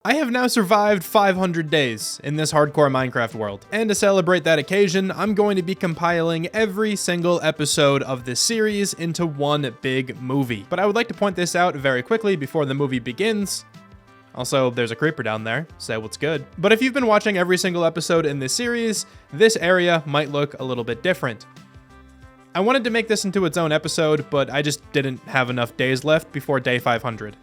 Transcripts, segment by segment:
I have now survived 500 days in this hardcore Minecraft world, and to celebrate that occasion, I'm going to be compiling every single episode of this series into one big movie. But I would like to point this out very quickly before the movie begins. Also, there's a creeper down there, so what's good. But if you've been watching every single episode in this series, this area might look a little bit different. I wanted to make this into its own episode, but I just didn't have enough days left before day 500.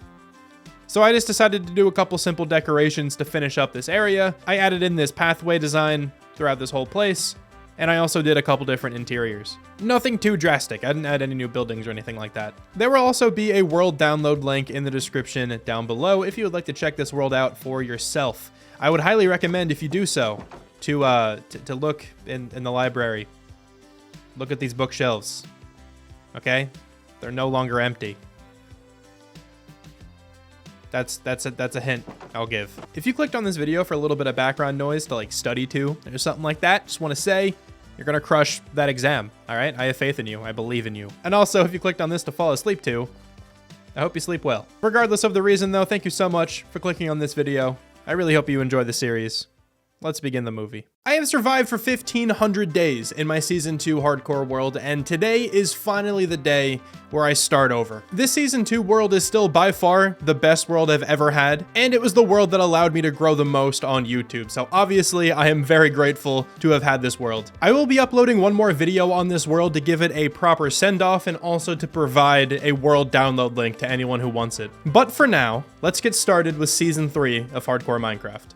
So I just decided to do a couple simple decorations to finish up this area. I added in this pathway design throughout this whole place, and I also did a couple different interiors. Nothing too drastic, I didn't add any new buildings or anything like that. There will also be a world download link in the description down below if you would like to check this world out for yourself. I would highly recommend, if you do so, to look in the library. Look at these bookshelves, okay? They're no longer empty. That's a hint I'll give. If you clicked on this video for a little bit of background noise to like study to or something like that, just want to say you're gonna crush that exam. All right, I have faith in you. I believe in you. And also, if you clicked on this to fall asleep to, I hope you sleep well. Regardless of the reason though, thank you so much for clicking on this video. I really hope you enjoy the series. Let's begin the movie. I have survived for 1,500 days in my Season 2 hardcore world, and today is finally the day where I start over. This Season 2 world is still by far the best world I've ever had, and it was the world that allowed me to grow the most on YouTube, so obviously I am very grateful to have had this world. I will be uploading one more video on this world to give it a proper send-off and also to provide a world download link to anyone who wants it. But for now, let's get started with Season 3 of Hardcore Minecraft.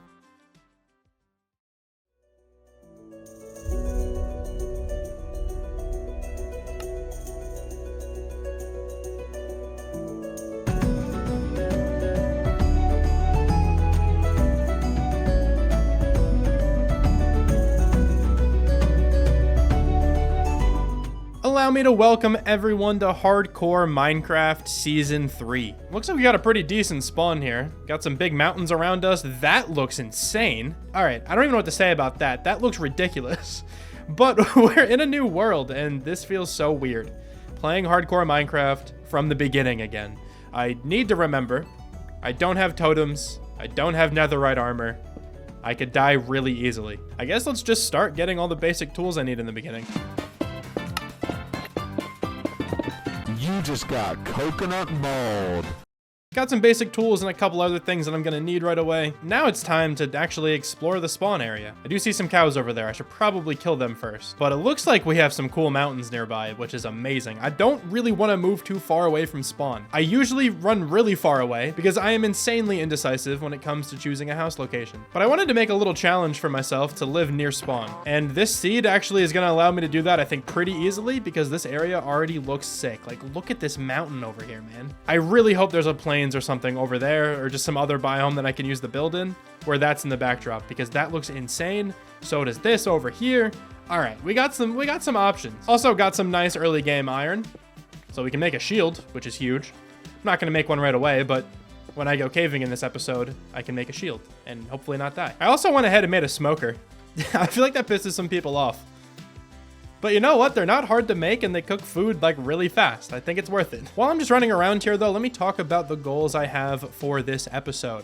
Allow me to welcome everyone to Hardcore Minecraft Season 3. Looks like we got a pretty decent spawn here. Got some big mountains around us. That looks insane. All right, I don't even know what to say about that. That looks ridiculous. But we're in a new world, and this feels so weird. Playing Hardcore Minecraft from the beginning again. I need to remember, I don't have totems. I don't have netherite armor. I could die really easily. I guess let's just start getting all the basic tools I need in the beginning. You just got coconut mold. Got some basic tools and a couple other things that I'm gonna need right away. Now it's time to actually explore the spawn area. I do see some cows over there. I should probably kill them first. But it looks like we have some cool mountains nearby, which is amazing. I don't really want to move too far away from spawn. I usually run really far away because I am insanely indecisive when it comes to choosing a house location. But I wanted to make a little challenge for myself to live near spawn. And this seed actually is gonna allow me to do that, I think, pretty easily because this area already looks sick. Like, look at this mountain over here, man. I really hope there's a plains or something over there, or just some other biome that I can use the build in, where that's in the backdrop, because that looks insane. So does this over here. All right, we got some options. Also got some nice early game iron, so we can make a shield, which is huge. I'm not gonna make one right away, but when I go caving in this episode, I can make a shield and hopefully not die. I also went ahead and made a smoker. I feel like that pisses some people off. But you know what? They're not hard to make and they cook food like really fast. I think it's worth it. While I'm just running around here though, let me talk about the goals I have for this episode.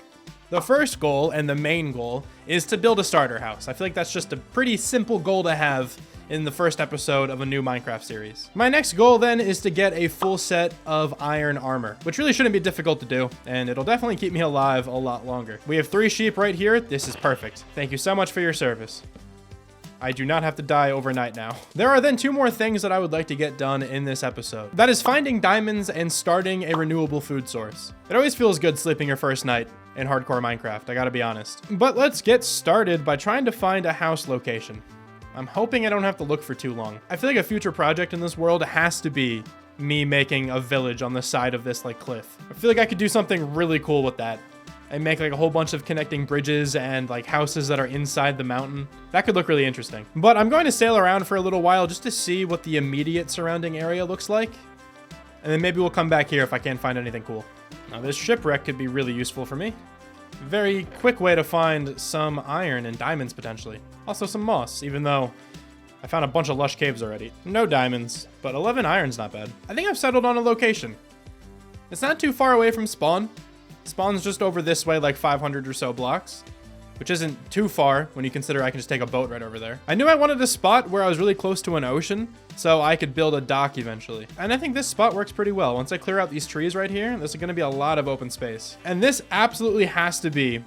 The first goal and the main goal is to build a starter house. I feel like that's just a pretty simple goal to have in the first episode of a new Minecraft series. My next goal then is to get a full set of iron armor, which really shouldn't be difficult to do, and it'll definitely keep me alive a lot longer. We have 3 sheep right here. This is perfect. Thank you so much for your service. I do not have to die overnight now. There are then 2 more things that I would like to get done in this episode. That is finding diamonds and starting a renewable food source. It always feels good sleeping your first night in hardcore Minecraft, I gotta be honest. But let's get started by trying to find a house location. I'm hoping I don't have to look for too long. I feel like a future project in this world has to be me making a village on the side of this like cliff. I feel like I could do something really cool with that. And make like a whole bunch of connecting bridges and like houses that are inside the mountain. That could look really interesting. But I'm going to sail around for a little while just to see what the immediate surrounding area looks like. And then maybe we'll come back here if I can't find anything cool. Now this shipwreck could be really useful for me. Very quick way to find some iron and diamonds potentially. Also some moss, even though I found a bunch of lush caves already. No diamonds, but 11 iron's not bad. I think I've settled on a location. It's not too far away from spawn. Spawns just over this way, like 500 or so blocks, which isn't too far when you consider I can just take a boat right over there. I knew I wanted a spot where I was really close to an ocean, so I could build a dock eventually. And I think this spot works pretty well. Once I clear out these trees right here, there's gonna be a lot of open space. And this absolutely has to be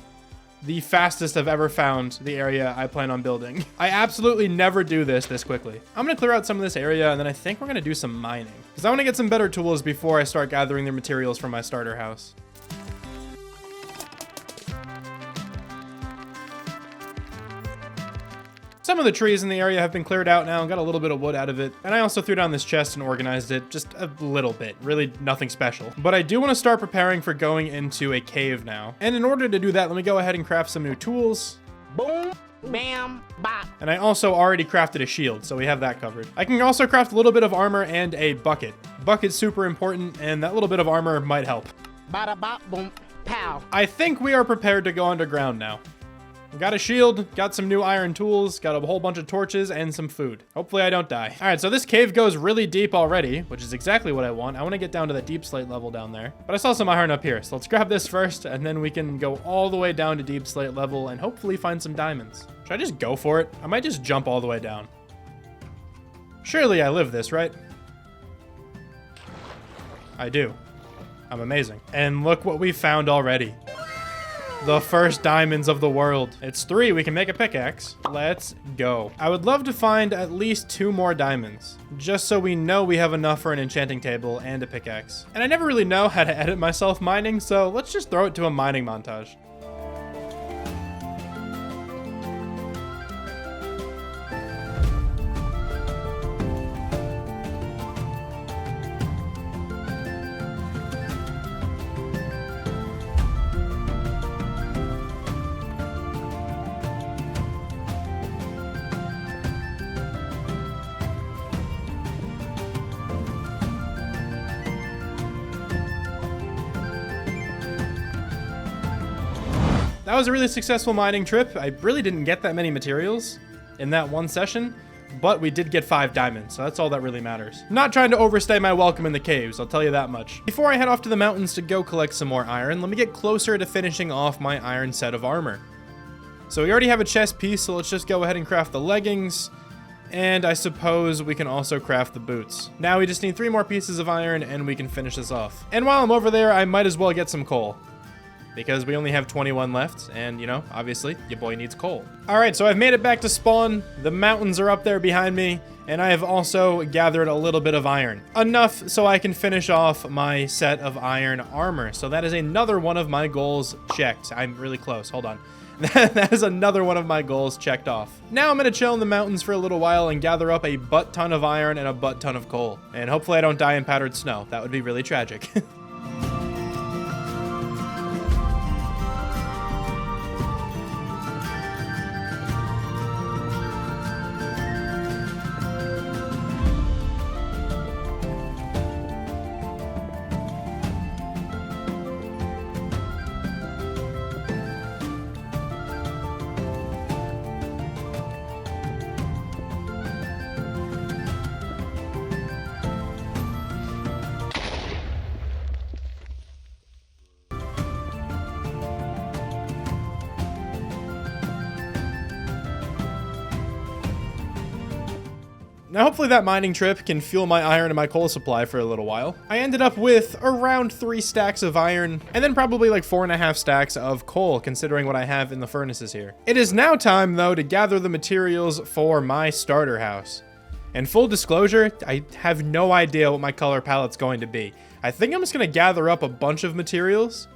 the fastest I've ever found the area I plan on building. I absolutely never do this quickly. I'm gonna clear out some of this area, and then I think we're gonna do some mining, because I wanna get some better tools before I start gathering the materials for my starter house. Some of the trees in the area have been cleared out now and got a little bit of wood out of it. And I also threw down this chest and organized it just a little bit, really nothing special. But I do want to start preparing for going into a cave now. And in order to do that, let me go ahead and craft some new tools. Boom, bam, bop. And I also already crafted a shield, so we have that covered. I can also craft a little bit of armor and a bucket. Bucket's super important, and that little bit of armor might help. Bada bop, boom, pow. I think we are prepared to go underground now. Got a shield, got some new iron tools, got a whole bunch of torches, and some food. Hopefully I don't die. All right, so this cave goes really deep already, which is exactly what I want. I want to get down to the deep slate level down there. But I saw some iron up here, so let's grab this first, and then we can go all the way down to deep slate level and hopefully find some diamonds. Should I just go for it? I might just jump all the way down. Surely I live this, right? I do. I'm amazing. And look what we found already. The first diamonds of the world. It's 3, we can make a pickaxe. Let's go. I would love to find at least 2 more diamonds, just so we know we have enough for an enchanting table and a pickaxe. And I never really know how to edit myself mining, so let's just throw it to a mining montage. That was a really successful mining trip. I really didn't get that many materials in that one session, but we did get 5 diamonds, so that's all that really matters. I'm not trying to overstay my welcome in the caves, I'll tell you that much. Before I head off to the mountains to go collect some more iron, let me get closer to finishing off my iron set of armor. So we already have a chest piece, so let's just go ahead and craft the leggings, and I suppose we can also craft the boots. Now we just need 3 more pieces of iron and we can finish this off. And while I'm over there, I might as well get some coal, because we only have 21 left, and, you know, obviously, your boy needs coal. All right, so I've made it back to spawn. The mountains are up there behind me, and I have also gathered a little bit of iron. Enough so I can finish off my set of iron armor. So that is another one of my goals checked. I'm really close, hold on. That is another one of my goals checked off. Now I'm gonna chill in the mountains for a little while and gather up a butt ton of iron and a butt ton of coal. And hopefully I don't die in powdered snow. That would be really tragic. Now hopefully that mining trip can fuel my iron and my coal supply for a little while. I ended up with around 3 stacks of iron, and then probably like 4.5 stacks of coal, considering what I have in the furnaces here. It is now time, though, to gather the materials for my starter house. And full disclosure, I have no idea what my color palette's going to be. I think I'm just gonna gather up a bunch of materials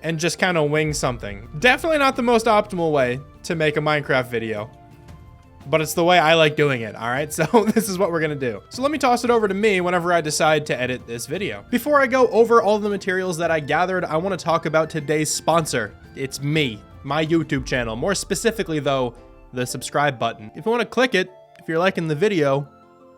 and just kind of wing something. Definitely not the most optimal way to make a Minecraft video, but it's the way I like doing it, all right? So this is what we're gonna do. So let me toss it over to me whenever I decide to edit this video. Before I go over all the materials that I gathered, I wanna talk about today's sponsor. It's me, my YouTube channel. More specifically though, the subscribe button. If you wanna click it, if you're liking the video,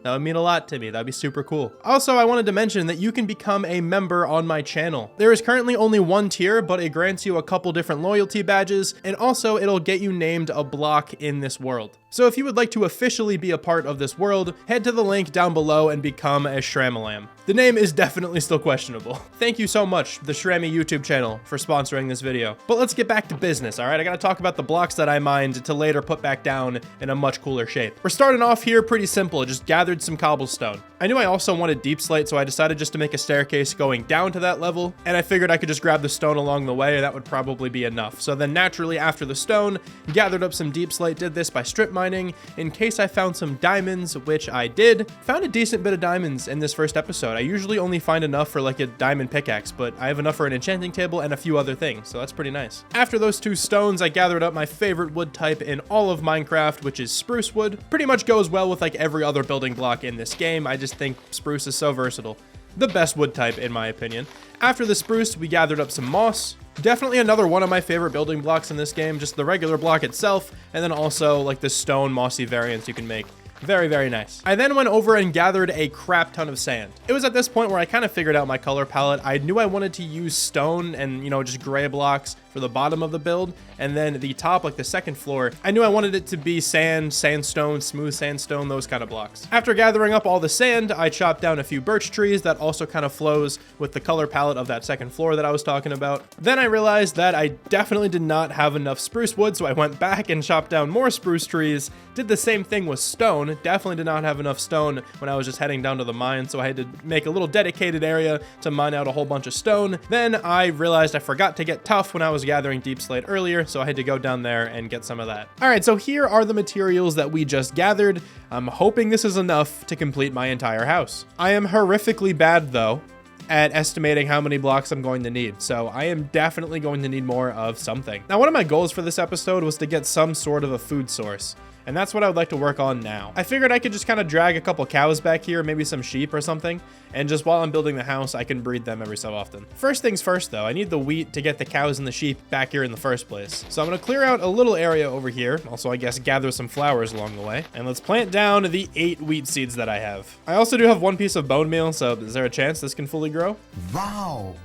that would mean a lot to me. That'd be super cool. Also, I wanted to mention that you can become a member on my channel. There is currently only 1 tier, but it grants you a couple different loyalty badges, and also it'll get you named a block in this world. So if you would like to officially be a part of this world, head to the link down below and become a Shramalam. The name is definitely still questionable. Thank you so much, the Shrammy YouTube channel, for sponsoring this video. But let's get back to business, all right? I gotta talk about the blocks that I mined to later put back down in a much cooler shape. We're starting off here pretty simple. I just gathered some cobblestone. I knew I also wanted deep slate, so I decided just to make a staircase going down to that level, and I figured I could just grab the stone along the way, and that would probably be enough. So then naturally after the stone, gathered up some deep slate, did this by strip mining in case I found some diamonds, which I did. Found a decent bit of diamonds in this first episode. I usually only find enough for like a diamond pickaxe, but I have enough for an enchanting table and a few other things, so that's pretty nice. After those 2 stones, I gathered up my favorite wood type in all of Minecraft, which is spruce wood. Pretty much goes well with like every other building block in this game. I just think spruce is so versatile. The best wood type in my opinion. After the spruce, we gathered up some moss. Definitely another one of my favorite building blocks in this game, just the regular block itself, and then also like the stone mossy variants you can make. Very, very nice. I then went over and gathered a crap ton of sand. It was at this point where I kind of figured out my color palette. I knew I wanted to use stone and, you know, just gray blocks for the bottom of the build. And then the top, like the second floor, I knew I wanted it to be sand, sandstone, smooth sandstone, those kind of blocks. After gathering up all the sand, I chopped down a few birch trees that also kind of flows with the color palette of that second floor that I was talking about. Then I realized that I definitely did not have enough spruce wood, so I went back and chopped down more spruce trees, did the same thing with stone. Definitely did not have enough stone when I was just heading down to the mine, so I had to make a little dedicated area to mine out a whole bunch of stone. Then I realized I forgot to get tough when I was gathering deep slate earlier, so I had to go down there and get some of that. All right, so here are the materials that we just gathered. I'm hoping this is enough to complete my entire house. I am horrifically bad though at estimating how many blocks I'm going to need, so I am definitely going to need more of something. Now, one of my goals for this episode was to get some sort of a food source, and that's what I would like to work on now. I figured I could just kind of drag a couple cows back here, maybe some sheep or something, and just while I'm building the house, I can breed them every so often. First things first though, I need the wheat to get the cows and the sheep back here in the first place. So I'm gonna clear out a little area over here, also I guess gather some flowers along the way, and let's plant down the 8 wheat seeds that I have. I also do have 1 piece of bone meal, so is there a chance this can fully grow? Wow.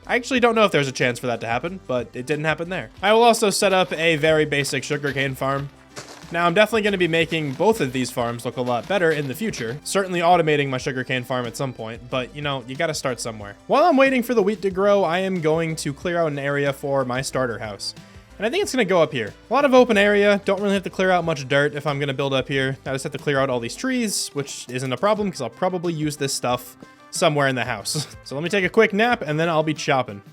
I actually don't know if there's a chance for that to happen, but it didn't happen there. I will also set up a very basic sugarcane farm. Now, I'm definitely going to be making both of these farms look a lot better in the future. Certainly automating my sugarcane farm at some point, but you know, you got to start somewhere. While I'm waiting for the wheat to grow, I am going to clear out an area for my starter house. And I think it's going to go up here. A lot of open area. Don't really have to clear out much dirt if I'm going to build up here. I just have to clear out all these trees, which isn't a problem because I'll probably use this stuff somewhere in the house. So let me take a quick nap and then I'll be chopping.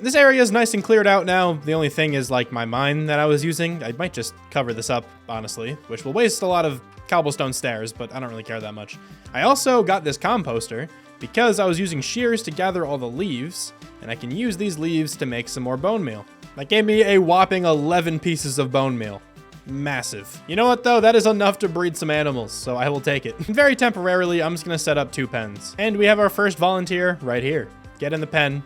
This area is nice and cleared out now. The only thing is like my mine that I was using. I might just cover this up, honestly, which will waste a lot of cobblestone stairs, but I don't really care that much. I also got this composter because I was using shears to gather all the leaves, and I can use these leaves to make some more bone meal. That gave me a whopping 11 pieces of bone meal. Massive. You know what though? That is enough to breed some animals, so I will take it. Very temporarily, I'm just gonna set up 2 pens. And we have our first volunteer right here. Get in the pen,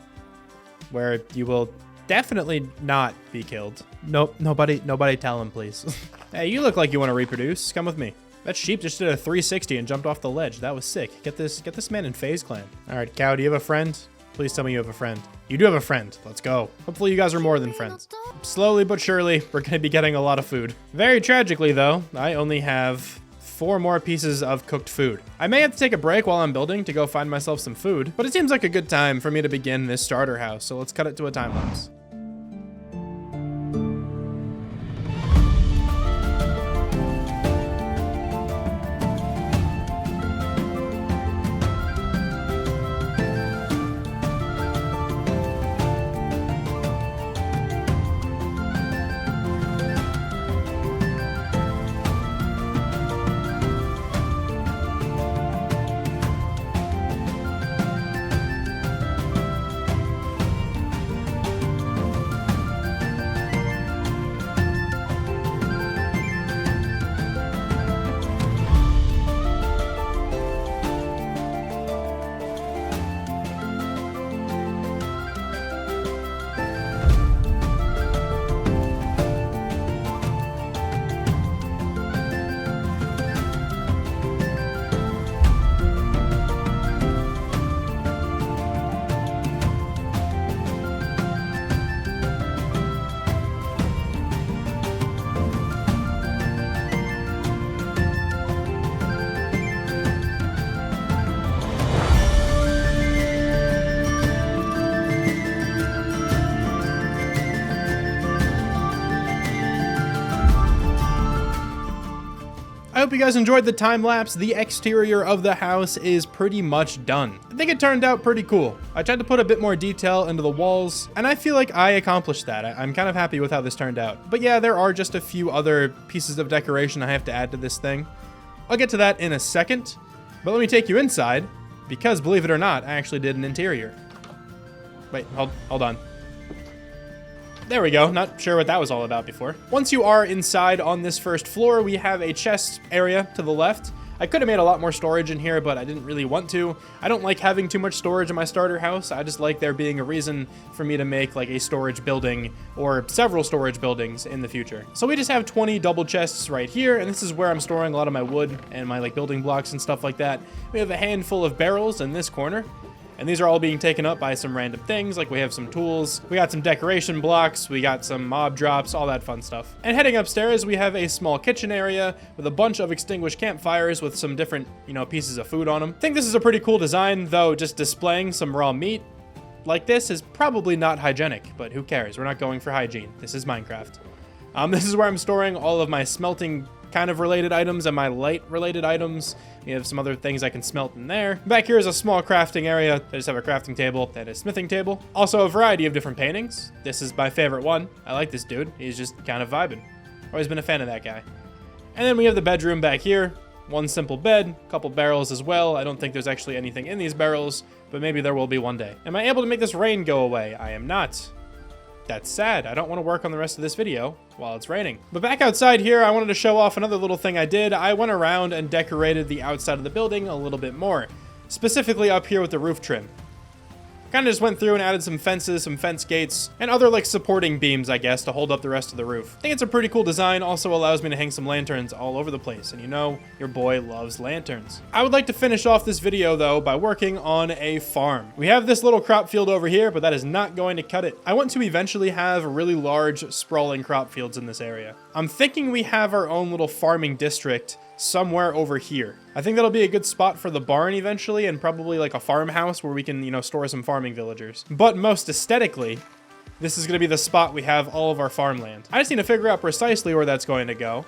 where you will definitely not be killed. Nope, nobody tell him, please. Hey, you look like you want to reproduce. Come with me. That sheep just did a 360 and jumped off the ledge. That was sick. Get this man in FaZe Clan. All right, cow, do you have a friend? Please tell me you have a friend. You do have a friend. Let's go. Hopefully you guys are more than friends. Slowly but surely, we're going to be getting a lot of food. Very tragically, though, I only have 4 more pieces of cooked food. I may have to take a break while I'm building to go find myself some food, but it seems like a good time for me to begin this starter house, so let's cut it to a time lapse. hope you guys enjoyed the time lapse. The exterior of the house is pretty much done. I think it turned out pretty cool. I tried to put a bit more detail into the walls, and I feel like I accomplished that. I'm kind of happy with how this turned out. But yeah, there are just a few other pieces of decoration I have to add to this thing. I'll get to that in a second, but let me take you inside, because believe it or not, I actually did an interior. Wait, hold on. There we go. Not sure what that was all about before. Once you are inside on this first floor, we have a chest area to the left. I could have made a lot more storage in here, but I didn't really want to. I don't like having too much storage in my starter house. I just like there being a reason for me to make like a storage building or several storage buildings in the future. So we just have 20 double chests right here, and this is where I'm storing a lot of my wood and my like building blocks and stuff like that. We have a handful of barrels in this corner. And these are all being taken up by some random things, like we have some tools, we got some decoration blocks, we got some mob drops, all that fun stuff. And heading upstairs, we have a small kitchen area with a bunch of extinguished campfires with some different, pieces of food on them. I think this is a pretty cool design, though just displaying some raw meat like this is probably not hygienic, but who cares? We're not going for hygiene. This is Minecraft. This is where I'm storing all of my smelting kind of related items and my light related items. We have some other things I can smelt in there. Back here is a small crafting area. I just have a crafting table and a smithing table. Also a variety of different paintings. This is my favorite one. I like this dude. He's just kind of vibing. Always been a fan of that guy. And then we have the bedroom back here. One simple bed, a couple barrels as well. I don't think there's actually anything in these barrels, but maybe there will be one day. Am I able to make this rain go away? I am not. That's sad. I don't want to work on the rest of this video while it's raining. But back outside here, I wanted to show off another little thing I did. I went around and decorated the outside of the building a little bit more, specifically up here with the roof trim. Kind of just went through and added some fences, some fence gates, and other like supporting beams, I guess, to hold up the rest of the roof. I think it's a pretty cool design. Also allows me to hang some lanterns all over the place. And your boy loves lanterns. I would like to finish off this video though by working on a farm. We have this little crop field over here, but that is not going to cut it. I want to eventually have really large sprawling crop fields in this area. I'm thinking we have our own little farming district somewhere over here. I think that'll be a good spot for the barn eventually, and probably like a farmhouse where we can, store some farming villagers. But most aesthetically, this is going to be the spot we have all of our farmland. I just need to figure out precisely where that's going to go.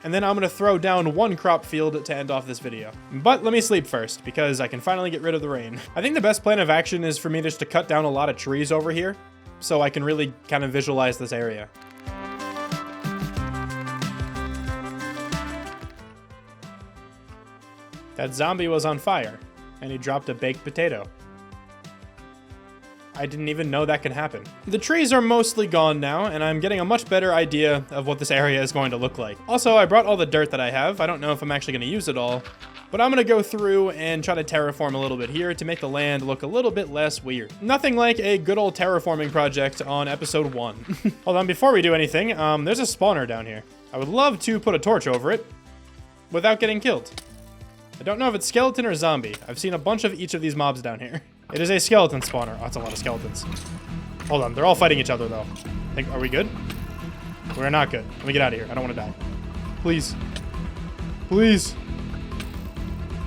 And then I'm going to throw down one crop field to end off this video. But let me sleep first, because I can finally get rid of the rain. I think the best plan of action is for me just to cut down a lot of trees over here, so I can really kind of visualize this area. That zombie was on fire, and he dropped a baked potato. I didn't even know that could happen. The trees are mostly gone now, and I'm getting a much better idea of what this area is going to look like. Also, I brought all the dirt that I have. I don't know if I'm actually going to use it all, but I'm going to go through and try to terraform a little bit here to make the land look a little bit less weird. Nothing like a good old terraforming project on episode 1. Hold on, before we do anything, there's a spawner down here. I would love to put a torch over it without getting killed. I don't know if it's skeleton or zombie. I've seen a bunch of each of these mobs down here. It is a skeleton spawner. Oh, that's a lot of skeletons. Hold on, they're all fighting each other though. Are we good? We're not good. Let me get out of here. I don't want to die. Please. Please.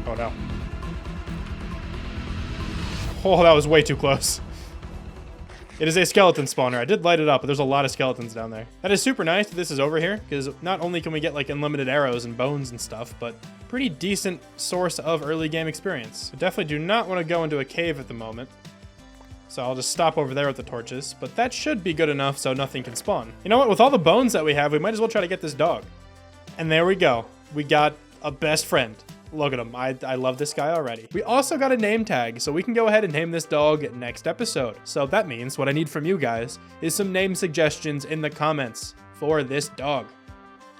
Oh no. Oh, that was way too close. It is a skeleton spawner. I did light it up, but there's a lot of skeletons down there. That is super nice that this is over here, because not only can we get like unlimited arrows and bones and stuff, but pretty decent source of early game experience. I definitely do not want to go into a cave at the moment, so I'll just stop over there with the torches, but that should be good enough so nothing can spawn. You know what? With all the bones that we have, we might as well try to get this dog. And there we go. We got a best friend. Look at him. I love this guy already. We also got a name tag, so we can go ahead and name this dog next episode. So that means what I need from you guys is some name suggestions in the comments for this dog.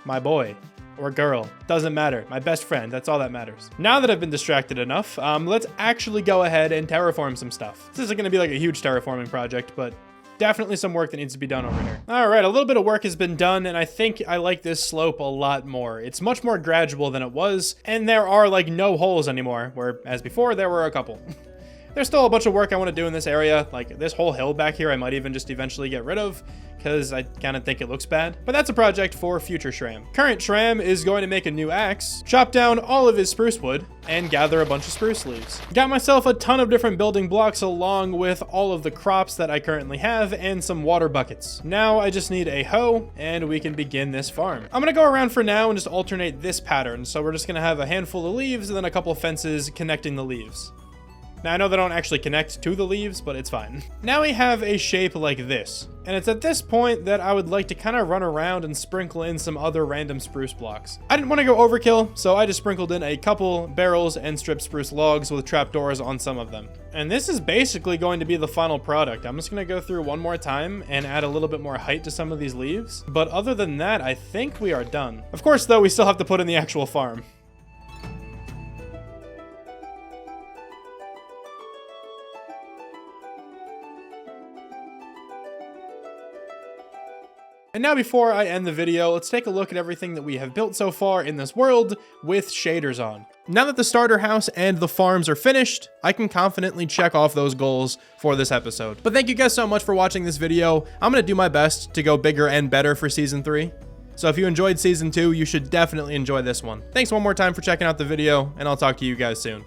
My boy or girl, doesn't matter. My best friend, that's all that matters. Now that I've been distracted enough, let's actually go ahead and terraform some stuff. This isn't gonna be like a huge terraforming project, but definitely some work that needs to be done over here. All right, a little bit of work has been done, and I think I like this slope a lot more. It's much more gradual than it was, and there are like no holes anymore, whereas before there were a couple. There's still a bunch of work I want to do in this area. Like this whole hill back here, I might even just eventually get rid of because I kind of think it looks bad. But that's a project for future Shram. Current Shram is going to make a new axe, chop down all of his spruce wood, and gather a bunch of spruce leaves. Got myself a ton of different building blocks along with all of the crops that I currently have and some water buckets. Now I just need a hoe and we can begin this farm. I'm gonna go around for now and just alternate this pattern. So we're just gonna have a handful of leaves and then a couple of fences connecting the leaves. Now, I know they don't actually connect to the leaves, but it's fine. Now we have a shape like this. And it's at this point that I would like to kind of run around and sprinkle in some other random spruce blocks. I didn't want to go overkill, so I just sprinkled in a couple barrels and stripped spruce logs with trapdoors on some of them. And this is basically going to be the final product. I'm just going to go through one more time and add a little bit more height to some of these leaves. But other than that, I think we are done. Of course, though, we still have to put in the actual farm. And now before I end the video, let's take a look at everything that we have built so far in this world with shaders on. Now that the starter house and the farms are finished, I can confidently check off those goals for this episode. But thank you guys so much for watching this video. I'm gonna do my best to go bigger and better for season 3. So if you enjoyed season 2, you should definitely enjoy this one. Thanks one more time for checking out the video, and I'll talk to you guys soon.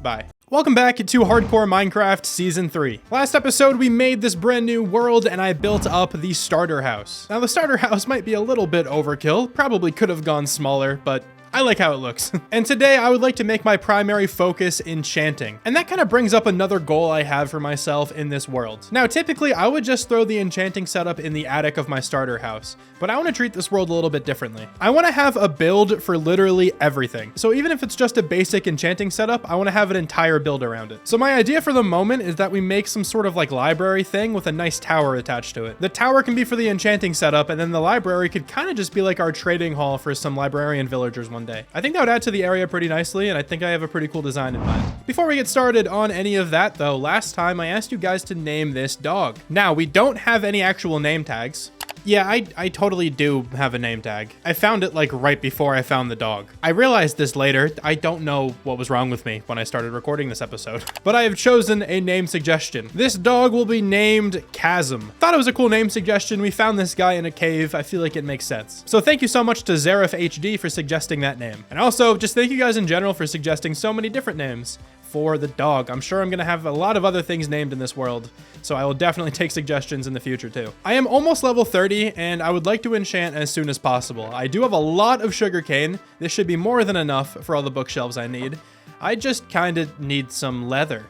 Bye. Welcome back to Hardcore Minecraft Season 3. Last episode, we made this brand new world and I built up the starter house. Now, the starter house might be a little bit overkill, probably could have gone smaller, but I like how it looks. And today I would like to make my primary focus enchanting. And that kind of brings up another goal I have for myself in this world. Now, typically I would just throw the enchanting setup in the attic of my starter house, but I want to treat this world a little bit differently. I want to have a build for literally everything. So even if it's just a basic enchanting setup, I want to have an entire build around it. So my idea for the moment is that we make some sort of like library thing with a nice tower attached to it. The tower can be for the enchanting setup, and then the library could kind of just be like our trading hall for some librarian villagers one day. I think that would add to the area pretty nicely, and I think I have a pretty cool design in mind. Before we get started on any of that though, last time I asked you guys to name this dog. Now, we don't have any actual name tags. Yeah, I totally do have a name tag. I found it like right before I found the dog. I realized this later. I don't know what was wrong with me when I started recording this episode, but I have chosen a name suggestion. This dog will be named Chasm. Thought it was a cool name suggestion. We found this guy in a cave. I feel like it makes sense. So thank you so much to Zarif HD for suggesting that name. And also just thank you guys in general for suggesting so many different names for the dog. I'm sure I'm gonna have a lot of other things named in this world, so I will definitely take suggestions in the future too. I am almost level 30 and I would like to enchant as soon as possible. I do have a lot of sugarcane. This should be more than enough for all the bookshelves I need. I just kind of need some leather.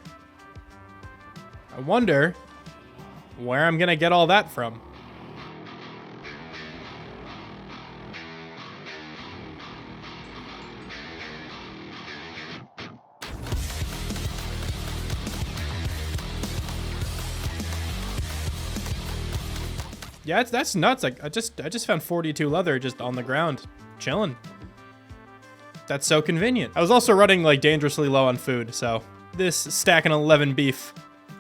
I wonder where I'm gonna get all that from. Yeah, that's nuts. Like I just found 42 leather just on the ground, chilling. That's so convenient. I was also running like dangerously low on food, so this stack and 11 beef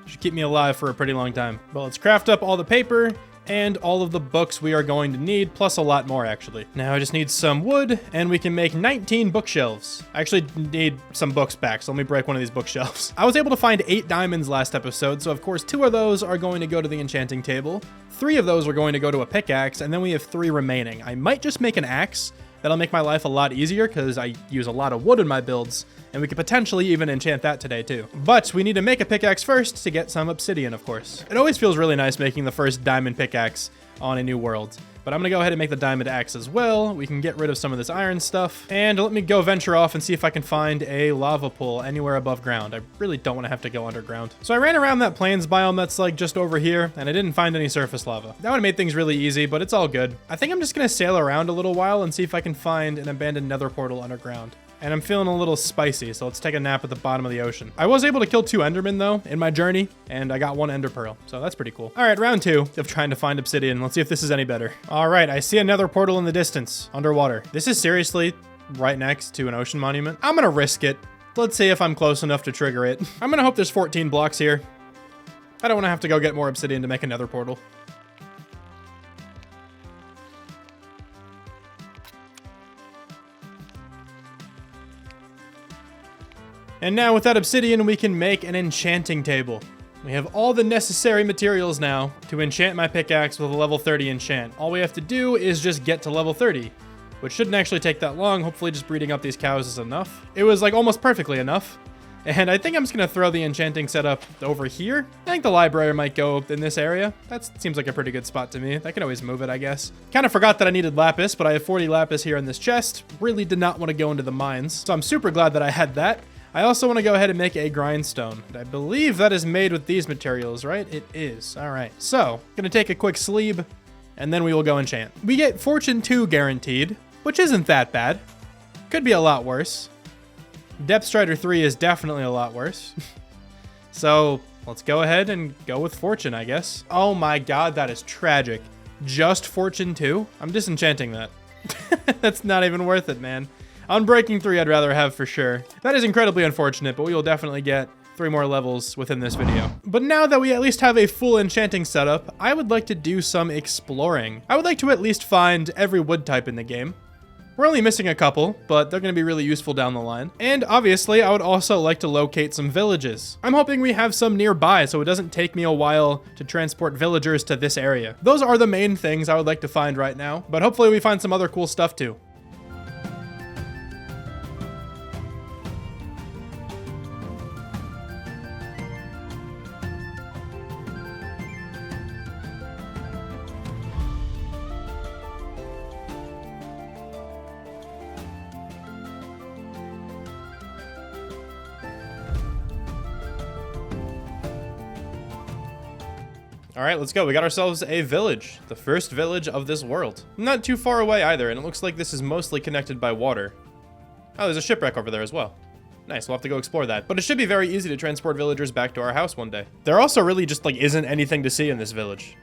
should keep me alive for a pretty long time. But let's craft up all the paper and all of the books we are going to need, plus a lot more actually. Now I just need some wood and we can make 19 bookshelves. I actually need some books back, so let me break one of these bookshelves. I was able to find 8 diamonds last episode, so of course 2 of those are going to go to the enchanting table, 3 of those are going to go to a pickaxe, and then we have 3 remaining. I might just make an axe. That'll make my life a lot easier because I use a lot of wood in my builds, and we could potentially even enchant that today too. But we need to make a pickaxe first to get some obsidian, of course. It always feels really nice making the first diamond pickaxe on a new world. But I'm gonna go ahead and make the diamond axe as well. We can get rid of some of this iron stuff. And let me go venture off and see if I can find a lava pool anywhere above ground. I really don't want to have to go underground. So I ran around that plains biome that's like just over here, and I didn't find any surface lava. That would have made things really easy, but it's all good. I think I'm just gonna sail around a little while and see if I can find an abandoned nether portal underground. And I'm feeling a little spicy, so let's take a nap at the bottom of the ocean. I was able to kill 2 endermen though in my journey, and I got 1 ender pearl, so that's pretty cool. All right, round 2 of trying to find obsidian. Let's see if this is any better. All right, I see another portal in the distance, underwater. This is seriously right next to an ocean monument. I'm gonna risk it. Let's see if I'm close enough to trigger it. I'm gonna hope there's 14 blocks here. I don't wanna have to go get more obsidian to make another portal. And now with that obsidian, we can make an enchanting table. We have all the necessary materials now to enchant my pickaxe with a level 30 enchant. All we have to do is just get to level 30, which shouldn't actually take that long. Hopefully just breeding up these cows is enough. It was like almost perfectly enough. And I think I'm just gonna throw the enchanting setup over here. I think the library might go in this area. That seems like a pretty good spot to me. I can always move it, I guess. Kind of forgot that I needed lapis, but I have 40 lapis here in this chest. Really did not want to go into the mines, so I'm super glad that I had that. I also want to go ahead and make a grindstone. I believe that is made with these materials, right? It is. All right, so gonna take a quick sleep, and then we will go enchant. We get Fortune 2 guaranteed, which isn't that bad. Could be a lot worse. Depth Strider 3 is definitely a lot worse. So let's go ahead and go with Fortune, I guess. Oh my god, that is tragic. Just Fortune 2? I'm disenchanting that. That's not even worth it, man. Unbreaking 3 I'd rather have for sure. That is incredibly unfortunate, but we will definitely get 3 more levels within this video. But now that we at least have a full enchanting setup, I would like to do some exploring. I would like to at least find every wood type in the game. We're only missing a couple, but they're going to be really useful down the line. And obviously, I would also like to locate some villages. I'm hoping we have some nearby so it doesn't take me a while to transport villagers to this area. Those are the main things I would like to find right now, but hopefully we find some other cool stuff too. All right, let's go. We got ourselves a village, the first village of this world. Not too far away either, and it looks like this is mostly connected by water. Oh, there's a shipwreck over there as well. Nice, we'll have to go explore that. But it should be very easy to transport villagers back to our house one day. There also really just like isn't anything to see in this village.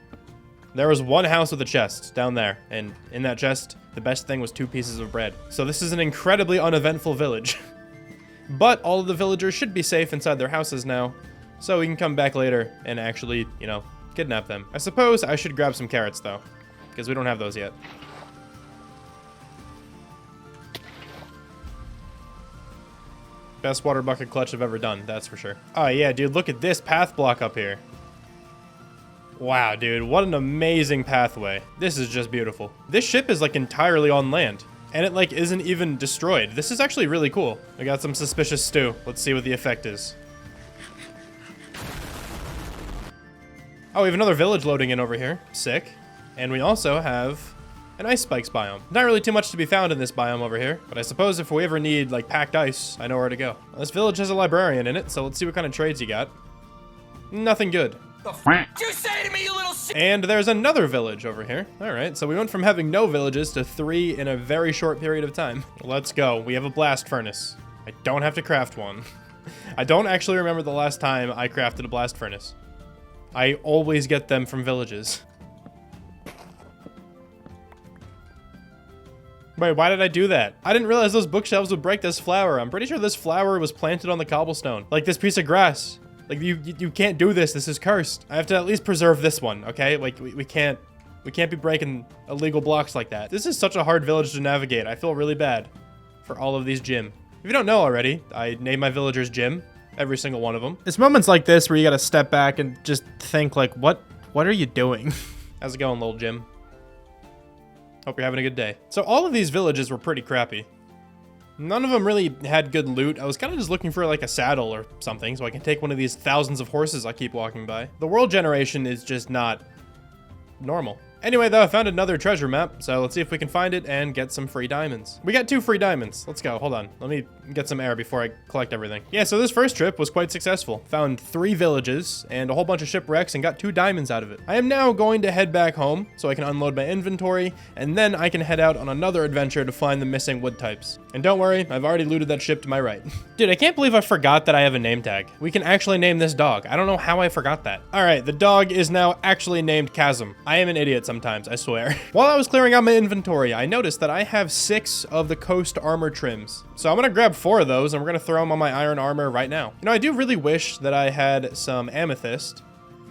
There was one house with a chest down there, and in that chest, the best thing was 2 pieces of bread. So this is an incredibly uneventful village. But all of the villagers should be safe inside their houses now, so we can come back later and actually, you know, kidnap them. I suppose I should grab some carrots though, because we don't have those yet. Best water bucket clutch I've ever done, that's for sure. Oh yeah, dude, look at this path block up here. Wow, dude, what an amazing pathway. This is just beautiful. This ship is like entirely on land, and it like isn't even destroyed. This is actually really cool. I got some suspicious stew. Let's see what the effect is. Oh, we have another village loading in over here. Sick. And we also have an ice spikes biome. Not really too much to be found in this biome over here, but I suppose if we ever need, like, packed ice, I know where to go. Well, this village has a librarian in it, so let's see what kind of trades you got. Nothing good. The f*** you say to me, you little s***? And there's another village over here. All right, so we went from having no villages to 3 in a very short period of time. Let's go. We have a blast furnace. I don't have to craft one. I don't actually remember the last time I crafted a blast furnace. I always get them from villages. Wait, why did I do that? I didn't realize those bookshelves would break this flower. I'm pretty sure this flower was planted on the cobblestone. Like this piece of grass. Like you can't do this. This is cursed. I have to at least preserve this one, okay? Like we can't be breaking illegal blocks like that. This is such a hard village to navigate. I feel really bad for all of these Jim. If you don't know already, I named my villagers Jim. Every single one of them. It's moments like this where you gotta step back and just think like, what are you doing? How's it going, little Jim? Hope you're having a good day. So all of these villages were pretty crappy. None of them really had good loot. I was kind of just looking for like a saddle or something so I can take one of these thousands of horses I keep walking by. The world generation is just not normal. Anyway, though, I found another treasure map, so let's see if we can find it and get some free diamonds. We got 2 free diamonds. Let's go. Hold on. Let me get some air before I collect everything. Yeah, so this first trip was quite successful. Found 3 villages and a whole bunch of shipwrecks and got 2 diamonds out of it. I am now going to head back home so I can unload my inventory, and then I can head out on another adventure to find the missing wood types. And don't worry, I've already looted that ship to my right. Dude, I can't believe I forgot that I have a name tag. We can actually name this dog. I don't know how I forgot that. All right, the dog is now actually named Chasm. I am an idiot sometimes, I swear. While I was clearing out my inventory, I noticed that I have 6 of the coast armor trims. So I'm gonna grab 4 of those and we're gonna throw them on my iron armor right now. You know, I do really wish that I had some amethyst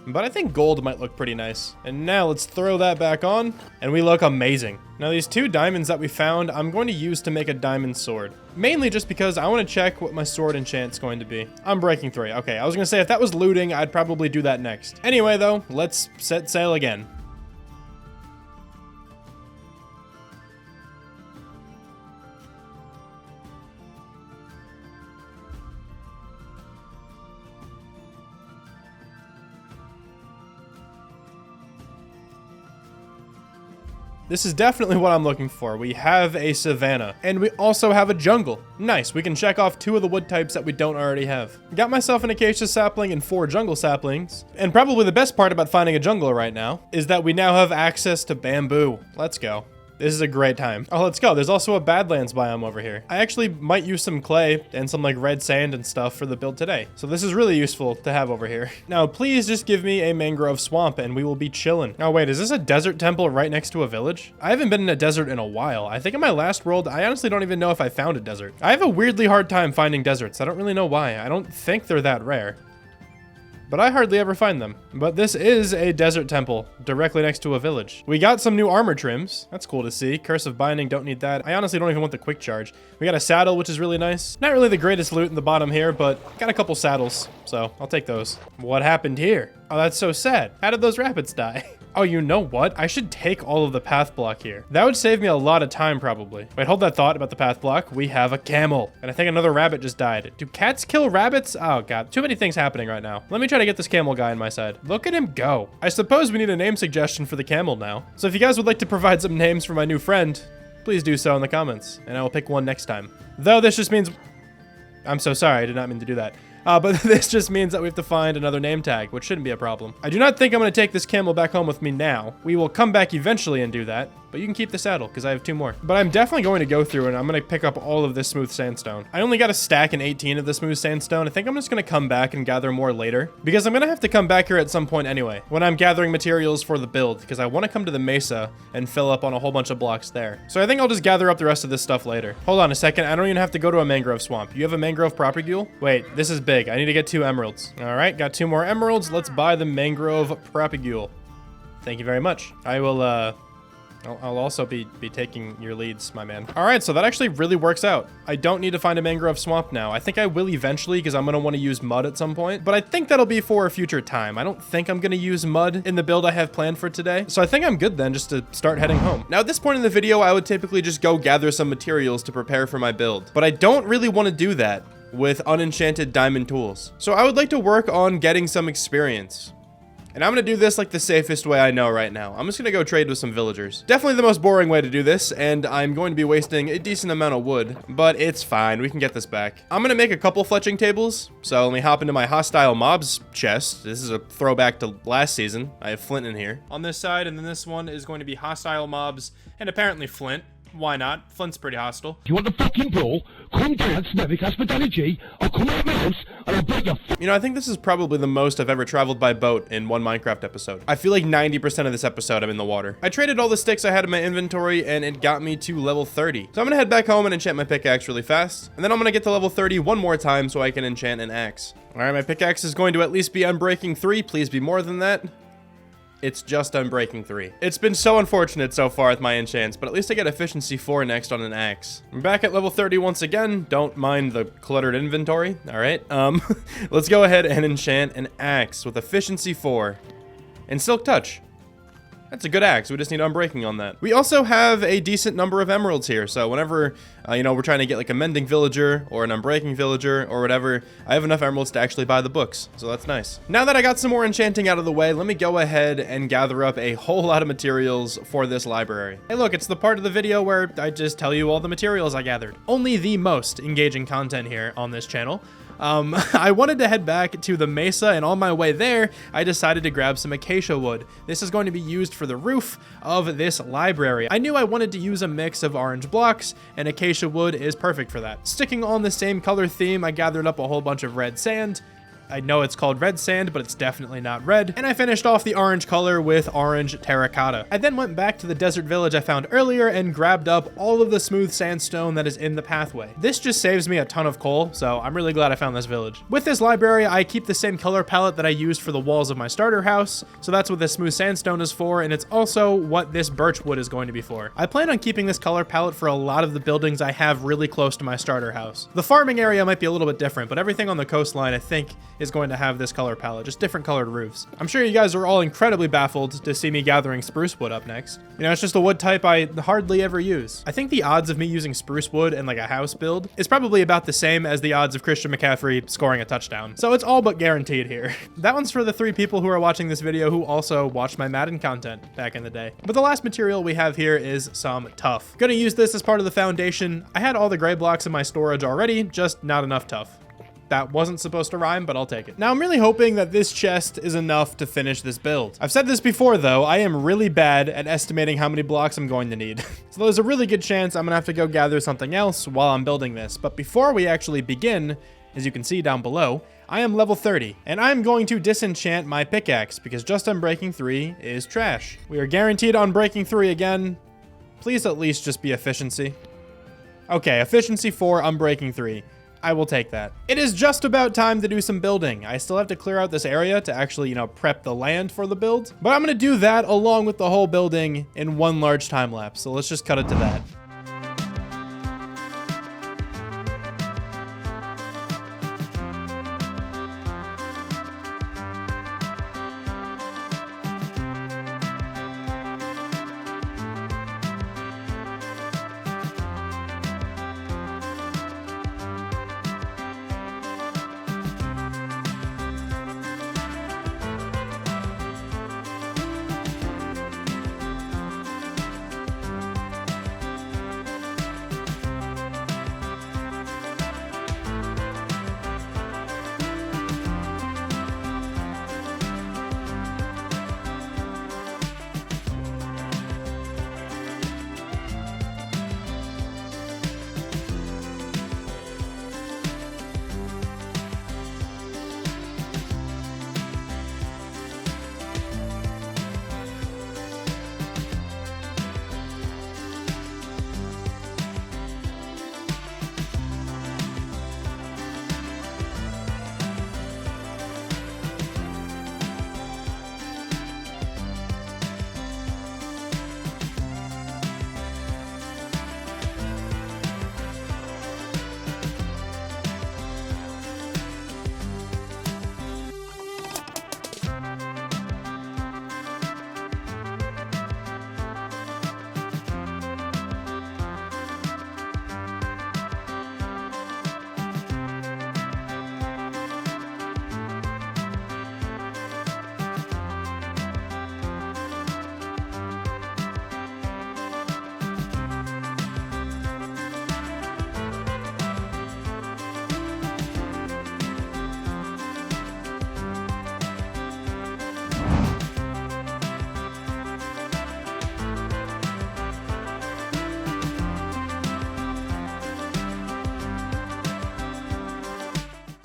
but I think gold might look pretty nice. And now let's throw that back on, and we look amazing. Now these 2 diamonds that we found, I'm going to use to make a diamond sword. Mainly just because I want to check what my sword enchant's going to be. Unbreaking 3. Okay, I was going to say if that was looting, I'd probably do that next. Anyway though, let's set sail again. This is definitely what I'm looking for. We have a savanna, and we also have a jungle. Nice, we can check off 2 of the wood types that we don't already have. Got myself an acacia sapling and 4 jungle saplings. And probably the best part about finding a jungle right now is that we now have access to bamboo. Let's go. This is a great time. Oh, let's go. There's also a Badlands biome over here. I actually might use some clay and some like red sand and stuff for the build today. So this is really useful to have over here. Now, please just give me a mangrove swamp and we will be chilling. Oh, wait, is this a desert temple right next to a village? I haven't been in a desert in a while. I think in my last world, I honestly don't even know if I found a desert. I have a weirdly hard time finding deserts. I don't really know why. I don't think they're that rare, but I hardly ever find them. But this is a desert temple directly next to a village. We got some new armor trims. That's cool to see. Curse of Binding, don't need that. I honestly don't even want the quick charge. We got a saddle, which is really nice. Not really the greatest loot in the bottom here, but got a couple saddles, so I'll take those. What happened here? Oh, that's so sad. How did those rabbits die? Oh, you know what? I should take all of the path block here. That would save me a lot of time, probably. Wait, hold that thought about the path block. We have a camel. And I think another rabbit just died. Do cats kill rabbits? Oh, God. Too many things happening right now. Let me try to get this camel guy on my side. Look at him go. I suppose we need a name suggestion for the camel now. So if you guys would like to provide some names for my new friend, please do so in the comments, and I will pick one next time. Though this just means... I'm so sorry. I did not mean to do that. But this just means that we have to find another name tag, which shouldn't be a problem. I do not think I'm going to take this camel back home with me now. We will come back eventually and do that, but you can keep the saddle because I have 2 more. But I'm definitely going to go through and I'm going to pick up all of this smooth sandstone. I only got a stack and 18 of the smooth sandstone. I think I'm just going to come back and gather more later because I'm going to have to come back here at some point anyway when I'm gathering materials for the build because I want to come to the mesa and fill up on a whole bunch of blocks there. So I think I'll just gather up the rest of this stuff later. Hold on a second. I don't even have to go to a mangrove swamp. You have a mangrove propagule? Wait, this is big. I need to get 2 emeralds. All right, got 2 more emeralds. Let's buy the mangrove propagule. Thank you very much. I will, I'll also be taking your leads, my man. All right, so that actually really works out. I don't need to find a mangrove swamp now. I think I will eventually because I'm going to want to use mud at some point, but I think that'll be for a future time. I don't think I'm going to use mud in the build I have planned for today. So I think I'm good then just to start heading home. Now, at this point in the video, I would typically just go gather some materials to prepare for my build, but I don't really want to do that with unenchanted diamond tools. So I would like to work on getting some experience. And I'm going to do this like the safest way I know right now. I'm just going to go trade with some villagers. Definitely the most boring way to do this, and I'm going to be wasting a decent amount of wood, but it's fine. We can get this back. I'm going to make a couple fletching tables. So let me hop into my hostile mobs chest. This is a throwback to last season. I have flint in here on this side, and then this one is going to be hostile mobs and apparently flint. Why not? Flint's pretty hostile. You want the fucking brawl? Come down, Snevic Hospitality. I'll come out of my house and I'll break your You know, I think this is probably the most I've ever traveled by boat in one Minecraft episode. I feel like 90% of this episode I'm in the water. I traded all the sticks I had in my inventory and it got me to level 30. So I'm gonna head back home and enchant my pickaxe really fast. And then I'm gonna get to level 30 one more time so I can enchant an axe. All right, my pickaxe is going to at least be Unbreaking 3. Please be more than that. It's just Unbreaking 3. It's been so unfortunate so far with my enchants, but at least I get Efficiency 4 next on an axe. I'm back at level 30 once again. Don't mind the cluttered inventory. All right, let's go ahead and enchant an axe with Efficiency 4 and Silk Touch. That's a good axe. We just need Unbreaking on that. We also have a decent number of emeralds here. So whenever, you know, we're trying to get like a Mending villager or an Unbreaking villager or whatever, I have enough emeralds to actually buy the books. So that's nice. Now that I got some more enchanting out of the way, let me go ahead and gather up a whole lot of materials for this library. Hey, look, it's the part of the video where I just tell you all the materials I gathered. Only the most engaging content here on this channel. I wanted to head back to the mesa, and on my way there, I decided to grab some acacia wood. This is going to be used for the roof of this library. I knew I wanted to use a mix of orange blocks, and acacia wood is perfect for that. Sticking on the same color theme, I gathered up a whole bunch of red sand, I know it's called red sand, but it's definitely not red. And I finished off the orange color with orange terracotta. I then went back to the desert village I found earlier and grabbed up all of the smooth sandstone that is in the pathway. This just saves me a ton of coal, so I'm really glad I found this village. With this library, I keep the same color palette that I used for the walls of my starter house, so that's what this smooth sandstone is for, and it's also what this birch wood is going to be for. I plan on keeping this color palette for a lot of the buildings I have really close to my starter house. The farming area might be a little bit different, but everything on the coastline I think is going to have this color palette, just different colored roofs. I'm sure you guys are all incredibly baffled to see me gathering spruce wood up next. You know, it's just a wood type I hardly ever use. I think the odds of me using spruce wood in like a house build is probably about the same as the odds of Christian McCaffrey scoring a touchdown. So it's all but guaranteed here. That one's for the 3 people who are watching this video who also watched my Madden content back in the day. But the last material we have here is some tuff. Gonna use this as part of the foundation. I had all the gray blocks in my storage already, just not enough tuff. That wasn't supposed to rhyme, but I'll take it. Now, I'm really hoping that this chest is enough to finish this build. I've said this before, though. I am really bad at estimating how many blocks I'm going to need. So there's a really good chance I'm gonna have to go gather something else while I'm building this. But before we actually begin, as you can see down below, I am level 30, and I'm going to disenchant my pickaxe because just Unbreaking 3 is trash. We are guaranteed Unbreaking 3 again. Please at least just be efficiency. Okay, efficiency 4, Unbreaking 3. I will take that. It is just about time to do some building. I still have to clear out this area to actually, prep the land for the build. But I'm going to do that along with the whole building in one large time lapse. So let's just cut it to that.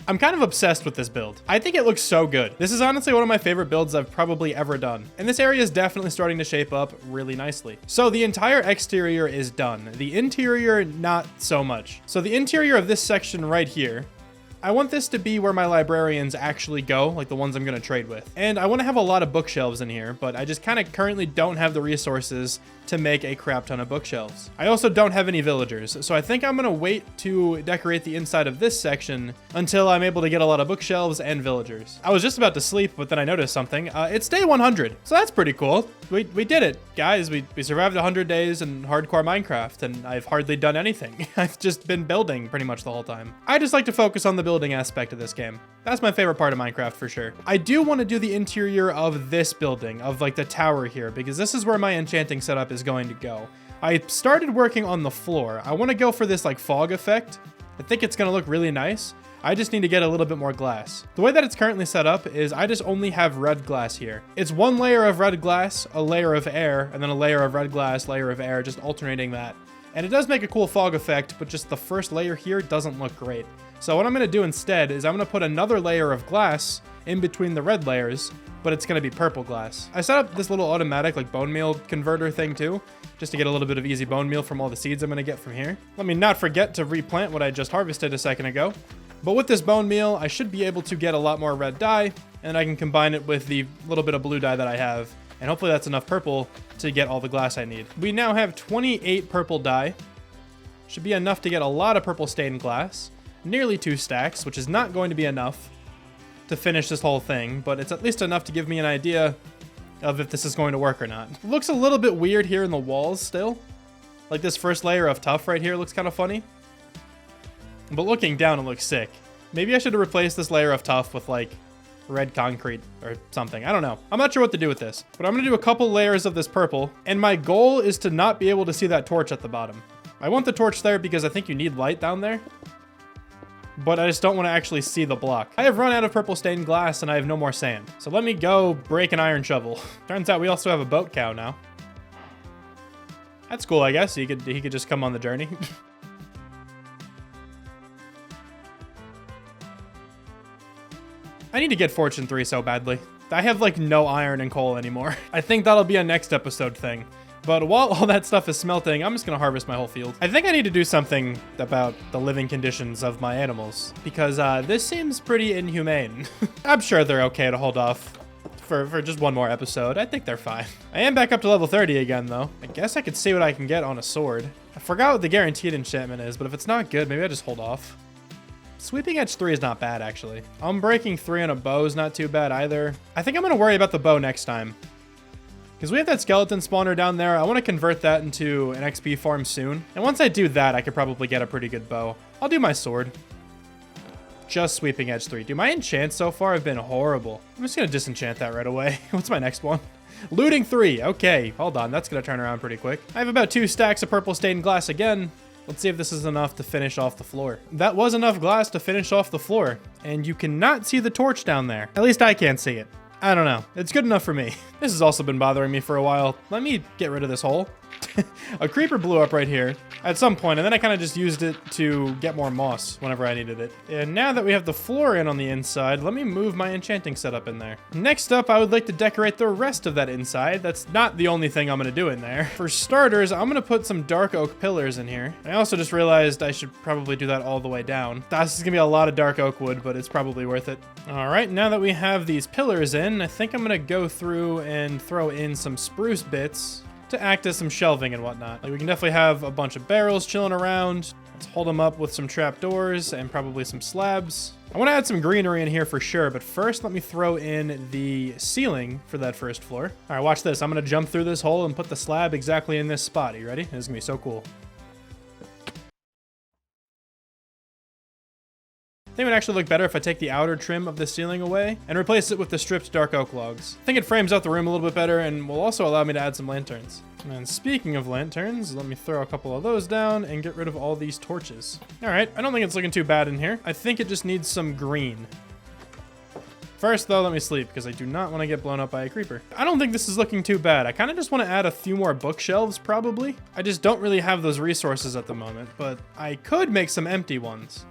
I'm kind of obsessed with this build. I think it looks so good. This is honestly one of my favorite builds I've probably ever done. And this area is definitely starting to shape up really nicely. So the entire exterior is done. The interior, not so much. So the interior of this section right here, I want this to be where my librarians actually go, like the ones I'm going to trade with. And I want to have a lot of bookshelves in here, but I just kind of currently don't have the resources to make a crap ton of bookshelves. I also don't have any villagers, so I think I'm going to wait to decorate the inside of this section until I'm able to get a lot of bookshelves and villagers. I was just about to sleep, but then I noticed something. It's day 100, so that's pretty cool. We did it, guys. We survived 100 days in hardcore Minecraft, and I've hardly done anything. I've just been building pretty much the whole time. I just like to focus on the building aspect of this game. That's my favorite part of Minecraft for sure. I do want to do the interior of this building, of like the tower here, because this is where my enchanting setup is going to go. I started working on the floor. I want to go for this like fog effect. I think it's going to look really nice. I just need to get a little bit more glass. The way that it's currently set up is I just only have red glass here. It's one layer of red glass, a layer of air, and then a layer of red glass, layer of air, just alternating that. And it does make a cool fog effect, but just the first layer here doesn't look great. So what I'm going to do instead is I'm going to put another layer of glass in between the red layers, but it's going to be purple glass. I set up this little automatic like bone meal converter thing too, just to get a little bit of easy bone meal from all the seeds I'm going to get from here. Let me not forget to replant what I just harvested a second ago. But with this bone meal, I should be able to get a lot more red dye, and I can combine it with the little bit of blue dye that I have. And hopefully that's enough purple to get all the glass I need. We now have 28 purple dye. Should be enough to get a lot of purple stained glass. Nearly 2 stacks, which is not going to be enough to finish this whole thing, but it's at least enough to give me an idea of if this is going to work or not. It looks a little bit weird here in the walls still. Like this first layer of tuff right here looks kind of funny. But looking down, it looks sick. Maybe I should have replaced this layer of tuff with like red concrete or something. I don't know. I'm not sure what to do with this, but I'm gonna do a couple layers of this purple, and my goal is to not be able to see that torch at the bottom. I want the torch there because I think you need light down there, but I just don't want to actually see the block. I have run out of purple stained glass and I have no more sand. So let me go break an iron shovel. Turns out we also have a boat cow now. That's cool, I guess. He could just come on the journey. I need to get Fortune 3 so badly. I have like no iron and coal anymore. I think that'll be a next episode thing. But while all that stuff is smelting, I'm just gonna harvest my whole field. I think I need to do something about the living conditions of my animals, because this seems pretty inhumane. I'm sure they're okay to hold off for just one more episode. I think they're fine. I am back up to level 30 again, though. I guess I could see what I can get on a sword. I forgot what the guaranteed enchantment is, but if it's not good, maybe I just hold off. Sweeping Edge 3 is not bad, actually. Breaking 3 on a bow is not too bad either. I think I'm gonna worry about the bow next time, because we have that skeleton spawner down there. I want to convert that into an XP farm soon. And once I do that, I could probably get a pretty good bow. I'll do my sword. Just Sweeping Edge 3. Dude, my enchants so far have been horrible. I'm just going to disenchant that right away. What's my next one? Looting 3. Okay, hold on. That's going to turn around pretty quick. I have about 2 stacks of purple stained glass again. Let's see if this is enough to finish off the floor. That was enough glass to finish off the floor. And you cannot see the torch down there. At least I can't see it. I don't know. It's good enough for me. This has also been bothering me for a while. Let me get rid of this hole. A creeper blew up right here at some point, and then I kind of just used it to get more moss whenever I needed it. And now that we have the floor in on the inside, let me move my enchanting setup in there. Next up, I would like to decorate the rest of that inside. That's not the only thing I'm going to do in there. For starters, I'm going to put some dark oak pillars in here. I also just realized I should probably do that all the way down. This is going to be a lot of dark oak wood, but it's probably worth it. All right, now that we have these pillars in, I think I'm going to go through and throw in some spruce bits to act as some shelving and whatnot. Like, we can definitely have a bunch of barrels chilling around. Let's hold them up with some trapdoors and probably some slabs. I want to add some greenery in here for sure, but first let me throw in the ceiling for that first floor. All right, watch this. I'm going to jump through this hole and put the slab exactly in this spot. Are you ready? This is going to be so cool. I think it would actually look better if I take the outer trim of the ceiling away and replace it with the stripped dark oak logs. I think it frames out the room a little bit better and will also allow me to add some lanterns. And speaking of lanterns, let me throw a couple of those down and get rid of all these torches. All right, I don't think it's looking too bad in here. I think it just needs some green. First, though, let me sleep, because I do not want to get blown up by a creeper. I don't think this is looking too bad. I kind of just want to add a few more bookshelves, probably. I just don't really have those resources at the moment, but I could make some empty ones.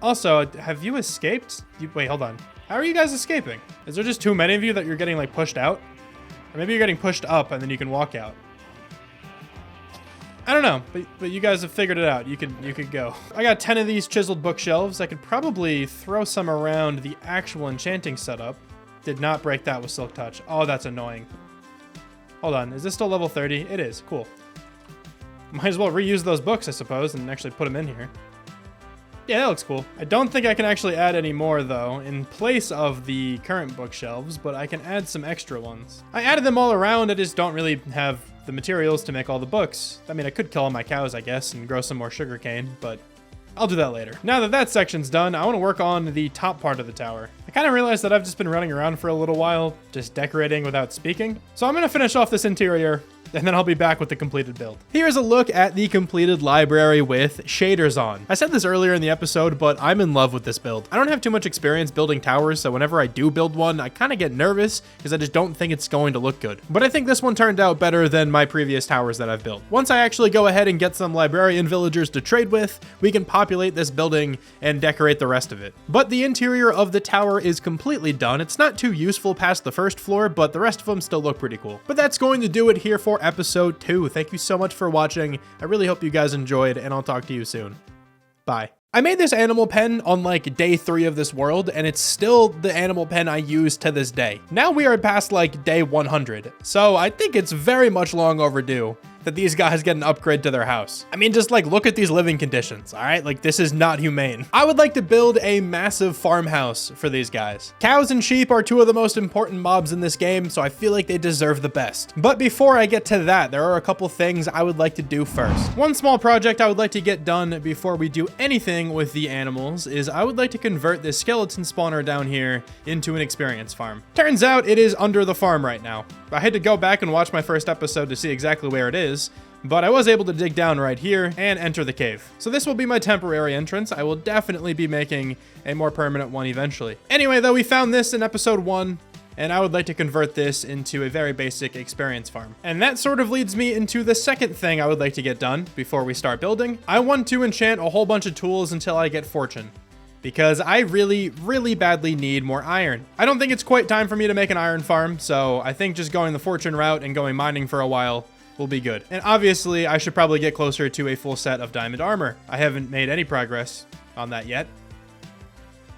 Also, have you escaped? Wait, hold on. How are you guys escaping? Is there just too many of you that you're getting, like, pushed out? Or maybe you're getting pushed up and then you can walk out. I don't know, but you guys have figured it out. You could go. I got 10 of these chiseled bookshelves. I could probably throw some around the actual enchanting setup. Did not break that with Silk Touch. Oh, that's annoying. Hold on, is this still level 30? It is, cool. Might as well reuse those books, I suppose, and actually put them in here. Yeah, that looks cool. I don't think I can actually add any more, though, in place of the current bookshelves, but I can add some extra ones. I added them all around, I just don't really have the materials to make all the books. I mean, I could kill all my cows, I guess, and grow some more sugarcane, but I'll do that later. Now that that section's done, I want to work on the top part of the tower. I kind of realized that I've just been running around for a little while, just decorating without speaking. So I'm going to finish off this interior and then I'll be back with the completed build. Here's a look at the completed library with shaders on. I said this earlier in the episode, but I'm in love with this build. I don't have too much experience building towers, so whenever I do build one, I kind of get nervous because I just don't think it's going to look good. But I think this one turned out better than my previous towers that I've built. Once I actually go ahead and get some librarian villagers to trade with, we can populate this building and decorate the rest of it. But the interior of the tower is completely done. It's not too useful past the first floor, but the rest of them still look pretty cool. But that's going to do it here for episode 2. Thank you so much for watching. I really hope you guys enjoyed, and I'll talk to you soon. Bye. I made this animal pen on like day 3 of this world, and it's still the animal pen I use to this day. Now we are past like day 100, so I think it's very much long overdue that these guys get an upgrade to their house. I mean, just like look at these living conditions, all right? Like this is not humane. I would like to build a massive farmhouse for these guys. Cows and sheep are 2 of the most important mobs in this game, so I feel like they deserve the best. But before I get to that, there are a couple things I would like to do first. One small project I would like to get done before we do anything with the animals is I would like to convert this skeleton spawner down here into an experience farm. Turns out it is under the farm right now. I had to go back and watch my first episode to see exactly where it is, but I was able to dig down right here and enter the cave. So this will be my temporary entrance. I will definitely be making a more permanent one eventually. Anyway, though, we found this in episode 1, and I would like to convert this into a very basic experience farm. And that sort of leads me into the second thing I would like to get done before we start building. I want to enchant a whole bunch of tools until I get fortune, because I really, really badly need more iron. I don't think it's quite time for me to make an iron farm, so I think just going the fortune route and going mining for a while will be good. And obviously, I should probably get closer to a full set of diamond armor. I haven't made any progress on that yet,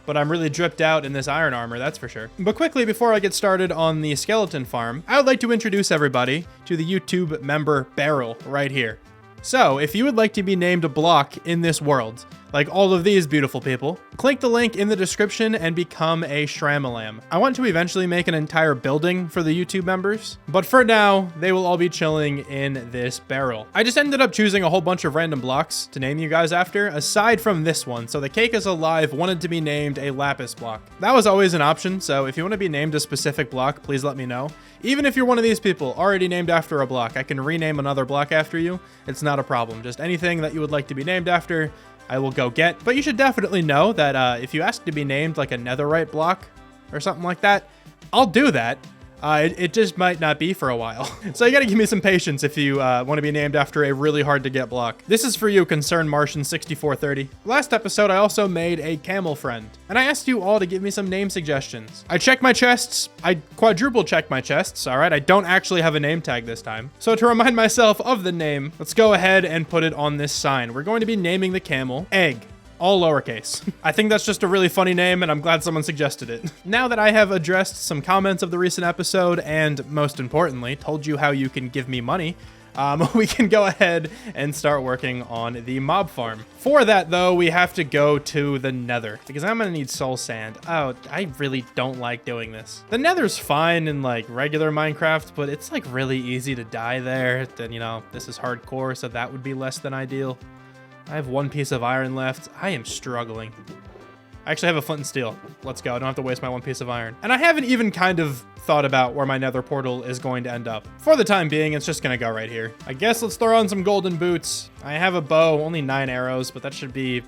but I'm really dripped out in this iron armor, that's for sure. But quickly, before I get started on the skeleton farm, I would like to introduce everybody to the YouTube member Barrel right here. So, if you would like to be named a block in this world, like all of these beautiful people, click the link in the description and become a Shramalam. I want to eventually make an entire building for the YouTube members, but for now, they will all be chilling in this barrel. I just ended up choosing a whole bunch of random blocks to name you guys after, aside from this one. So the Cake is Alive wanted to be named a lapis block. That was always an option, so if you want to be named a specific block, please let me know. Even if you're one of these people already named after a block, I can rename another block after you. It's not a problem. Just anything that you would like to be named after, I will go get. But you should definitely know that if you ask to be named like a netherite block or something like that, I'll do that. It just might not be for a while. So you gotta give me some patience if you want to be named after a really hard to get block. This is for you, Concerned Martian 6430. Last episode, I also made a camel friend, and I asked you all to give me some name suggestions. I checked my chests. I quadruple checked my chests, all right? I don't actually have a name tag this time. So to remind myself of the name, let's go ahead and put it on this sign. We're going to be naming the camel Egg. All lowercase. I think that's just a really funny name, and I'm glad someone suggested it. Now that I have addressed some comments of the recent episode, and most importantly, told you how you can give me money, we can go ahead and start working on the mob farm. For that, though, we have to go to the Nether, because I'm gonna need soul sand. Oh, I really don't like doing this. The Nether's fine in like regular Minecraft, but it's like really easy to die there. Then, you know, this is hardcore, so that would be less than ideal. I have 1 piece of iron left. I am struggling. I actually have a flint and steel. Let's go. I don't have to waste my 1 piece of iron. And I haven't even kind of thought about where my nether portal is going to end up. For the time being, it's just going to go right here. I guess let's throw on some golden boots. I have a bow, only 9 arrows, but that should be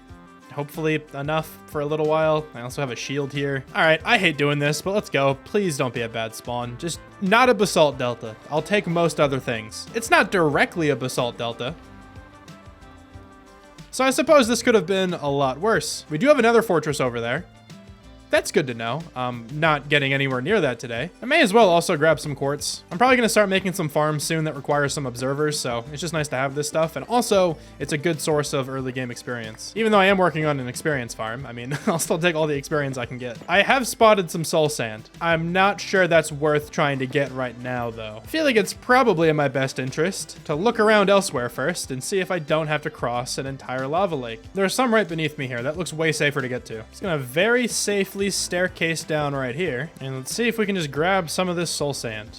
hopefully enough for a little while. I also have a shield here. All right, I hate doing this, but let's go. Please don't be a bad spawn. Just not a basalt delta. I'll take most other things. It's not directly a basalt delta, so I suppose this could have been a lot worse. We do have another fortress over there. That's good to know. Not getting anywhere near that today. I may as well also grab some quartz. I'm probably gonna start making some farms soon that require some observers, so it's just nice to have this stuff. And also, it's a good source of early game experience. Even though I am working on an experience farm, I mean, I'll still take all the experience I can get. I have spotted some soul sand. I'm not sure that's worth trying to get right now, though. I feel like it's probably in my best interest to look around elsewhere first and see if I don't have to cross an entire lava lake. There's some right beneath me here. That looks way safer to get to. Just gonna very safely staircase down right here, and let's see if we can just grab some of this soul sand.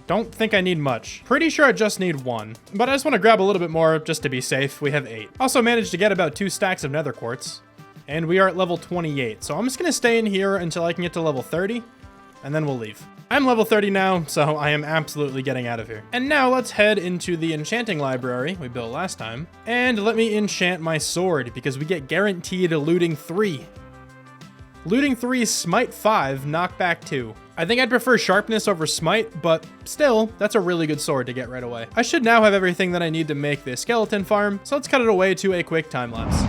Don't think I need much. Pretty sure I just need 1, but I just want to grab a little bit more just to be safe. We have 8. Also managed to get about 2 stacks of nether quartz, and we are at level 28. So I'm just gonna stay in here until I can get to level 30, and then we'll leave. I'm level 30 now, so I am absolutely getting out of here. And now let's head into the enchanting library we built last time. And let me enchant my sword, because we get guaranteed looting 3. Looting 3, smite 5, knockback 2. I think I'd prefer sharpness over smite, but still, that's a really good sword to get right away. I should now have everything that I need to make this skeleton farm, so let's cut it away to a quick time lapse.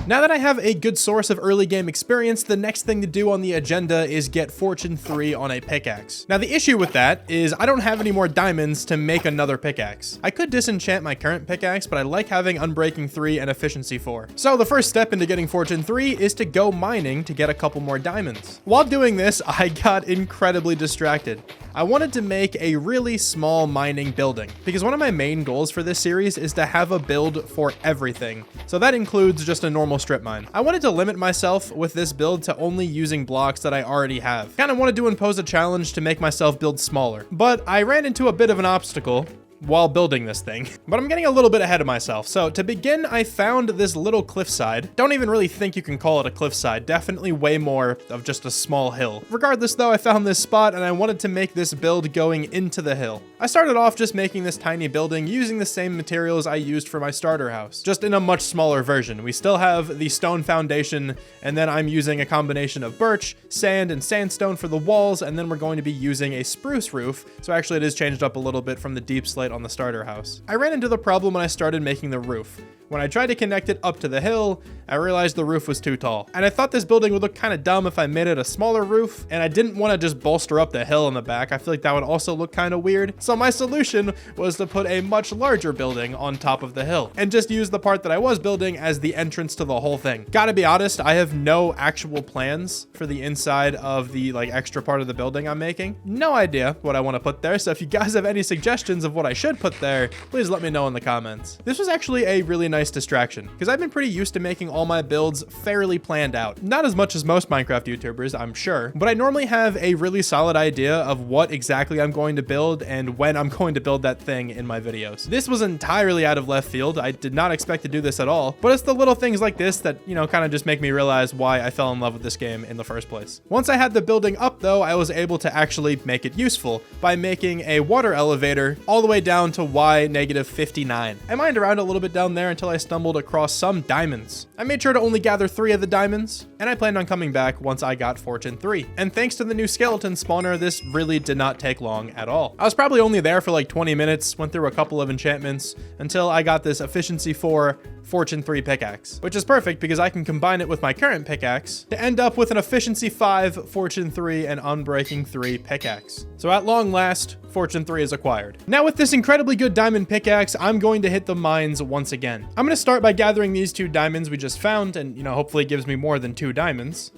Now that I have a good source of early game experience, the next thing to do on the agenda is get Fortune 3 on a pickaxe. Now the issue with that is I don't have any more diamonds to make another pickaxe. I could disenchant my current pickaxe, but I like having Unbreaking 3 and Efficiency 4. So the first step into getting Fortune 3 is to go mining to get a couple more diamonds. While doing this, I got incredibly distracted. I wanted to make a really small mining building because one of my main goals for this series is to have a build for everything. So that includes just a normal strip mine. I wanted to limit myself with this build to only using blocks that I already have. Kind of wanted to impose a challenge to make myself build smaller, but I ran into a bit of an obstacle while building this thing. But I'm getting a little bit ahead of myself. So to begin, I found this little cliffside. Don't even really think you can call it a cliffside. Definitely way more of just a small hill. Regardless though, I found this spot and I wanted to make this build going into the hill. I started off just making this tiny building using the same materials I used for my starter house, just in a much smaller version. We still have the stone foundation, and then I'm using a combination of birch, sand, and sandstone for the walls, and then we're going to be using a spruce roof. So actually it is changed up a little bit from the deep slate on the starter house. I ran into the problem when I started making the roof. When I tried to connect it up to the hill, I realized the roof was too tall. And I thought this building would look kind of dumb if I made it a smaller roof, and I didn't want to just bolster up the hill in the back. I feel like that would also look kind of weird. So my solution was to put a much larger building on top of the hill and just use the part that I was building as the entrance to the whole thing. Gotta be honest, I have no actual plans for the inside of the extra part of the building I'm making. No idea what I want to put there. So if you guys have any suggestions of what I should put there, please let me know in the comments. This was actually a really nice distraction because I've been pretty used to making all my builds fairly planned out. Not as much as most Minecraft YouTubers, I'm sure, but I normally have a really solid idea of what exactly I'm going to build and when I'm going to build that thing in my videos. This was entirely out of left field. I did not expect to do this at all, but it's the little things like this that, kind of just make me realize why I fell in love with this game in the first place. Once I had the building up though, I was able to actually make it useful by making a water elevator all the way down to Y-59. I mined around a little bit down there until I stumbled across some diamonds. I made sure to only gather 3 of the diamonds, and I planned on coming back once I got Fortune 3. And thanks to the new skeleton spawner, this really did not take long at all. I was probably only there for like 20 minutes, went through a couple of enchantments until I got this Efficiency 4 Fortune 3 pickaxe, which is perfect because I can combine it with my current pickaxe to end up with an Efficiency 5, Fortune 3, and Unbreaking 3 pickaxe. So at long last, Fortune 3 is acquired. Now with this incredibly good diamond pickaxe, I'm going to hit the mines once again. I'm going to start by gathering these 2 diamonds we just found, and hopefully it gives me more than 2 diamonds.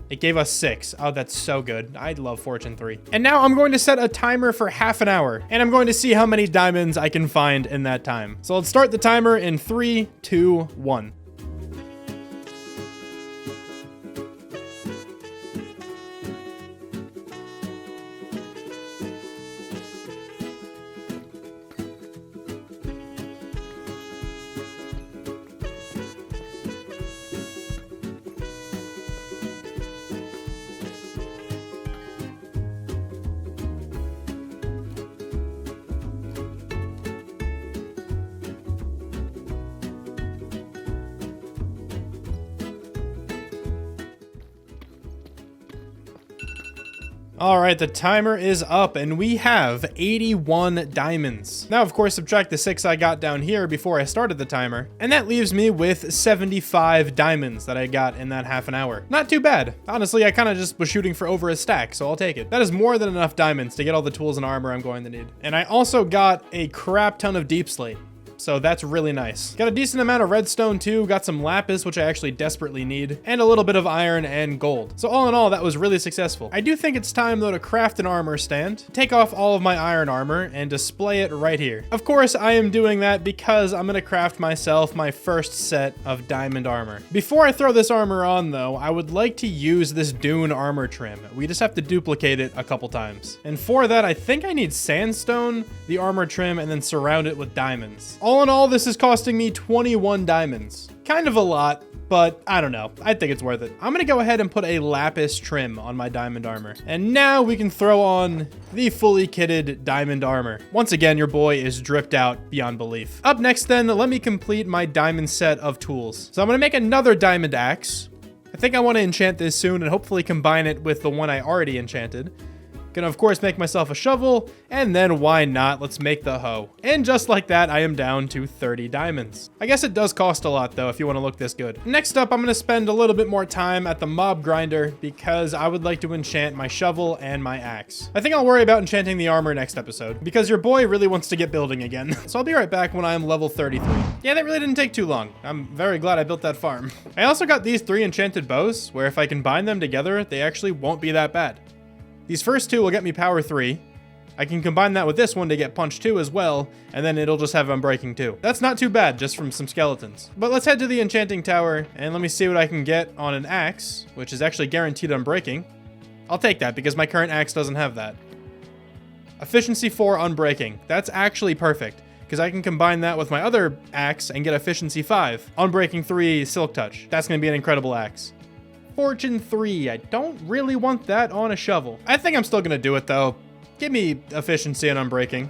It gave us 6. Oh, that's so good. I love Fortune 3. And now I'm going to set a timer for half an hour, and I'm going to see how many diamonds I can find in that time. So let's start the timer in 3, 2, 1. All right, the timer is up and we have 81 diamonds. Now, of course, subtract the 6 I got down here before I started the timer, and that leaves me with 75 diamonds that I got in that half an hour. Not too bad. Honestly, I kind of just was shooting for over a stack, so I'll take it. That is more than enough diamonds to get all the tools and armor I'm going to need. And I also got a crap ton of deep slate. so that's really nice. Got a decent amount of redstone too, got some lapis, which I actually desperately need, and a little bit of iron and gold. So all in all, that was really successful. I do think it's time though to craft an armor stand, take off all of my iron armor, and display it right here. Of course, I am doing that because I'm gonna craft myself my first set of diamond armor. Before I throw this armor on though, I would like to use this dune armor trim. We just have to duplicate it a couple times. And for that, I think I need sandstone, the armor trim, and then surround it with diamonds. All in all, this is costing me 21 diamonds. Kind of a lot, but I don't know. I think it's worth it. I'm gonna go ahead and put a lapis trim on my diamond armor. And now we can throw on the fully kitted diamond armor. Once again, your boy is dripped out beyond belief. Up next then, let me complete my diamond set of tools. So I'm gonna make another diamond axe. I think I want to enchant this soon and hopefully combine it with the one I already enchanted. Gonna of course make myself a shovel, and then why not, let's make the hoe. And just like that, I am down to 30 diamonds. I guess it does cost a lot though if you want to look this good. Next up, I'm gonna spend a little bit more time at the mob grinder because I would like to enchant my shovel and my axe. I think I'll worry about enchanting the armor next episode because your boy really wants to get building again. So I'll be right back when I am level 33. Yeah, that really didn't take too long. I'm very glad I built that farm. I also got these 3 enchanted bows where if I combine them together, they actually won't be that bad. These first 2 will get me power 3. I can combine that with this one to get punch 2 as well, and then it'll just have unbreaking 2. That's not too bad, just from some skeletons. But let's head to the enchanting tower, and let me see what I can get on an axe, which is actually guaranteed unbreaking. I'll take that, because my current axe doesn't have that. Efficiency 4 unbreaking. That's actually perfect, because I can combine that with my other axe and get efficiency 5. Unbreaking 3 silk touch. That's going to be an incredible axe. Fortune 3. I don't really want that on a shovel. I think I'm still gonna do it though. Give me efficiency and unbreaking.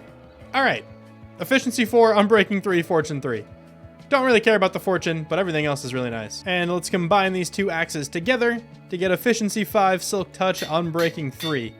All right, efficiency 4, unbreaking 3, fortune 3. Don't really care about the fortune, but everything else is really nice. And let's combine these 2 axes together to get efficiency 5, silk touch, unbreaking 3.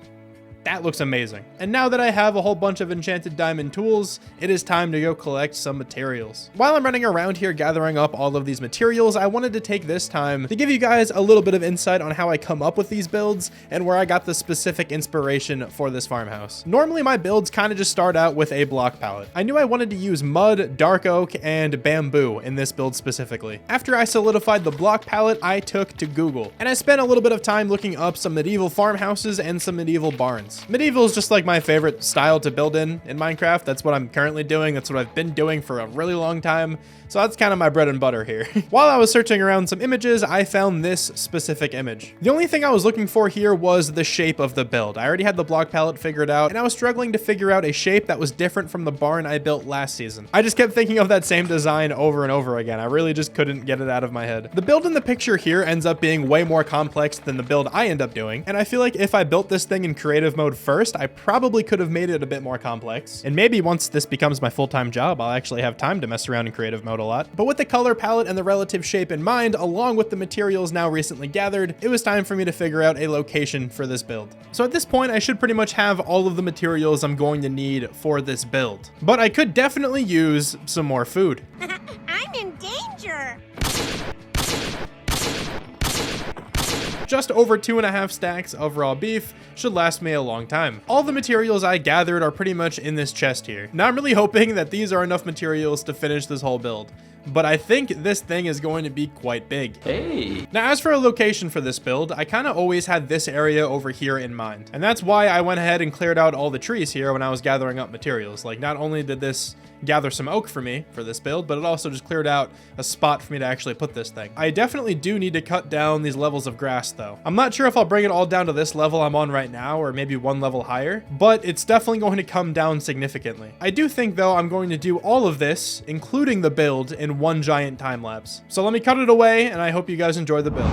That looks amazing. And now that I have a whole bunch of enchanted diamond tools, it is time to go collect some materials. While I'm running around here gathering up all of these materials, I wanted to take this time to give you guys a little bit of insight on how I come up with these builds and where I got the specific inspiration for this farmhouse. Normally my builds kind of just start out with a block palette. I knew I wanted to use mud, dark oak, and bamboo in this build specifically. After I solidified the block palette, I took to Google, and I spent a little bit of time looking up some medieval farmhouses and some medieval barns. Medieval is just like my favorite style to build in Minecraft. That's what I'm currently doing. That's what I've been doing for a really long time. So that's kind of my bread and butter here. While I was searching around some images, I found this specific image. The only thing I was looking for here was the shape of the build. I already had the block palette figured out, and I was struggling to figure out a shape that was different from the barn I built last season. I just kept thinking of that same design over and over again. I really just couldn't get it out of my head. The build in the picture here ends up being way more complex than the build I end up doing, and I feel like if I built this thing in creative mode first, I probably could have made it a bit more complex. And maybe once this becomes my full-time job, I'll actually have time to mess around in creative mode a lot. But with the color palette and the relative shape in mind, along with the materials now recently gathered, it was time for me to figure out a location for this build. So at this point, I should pretty much have all of the materials I'm going to need for this build. But I could definitely use some more food. I'm in danger! Just over 2.5 stacks of raw beef should last me a long time. All the materials I gathered are pretty much in this chest here. Now I'm really hoping that these are enough materials to finish this whole build, but I think this thing is going to be quite big. Hey. Now as for a location for this build, I kind of always had this area over here in mind. And that's why I went ahead and cleared out all the trees here when I was gathering up materials. Like, not only did this gather some oak for me for this build, but it also just cleared out a spot for me to actually put this thing. I definitely do need to cut down these levels of grass though. I'm not sure if I'll bring it all down to this level I'm on right now, or maybe one level higher, but it's definitely going to come down significantly. I do think though I'm going to do all of this, including the build, in one giant time lapse. So let me cut it away, and I hope you guys enjoy the build.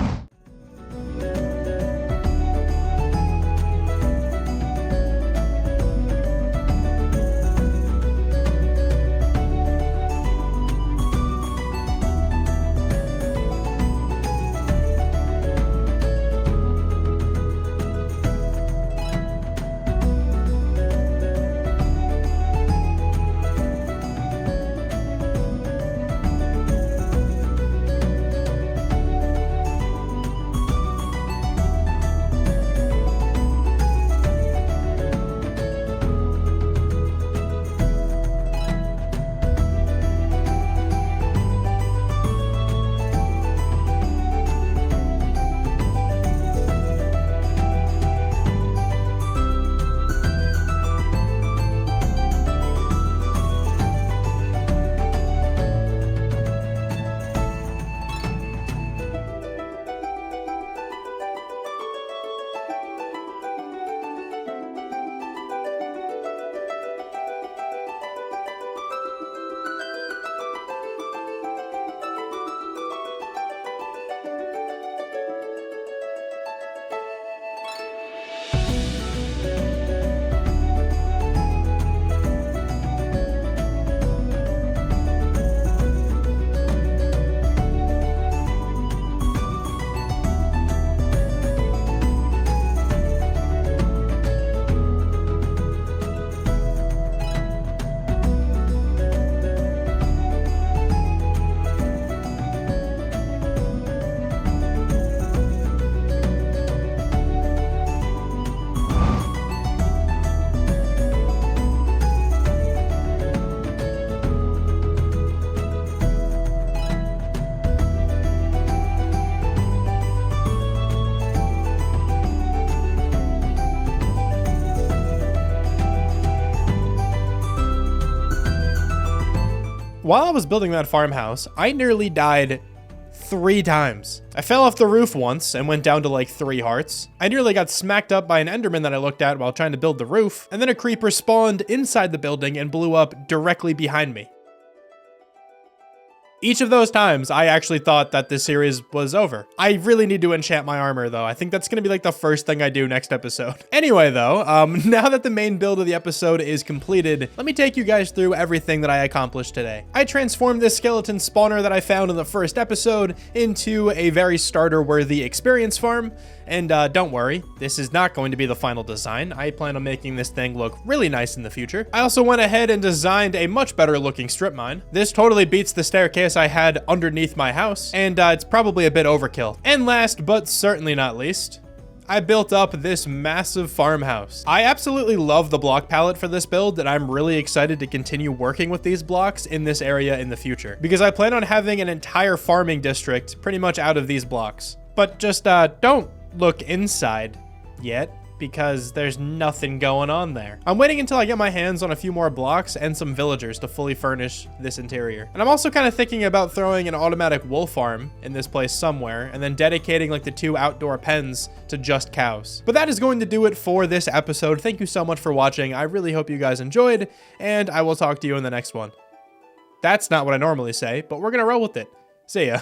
While I was building that farmhouse, I nearly died 3 times. I fell off the roof once and went down to like 3 hearts. I nearly got smacked up by an enderman that I looked at while trying to build the roof, and then a creeper spawned inside the building and blew up directly behind me. Each of those times, I actually thought that this series was over. I really need to enchant my armor, though. I think that's going to be like the first thing I do next episode. Anyway, though, now that the main build of the episode is completed, let me take you guys through everything that I accomplished today. I transformed this skeleton spawner that I found in the first episode into a very starter-worthy experience farm. And don't worry, this is not going to be the final design. I plan on making this thing look really nice in the future. I also went ahead and designed a much better looking strip mine. This totally beats the staircase I had underneath my house, and it's probably a bit overkill. And last, but certainly not least, I built up this massive farmhouse. I absolutely love the block palette for this build, and I'm really excited to continue working with these blocks in this area in the future, because I plan on having an entire farming district pretty much out of these blocks. But just don't look inside yet, because there's nothing going on there. I'm waiting until I get my hands on a few more blocks and some villagers to fully furnish this interior. And I'm also kind of thinking about throwing an automatic wool farm in this place somewhere, and then dedicating like the 2 outdoor pens to just cows. But that is going to do it for this episode. Thank you so much for watching. I really hope you guys enjoyed, and I will talk to you in the next one. That's not what I normally say, but we're gonna roll with it. See ya.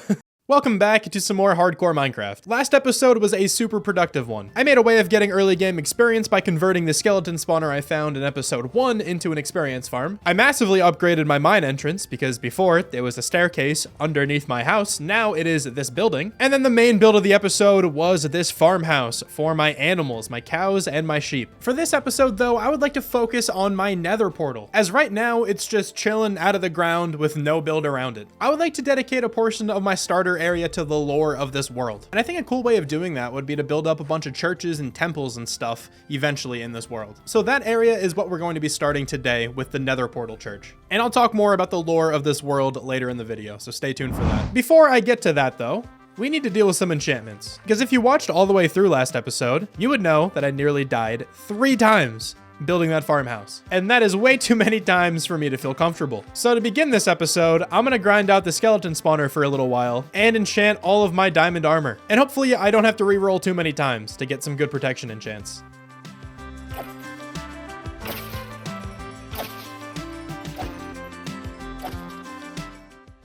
Welcome back to some more hardcore Minecraft. Last episode was a super productive one. I made a way of getting early game experience by converting the skeleton spawner I found in episode 1 into an experience farm. I massively upgraded my mine entrance because before it was a staircase underneath my house. Now it is this building. And then the main build of the episode was this farmhouse for my animals, my cows and my sheep. For this episode though, I would like to focus on my nether portal, as right now it's just chilling out of the ground with no build around it. I would like to dedicate a portion of my starter area to the lore of this world. And I think a cool way of doing that would be to build up a bunch of churches and temples and stuff eventually in this world. So that area is what we're going to be starting today with the Nether Portal Church. And I'll talk more about the lore of this world later in the video, so stay tuned for that. Before I get to that though, we need to deal with some enchantments. Because if you watched all the way through last episode, you would know that I nearly died 3 times building that farmhouse. And that is way too many times for me to feel comfortable. So to begin this episode, I'm gonna grind out the skeleton spawner for a little while and enchant all of my diamond armor. And hopefully I don't have to re-roll too many times to get some good protection enchants.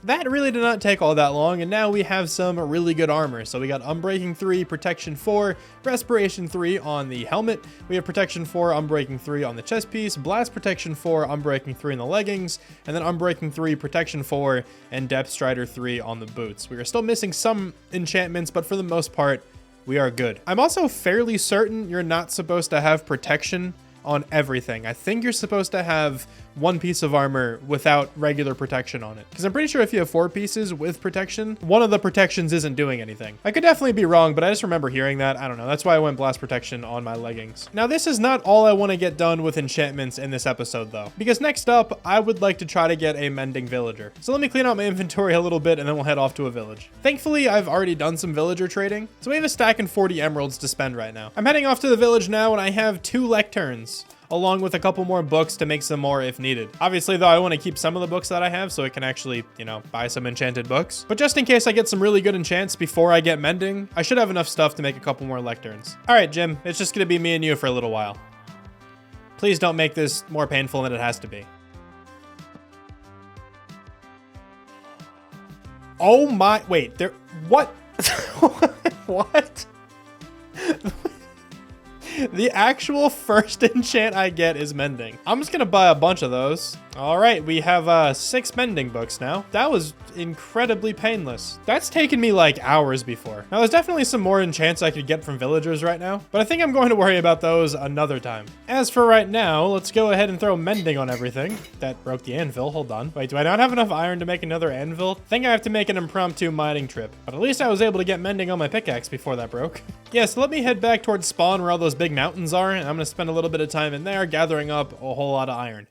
That really did not take all that long, and now we have some really good armor. So we got Unbreaking 3, Protection 4, Respiration 3 on the helmet. We have Protection 4, Unbreaking 3 on the chest piece, Blast Protection 4, Unbreaking 3 on the leggings, and then Unbreaking 3, Protection 4, and Depth Strider 3 on the boots. We are still missing some enchantments, but for the most part, we are good. I'm also fairly certain you're not supposed to have protection on everything. I think you're supposed to have 1 piece of armor without regular protection on it. Because I'm pretty sure if you have 4 pieces with protection, one of the protections isn't doing anything. I could definitely be wrong, but I just remember hearing that. I don't know. That's why I went blast protection on my leggings. Now, this is not all I want to get done with enchantments in this episode, though. Because next up, I would like to try to get a mending villager. So let me clean out my inventory a little bit, and then we'll head off to a village. Thankfully, I've already done some villager trading, so we have a stack and 40 emeralds to spend right now. I'm heading off to the village now, and I have 2 lecterns, along with a couple more books to make some more if needed. Obviously, though, I want to keep some of the books that I have so I can actually, you know, buy some enchanted books. But just in case I get some really good enchants before I get mending, I should have enough stuff to make a couple more lecterns. All right, Jim, it's just going to be me and you for a little while. Please don't make this more painful than it has to be. Oh my, wait, there, what? What? The actual first enchant I get is mending. I'm just gonna buy a bunch of those. All right, we have 6 mending books now. That was incredibly painless. That's taken me like hours before. Now there's definitely some more enchants I could get from villagers right now, but I think I'm going to worry about those another time. As for right now, let's go ahead and throw mending on everything. That broke the anvil, hold on. Wait, do I not have enough iron to make another anvil? I think I have to make an impromptu mining trip, but at least I was able to get mending on my pickaxe before that broke. Yeah, so let me head back towards spawn where all those big mountains are, and I'm gonna spend a little bit of time in there gathering up a whole lot of iron.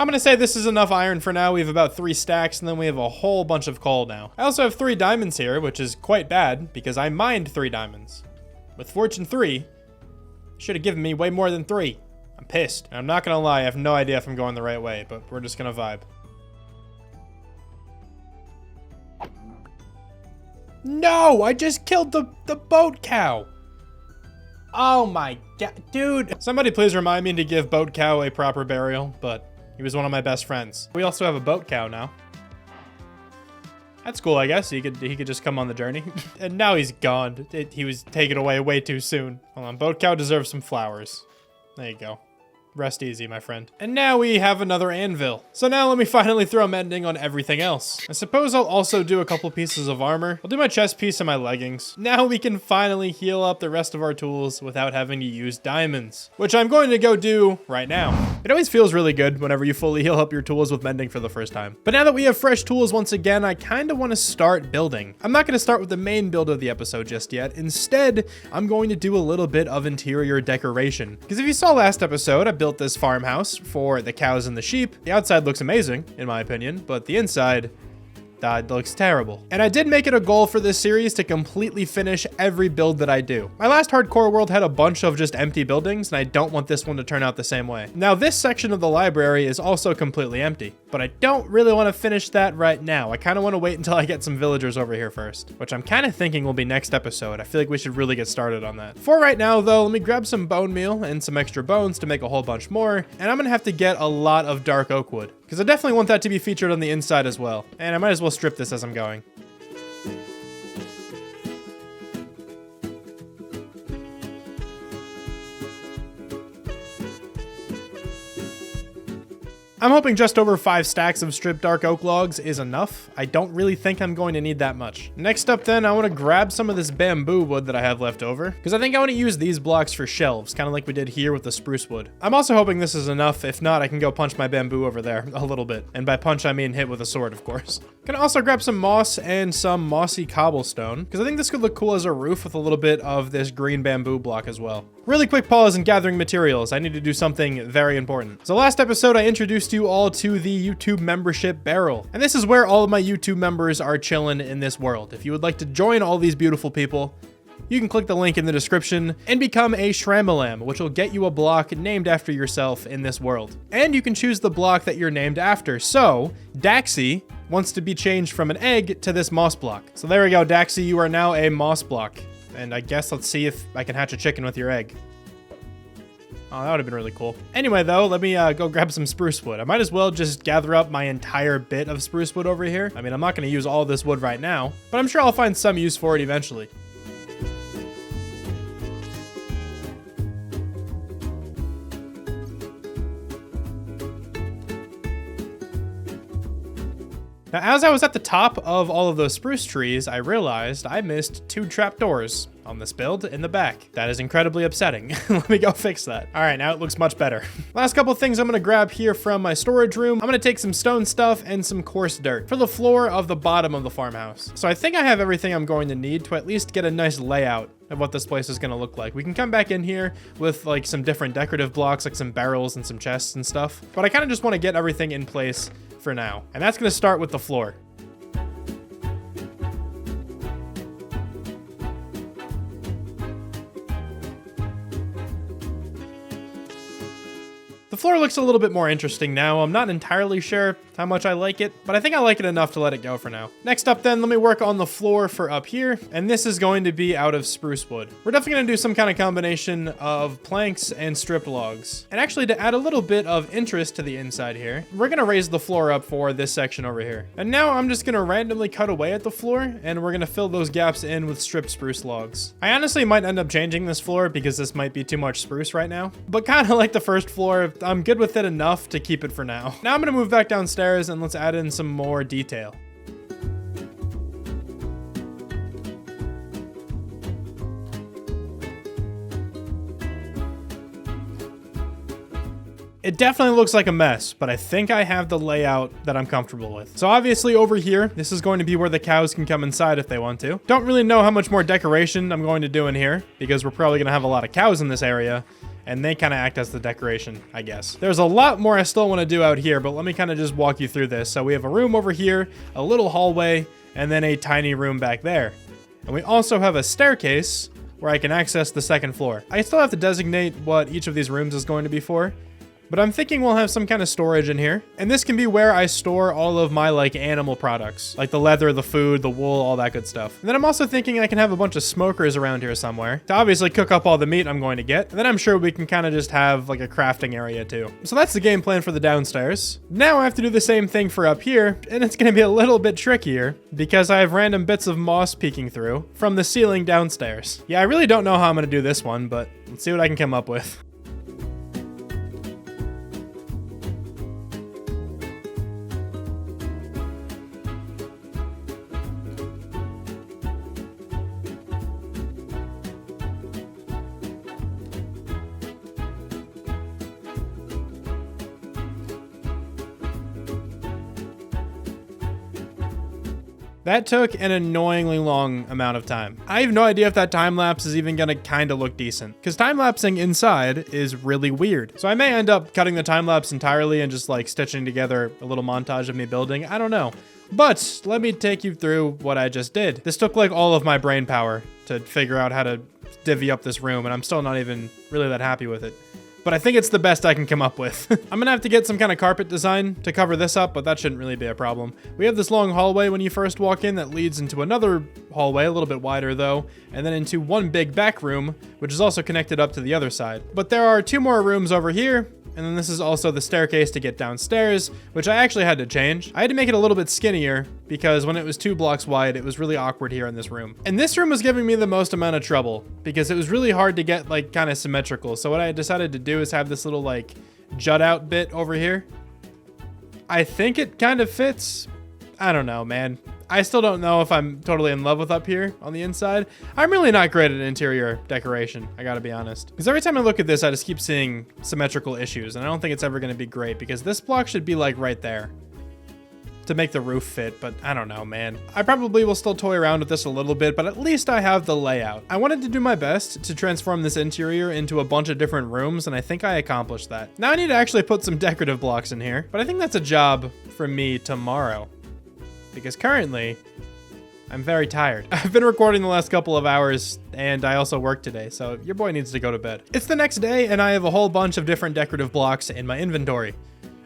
I'm gonna say this is enough iron for now. We have about 3 stacks, and then we have a whole bunch of coal now. I also have 3 diamonds here, which is quite bad because I mined 3 diamonds. With fortune 3, should have given me way more than 3. I'm pissed. And I'm not gonna lie, I have no idea if I'm going the right way, but we're just gonna vibe. No, I just killed the boat cow. Oh my god, dude. Somebody please remind me to give boat cow a proper burial, but he was one of my best friends. We also have a boat cow now. That's cool, I guess. He could just come on the journey. And now he's gone. He was taken away way too soon. Hold on, boat cow deserves some flowers. There you go. Rest easy, my friend. And now we have another anvil. So now let me finally throw mending on everything else. I suppose I'll also do a couple pieces of armor. I'll do my chest piece and my leggings. Now we can finally heal up the rest of our tools without having to use diamonds, which I'm going to go do right now. It always feels really good whenever you fully heal up your tools with mending for the first time. But now that we have fresh tools once again, I kind of want to start building. I'm not going to start with the main build of the episode just yet. Instead, I'm going to do a little bit of interior decoration. Because if you saw last episode, I built this farmhouse for the cows and the sheep. The outside looks amazing, in my opinion, but the inside, that looks terrible. And I did make it a goal for this series to completely finish every build that I do. My last hardcore world had a bunch of just empty buildings, and I don't want this one to turn out the same way. Now, this section of the library is also completely empty, but I don't really want to finish that right now. I kind of want to wait until I get some villagers over here first, which I'm kind of thinking will be next episode. I feel like we should really get started on that. For right now, though, let me grab some bone meal and some extra bones to make a whole bunch more, and I'm gonna have to get a lot of dark oak wood, because I definitely want that to be featured on the inside as well. And I might as well strip this as I'm going. I'm hoping just over 5 stacks of stripped dark oak logs is enough. I don't really think I'm going to need that much. Next up then, I want to grab some of this bamboo wood that I have left over, because I think I want to use these blocks for shelves, kind of like we did here with the spruce wood. I'm also hoping this is enough. If not, I can go punch my bamboo over there a little bit. And by punch, I mean hit with a sword, of course. Can also grab some moss and some mossy cobblestone, because I think this could look cool as a roof with a little bit of this green bamboo block as well. Really quick pause in gathering materials. I need to do something very important. So last episode, I introduced you all to the YouTube membership barrel. And this is where all of my YouTube members are chilling in this world. If you would like to join all these beautiful people, you can click the link in the description and become a Shrammalam, which will get you a block named after yourself in this world. And you can choose the block that you're named after. So, Daxy wants to be changed from an egg to this moss block. So there we go, Daxy, you are now a moss block. And I guess let's see if I can hatch a chicken with your egg. Oh, that would have been really cool. Anyway, though, let me go grab some spruce wood. I might as well just gather up my entire bit of spruce wood over here. I mean, I'm not going to use all this wood right now, but I'm sure I'll find some use for it eventually. Now, as I was at the top of all of those spruce trees, I realized I missed 2 trapdoors on this build in the back. That is incredibly upsetting. Let me go fix that. All right, now it looks much better. Last couple of things I'm gonna grab here from my storage room. I'm gonna take some stone stuff and some coarse dirt for the floor of the bottom of the farmhouse. So I think I have everything I'm going to need to at least get a nice layout of what this place is gonna look like. We can come back in here with like some different decorative blocks, like some barrels and some chests and stuff. But I kind of just want to get everything in place for now. And that's gonna start with the floor. The floor looks a little bit more interesting now. I'm not entirely sure how much I like it, but I think I like it enough to let it go for now. Next up then, let me work on the floor for up here, and this is going to be out of spruce wood. We're definitely gonna do some kind of combination of planks and stripped logs. And actually, to add a little bit of interest to the inside here, we're gonna raise the floor up for this section over here. And now I'm just gonna randomly cut away at the floor, and we're gonna fill those gaps in with stripped spruce logs. I honestly might end up changing this floor because this might be too much spruce right now, but kind of like the first floor, I'm good with it enough to keep it for now. Now I'm gonna move back downstairs and let's add in some more detail. It definitely looks like a mess, but I think I have the layout that I'm comfortable with. So obviously over here, this is going to be where the cows can come inside if they want to. Don't really know how much more decoration I'm going to do in here because we're probably going to have a lot of cows in this area. and they kind of act as the decoration, I guess. There's a lot more I still want to do out here, but let me kind of just walk you through this. So we have a room over here, a little hallway, and then a tiny room back there. And we also have a staircase where I can access the second floor. I still have to designate what each of these rooms is going to be for, but I'm thinking we'll have some kind of storage in here. And this can be where I store all of my like animal products, like the leather, the food, the wool, all that good stuff. And then I'm also thinking I can have a bunch of smokers around here somewhere to obviously cook up all the meat I'm going to get. And then I'm sure we can kind of just have like a crafting area too. So that's the game plan for the downstairs. Now I have to do the same thing for up here, and it's gonna be a little bit trickier because I have random bits of moss peeking through from the ceiling downstairs. Yeah, I really don't know how I'm gonna do this one, but let's see what I can come up with. That took an annoyingly long amount of time. I have no idea if that time lapse is even gonna kind of look decent, because time lapsing inside is really weird. So I may end up cutting the time lapse entirely and just like stitching together a little montage of me building. I don't know. But let me take you through what I just did. This took like all of my brain power to figure out how to divvy up this room, and I'm still not even really that happy with it. But I think it's the best I can come up with. I'm gonna have to get some kind of carpet design to cover this up, but that shouldn't really be a problem. We have this long hallway when you first walk in that leads into another hallway, a little bit wider though, and then into one big back room, which is also connected up to the other side. But there are 2 more rooms over here, and then this is also the staircase to get downstairs, which I actually had to change. I had to make it a little bit skinnier because when it was 2 blocks wide, it was really awkward here in this room. And this room was giving me the most amount of trouble because it was really hard to get like kind of symmetrical. So what I decided to do is have this little like jut out bit over here. I think it kind of fits. I don't know, man. I still don't know if I'm totally in love with up here on the inside. I'm really not great at interior decoration, I gotta be honest. Because every time I look at this, I just keep seeing symmetrical issues, and I don't think it's ever gonna be great because this block should be like right there to make the roof fit, but I don't know, man. I probably will still toy around with this a little bit, but at least I have the layout. I wanted to do my best to transform this interior into a bunch of different rooms, and I think I accomplished that. Now I need to actually put some decorative blocks in here, but I think that's a job for me tomorrow. Because currently, I'm very tired. I've been recording the last couple of hours, and I also work today, so your boy needs to go to bed. It's the next day, and I have a whole bunch of different decorative blocks in my inventory.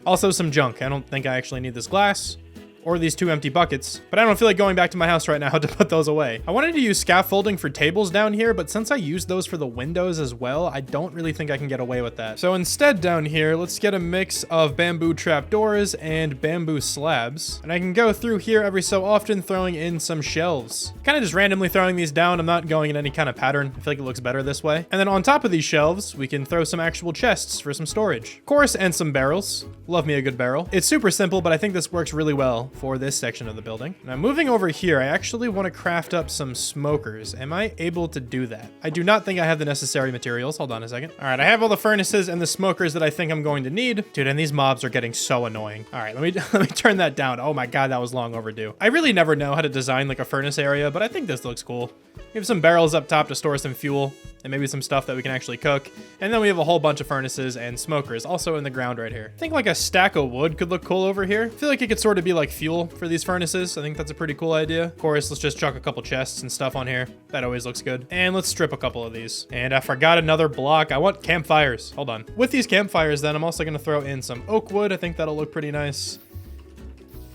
Also some junk. I don't think I actually need this glass or these 2 empty buckets, but I don't feel like going back to my house right now to put those away. I wanted to use scaffolding for tables down here, but since I used those for the windows as well, I don't really think I can get away with that. So instead down here, let's get a mix of bamboo trapdoors and bamboo slabs. And I can go through here every so often throwing in some shelves. Kind of just randomly throwing these down. I'm not going in any kind of pattern. I feel like it looks better this way. And then on top of these shelves, we can throw some actual chests for some storage. Of course, and some barrels. Love me a good barrel. It's super simple, but I think this works really well for this section of the building. Now moving over here, I actually want to craft up some smokers. Am I able to do that? I do not think I have the necessary materials. Hold on a second. All right, I have all the furnaces and the smokers that I think I'm going to need. Dude, and these mobs are getting so annoying. All right, let me turn that down. Oh my God, that was long overdue. I really never know how to design like a furnace area, but I think this looks cool. We have some barrels up top to store some fuel and maybe some stuff that we can actually cook. And then we have a whole bunch of furnaces and smokers also in the ground right here. I think like a stack of wood could look cool over here. I feel like it could sort of be like fuel for these furnaces. I think that's a pretty cool idea. Of course, let's just chuck a couple chests and stuff on here. That always looks good. And let's strip a couple of these. And I forgot another block. I want campfires. Hold on. With these campfires then, I'm also gonna throw in some oak wood. I think that'll look pretty nice.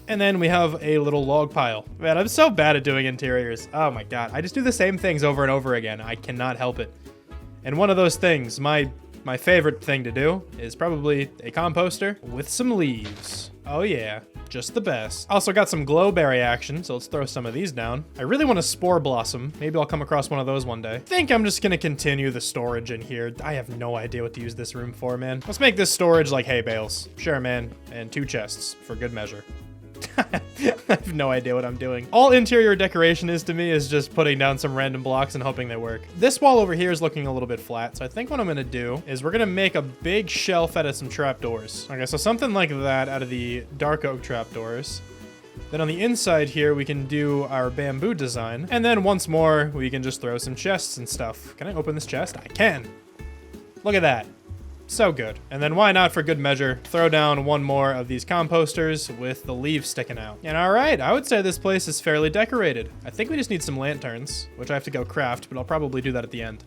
And then we have a little log pile. Man, I'm so bad at doing interiors. Oh my God. I just do the same things over and over again. I cannot help it. And one of those things, my favorite thing to do is probably a composter with some leaves. Oh yeah, just the best. Also got some glowberry action, so let's throw some of these down. I really want a spore blossom. Maybe I'll come across one of those one day. I think I'm just gonna continue the storage in here. I have no idea what to use this room for, man. Let's make this storage like hay bales. Sure, man. And 2 chests for good measure. I have no idea what I'm doing. All interior decoration is to me is just putting down some random blocks and hoping they work. This wall over here is looking a little bit flat, so I think what I'm gonna do is we're gonna make a big shelf out of some trapdoors. Okay, so something like that out of the dark oak trapdoors. Then on the inside here, we can do our bamboo design. And then once more, we can just throw some chests and stuff. Can I open this chest? I can. Look at that. So good. And then why not, for good measure, throw down one more of these composters with the leaves sticking out. And all right, I would say this place is fairly decorated. I think we just need some lanterns, which I have to go craft, but I'll probably do that at the end.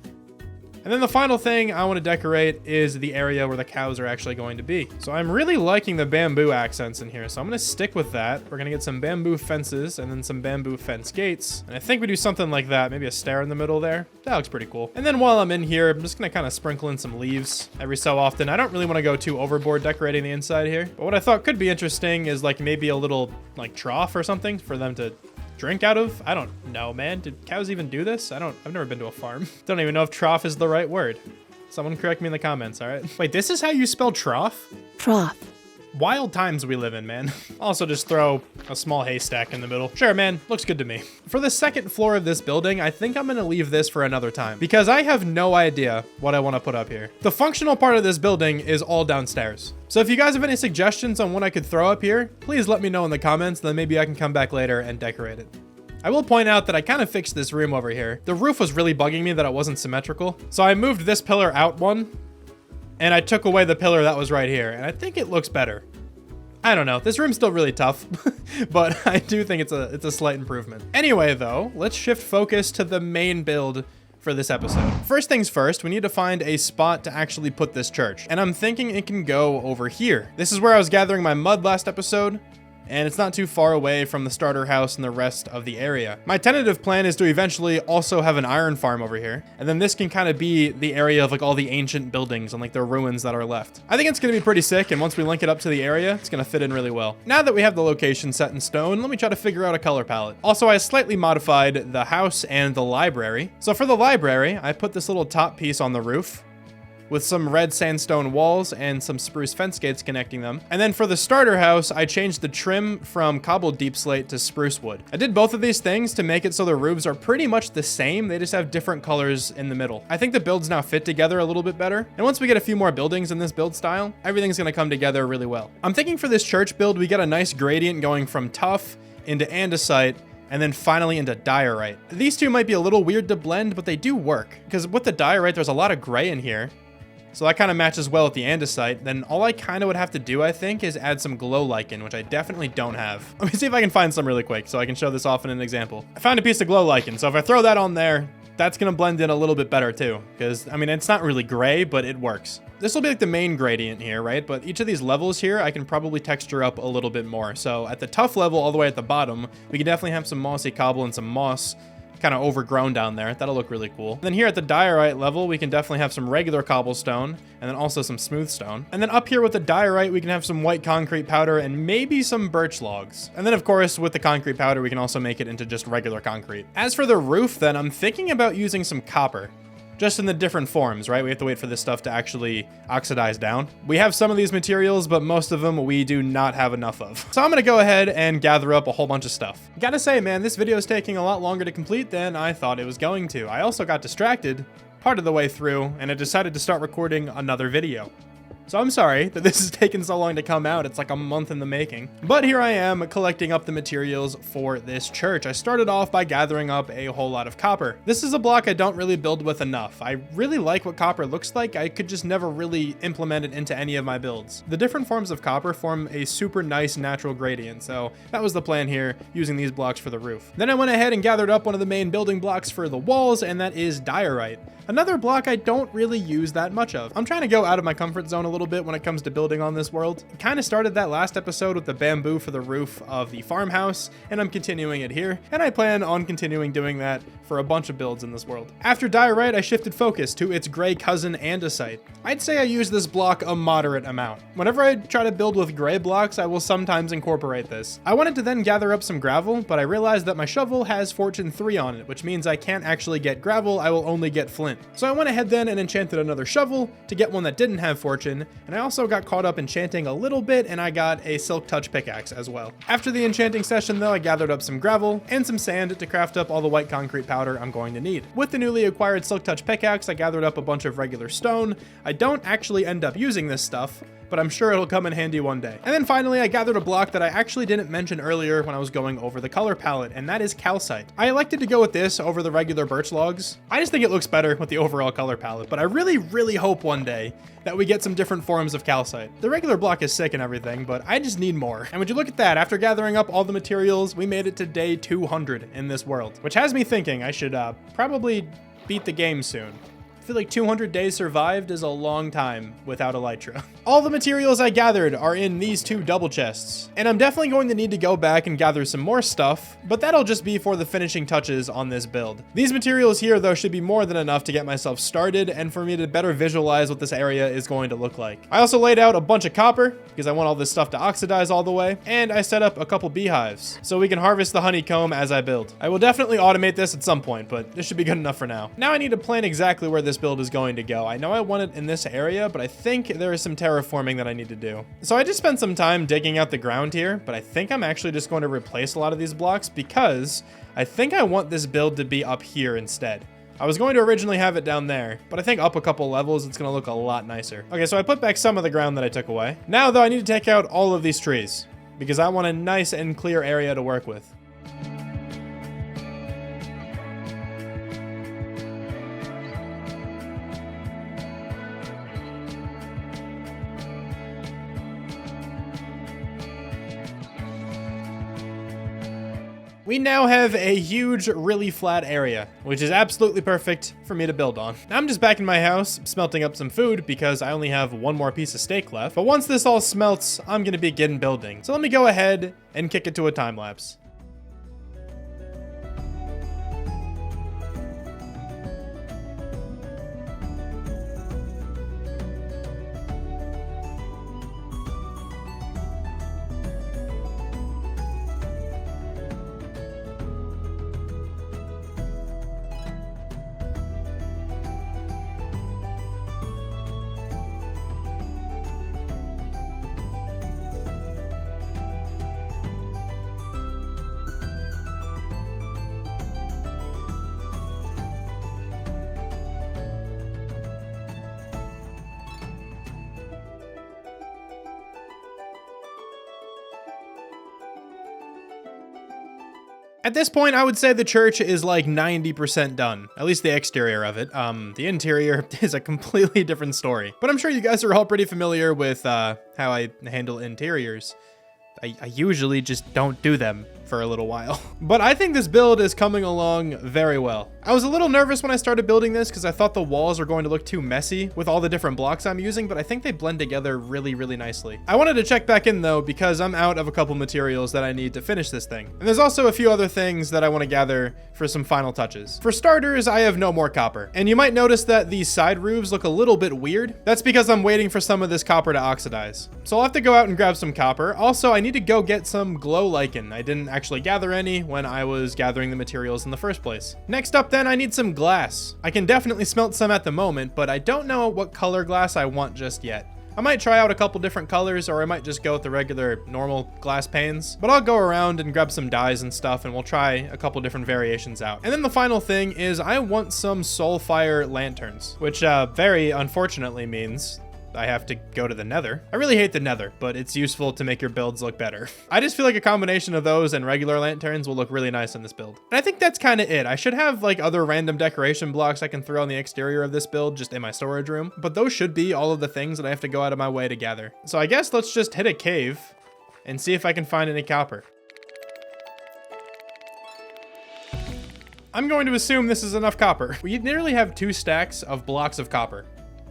And then the final thing I want to decorate is the area where the cows are actually going to be. So I'm really liking the bamboo accents in here, so I'm going to stick with that. We're going to get some bamboo fences and then some bamboo fence gates. And I think we do something like that, maybe a stair in the middle there. That looks pretty cool. And then while I'm in here, I'm just going to kind of sprinkle in some leaves every so often. I don't really want to go too overboard decorating the inside here, but what I thought could be interesting is like maybe a little like trough or something for them to drink out of. I don't know, man. Did cows even do this? I've never been to a farm. Don't even know if trough is the right word. Someone correct me in the comments, all right? Wait, this is how you spell trough? Trough. Wild times we live in, man. Also just throw a small haystack in the middle. Sure, man, looks good to me. For the second floor of this building, I think I'm gonna leave this for another time because I have no idea what I wanna put up here. The functional part of this building is all downstairs. So if you guys have any suggestions on what I could throw up here, please let me know in the comments, then maybe I can come back later and decorate it. I will point out that I kind of fixed this room over here. The roof was really bugging me that it wasn't symmetrical. So I moved this pillar out one, and I took away the pillar that was right here, and I think it looks better. I don't know, this room's still really tough, but I do think it's a slight improvement. Anyway though, let's shift focus to the main build for this episode. First things first, we need to find a spot to actually put this church, and I'm thinking it can go over here. This is where I was gathering my mud last episode, and it's not too far away from the starter house and the rest of the area. My tentative plan is to eventually also have an iron farm over here, and then this can kind of be the area of like all the ancient buildings and like the ruins that are left. I think it's gonna be pretty sick, and once we link it up to the area, it's gonna fit in really well. Now that we have the location set in stone, let me try to figure out a color palette. Also, I slightly modified the house and the library. So for the library, I put this little top piece on the roof with some red sandstone walls and some spruce fence gates connecting them. And then for the starter house, I changed the trim from cobbled deep slate to spruce wood. I did both of these things to make it so the roofs are pretty much the same, they just have different colors in the middle. I think the builds now fit together a little bit better. And once we get a few more buildings in this build style, everything's gonna come together really well. I'm thinking for this church build, we get a nice gradient going from tough into andesite, and then finally into diorite. These two might be a little weird to blend, but they do work. Because with the diorite, there's a lot of gray in here. So that kind of matches well with the andesite. Then all I kind of would have to do, I think, is add some glow lichen, which I definitely don't have. Let me see if I can find some really quick so I can show this off in an example. I found a piece of glow lichen, so if I throw that on there, that's gonna blend in a little bit better too. Because, I mean, it's not really gray, but it works. This will be like the main gradient here, right? But each of these levels here, I can probably texture up a little bit more. So at the tough level, all the way at the bottom, we can definitely have some mossy cobble and some moss kind of overgrown down there. That'll look really cool. And then here at the diorite level, we can definitely have some regular cobblestone and then also some smooth stone. And then up here with the diorite, we can have some white concrete powder and maybe some birch logs. And then of course, with the concrete powder, we can also make it into just regular concrete. As for the roof, then I'm thinking about using some copper. Just in the different forms, right? We have to wait for this stuff to actually oxidize down. We have some of these materials, but most of them we do not have enough of. So I'm gonna go ahead and gather up a whole bunch of stuff. Gotta say, man, this video is taking a lot longer to complete than I thought it was going to. I also got distracted part of the way through, and I decided to start recording another video. So I'm sorry that this has taken so long to come out. It's like a month in the making. But here I am collecting up the materials for this church. I started off by gathering up a whole lot of copper. This is a block I don't really build with enough. I really like what copper looks like. I could just never really implement it into any of my builds. The different forms of copper form a super nice natural gradient. So that was the plan here, using these blocks for the roof. Then I went ahead and gathered up one of the main building blocks for the walls, and that is diorite. Another block I don't really use that much of. I'm trying to go out of my comfort zone a little bit when it comes to building on this world. Kind of started that last episode with the bamboo for the roof of the farmhouse, and I'm continuing it here, and I plan on continuing doing that for a bunch of builds in this world. After diorite, I shifted focus to its gray cousin andesite. I'd say I use this block a moderate amount. Whenever I try to build with gray blocks, I will sometimes incorporate this. I wanted to then gather up some gravel, but I realized that my shovel has Fortune 3 on it, which means I can't actually get gravel, I will only get flint. So I went ahead then and enchanted another shovel to get one that didn't have Fortune, and I also got caught up enchanting a little bit, and I got a silk touch pickaxe as well. After the enchanting session though, I gathered up some gravel and some sand to craft up all the white concrete powder I'm going to need. With the newly acquired silk touch pickaxe, I gathered up a bunch of regular stone. I don't actually end up using this stuff, but I'm sure it'll come in handy one day. And then finally, I gathered a block that I actually didn't mention earlier when I was going over the color palette, and that is calcite. I elected to go with this over the regular birch logs. I just think it looks better with the overall color palette, but I really hope one day that we get some different forms of calcite. The regular block is sick and everything, but I just need more. And would you look at that, after gathering up all the materials, we made it to day 200 in this world, which has me thinking I should probably beat the game soon. I feel like 200 days survived is a long time without elytra. All the materials I gathered are in these 2 double chests, and I'm definitely going to need to go back and gather some more stuff, but that'll just be for the finishing touches on this build. These materials here, though, should be more than enough to get myself started and for me to better visualize what this area is going to look like. I also laid out a bunch of copper because I want all this stuff to oxidize all the way, and I set up a couple beehives so we can harvest the honeycomb as I build. I will definitely automate this at some point, but this should be good enough for now. Now I need to plan exactly where this build is going to go. I know I want it in this area, but I think there is some terraforming that I need to do. So I just spent some time digging out the ground here, but I think I'm actually just going to replace a lot of these blocks because I think I want this build to be up here instead. I was going to originally have it down there, but I think up a couple levels, it's gonna look a lot nicer. Okay, so I put back some of the ground that I took away. Now though, I need to take out all of these trees because I want a nice and clear area to work with. We now have a huge, really flat area, which is absolutely perfect for me to build on. Now I'm just back in my house, smelting up some food because I only have one more piece of steak left. But once this all smelts, I'm gonna begin building. So let me go ahead and kick it to a time lapse. At this point, I would say the church is like 90% done, at least the exterior of it. The interior is a completely different story, but I'm sure you guys are all pretty familiar with how I handle interiors. I usually just don't do them for a little while. But I think this build is coming along very well. I was a little nervous when I started building this because I thought the walls were going to look too messy with all the different blocks I'm using, but I think they blend together really nicely. I wanted to check back in though because I'm out of a couple materials that I need to finish this thing. And there's also a few other things that I want to gather for some final touches. For starters, I have no more copper. And you might notice that these side roofs look a little bit weird. That's because I'm waiting for some of this copper to oxidize. So I'll have to go out and grab some copper. Also, I need to go get some glow lichen. I didn't actually gather any when I was gathering the materials in the first place. Next up then, I need some glass. I can definitely smelt some at the moment, but I don't know what color glass I want just yet. I might try out a couple different colors, or I might just go with the regular normal glass panes, but I'll go around and grab some dyes and stuff and we'll try a couple different variations out. And then the final thing is I want some soulfire lanterns, which very unfortunately means I have to go to the Nether. I really hate the Nether, but it's useful to make your builds look better. I just feel like a combination of those and regular lanterns will look really nice in this build. And I think that's kind of it. I should have like other random decoration blocks I can throw on the exterior of this build just in my storage room, but those should be all of the things that I have to go out of my way to gather. So I guess let's just hit a cave and see if I can find any copper. I'm going to assume this is enough copper. We nearly have 2 stacks of blocks of copper.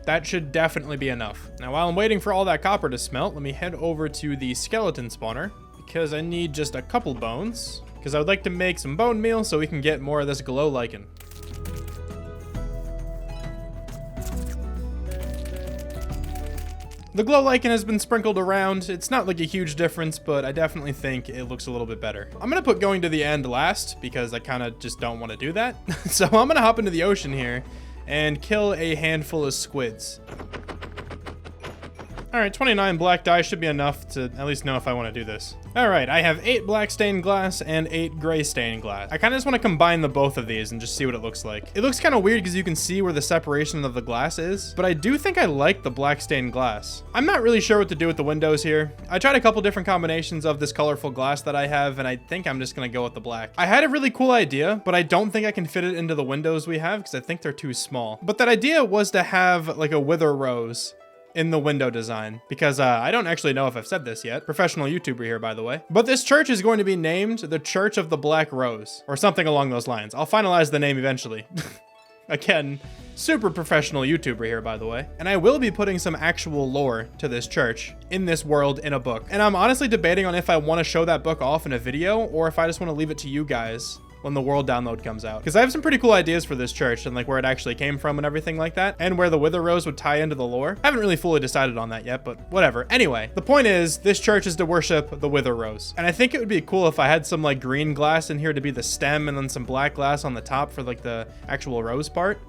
That should definitely be enough. Now, while I'm waiting for all that copper to smelt, let me head over to the skeleton spawner because I need just a couple bones because I would like to make some bone meal so we can get more of this glow lichen. The glow lichen has been sprinkled around. It's not like a huge difference, but I definitely think it looks a little bit better. I'm gonna put going to the end last because I kind of just don't want to do that. So I'm gonna hop into the ocean here and kill a handful of squids. All right, 29 black dye should be enough to at least know if I want to do this. All right, I have 8 black stained glass and 8 gray stained glass. I kind of just want to combine the both of these and just see what it looks like. It looks kind of weird because you can see where the separation of the glass is, but I do think I like the black stained glass. I'm not really sure what to do with the windows here. I tried a couple different combinations of this colorful glass that I have, and I think I'm just going to go with the black. I had a really cool idea, but I don't think I can fit it into the windows we have because I think they're too small. But that idea was to have like a wither rose in the window design, because I don't actually know if I've said this yet. Professional YouTuber here, by the way. But this church is going to be named the Church of the Black Rose, or something along those lines. I'll finalize the name eventually. Again, super professional YouTuber here, by the way. And I will be putting some actual lore to this church in this world in a book. And I'm honestly debating on if I want to show that book off in a video or if I just want to leave it to you guys when the world download comes out. Because I have some pretty cool ideas for this church and like where it actually came from and everything like that, and where the wither rose would tie into the lore. I haven't really fully decided on that yet, but whatever. Anyway, the point is this church is to worship the wither rose. And I think it would be cool if I had some like green glass in here to be the stem and then some black glass on the top for like the actual rose part.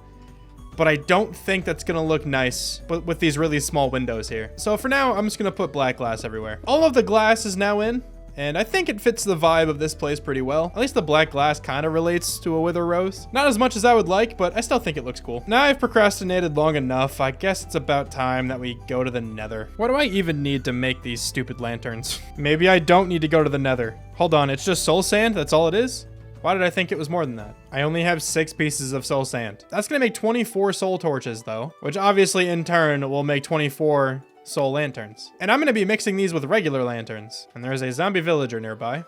But I don't think that's gonna look nice with these really small windows here. So for now, I'm just gonna put black glass everywhere. All of the glass is now in, and I think it fits the vibe of this place pretty well. At least the black glass kind of relates to a wither rose. Not as much as I would like, but I still think it looks cool. Now I've procrastinated long enough. I guess it's about time that we go to the Nether. What do I even need to make these stupid lanterns? Maybe I don't need to go to the Nether. Hold on, it's just soul sand? That's all it is? Why did I think it was more than that? I only have 6 pieces of soul sand. That's gonna make 24 soul torches though, which obviously in turn will make 24 soul lanterns. And I'm gonna be mixing these with regular lanterns. And there's a zombie villager nearby.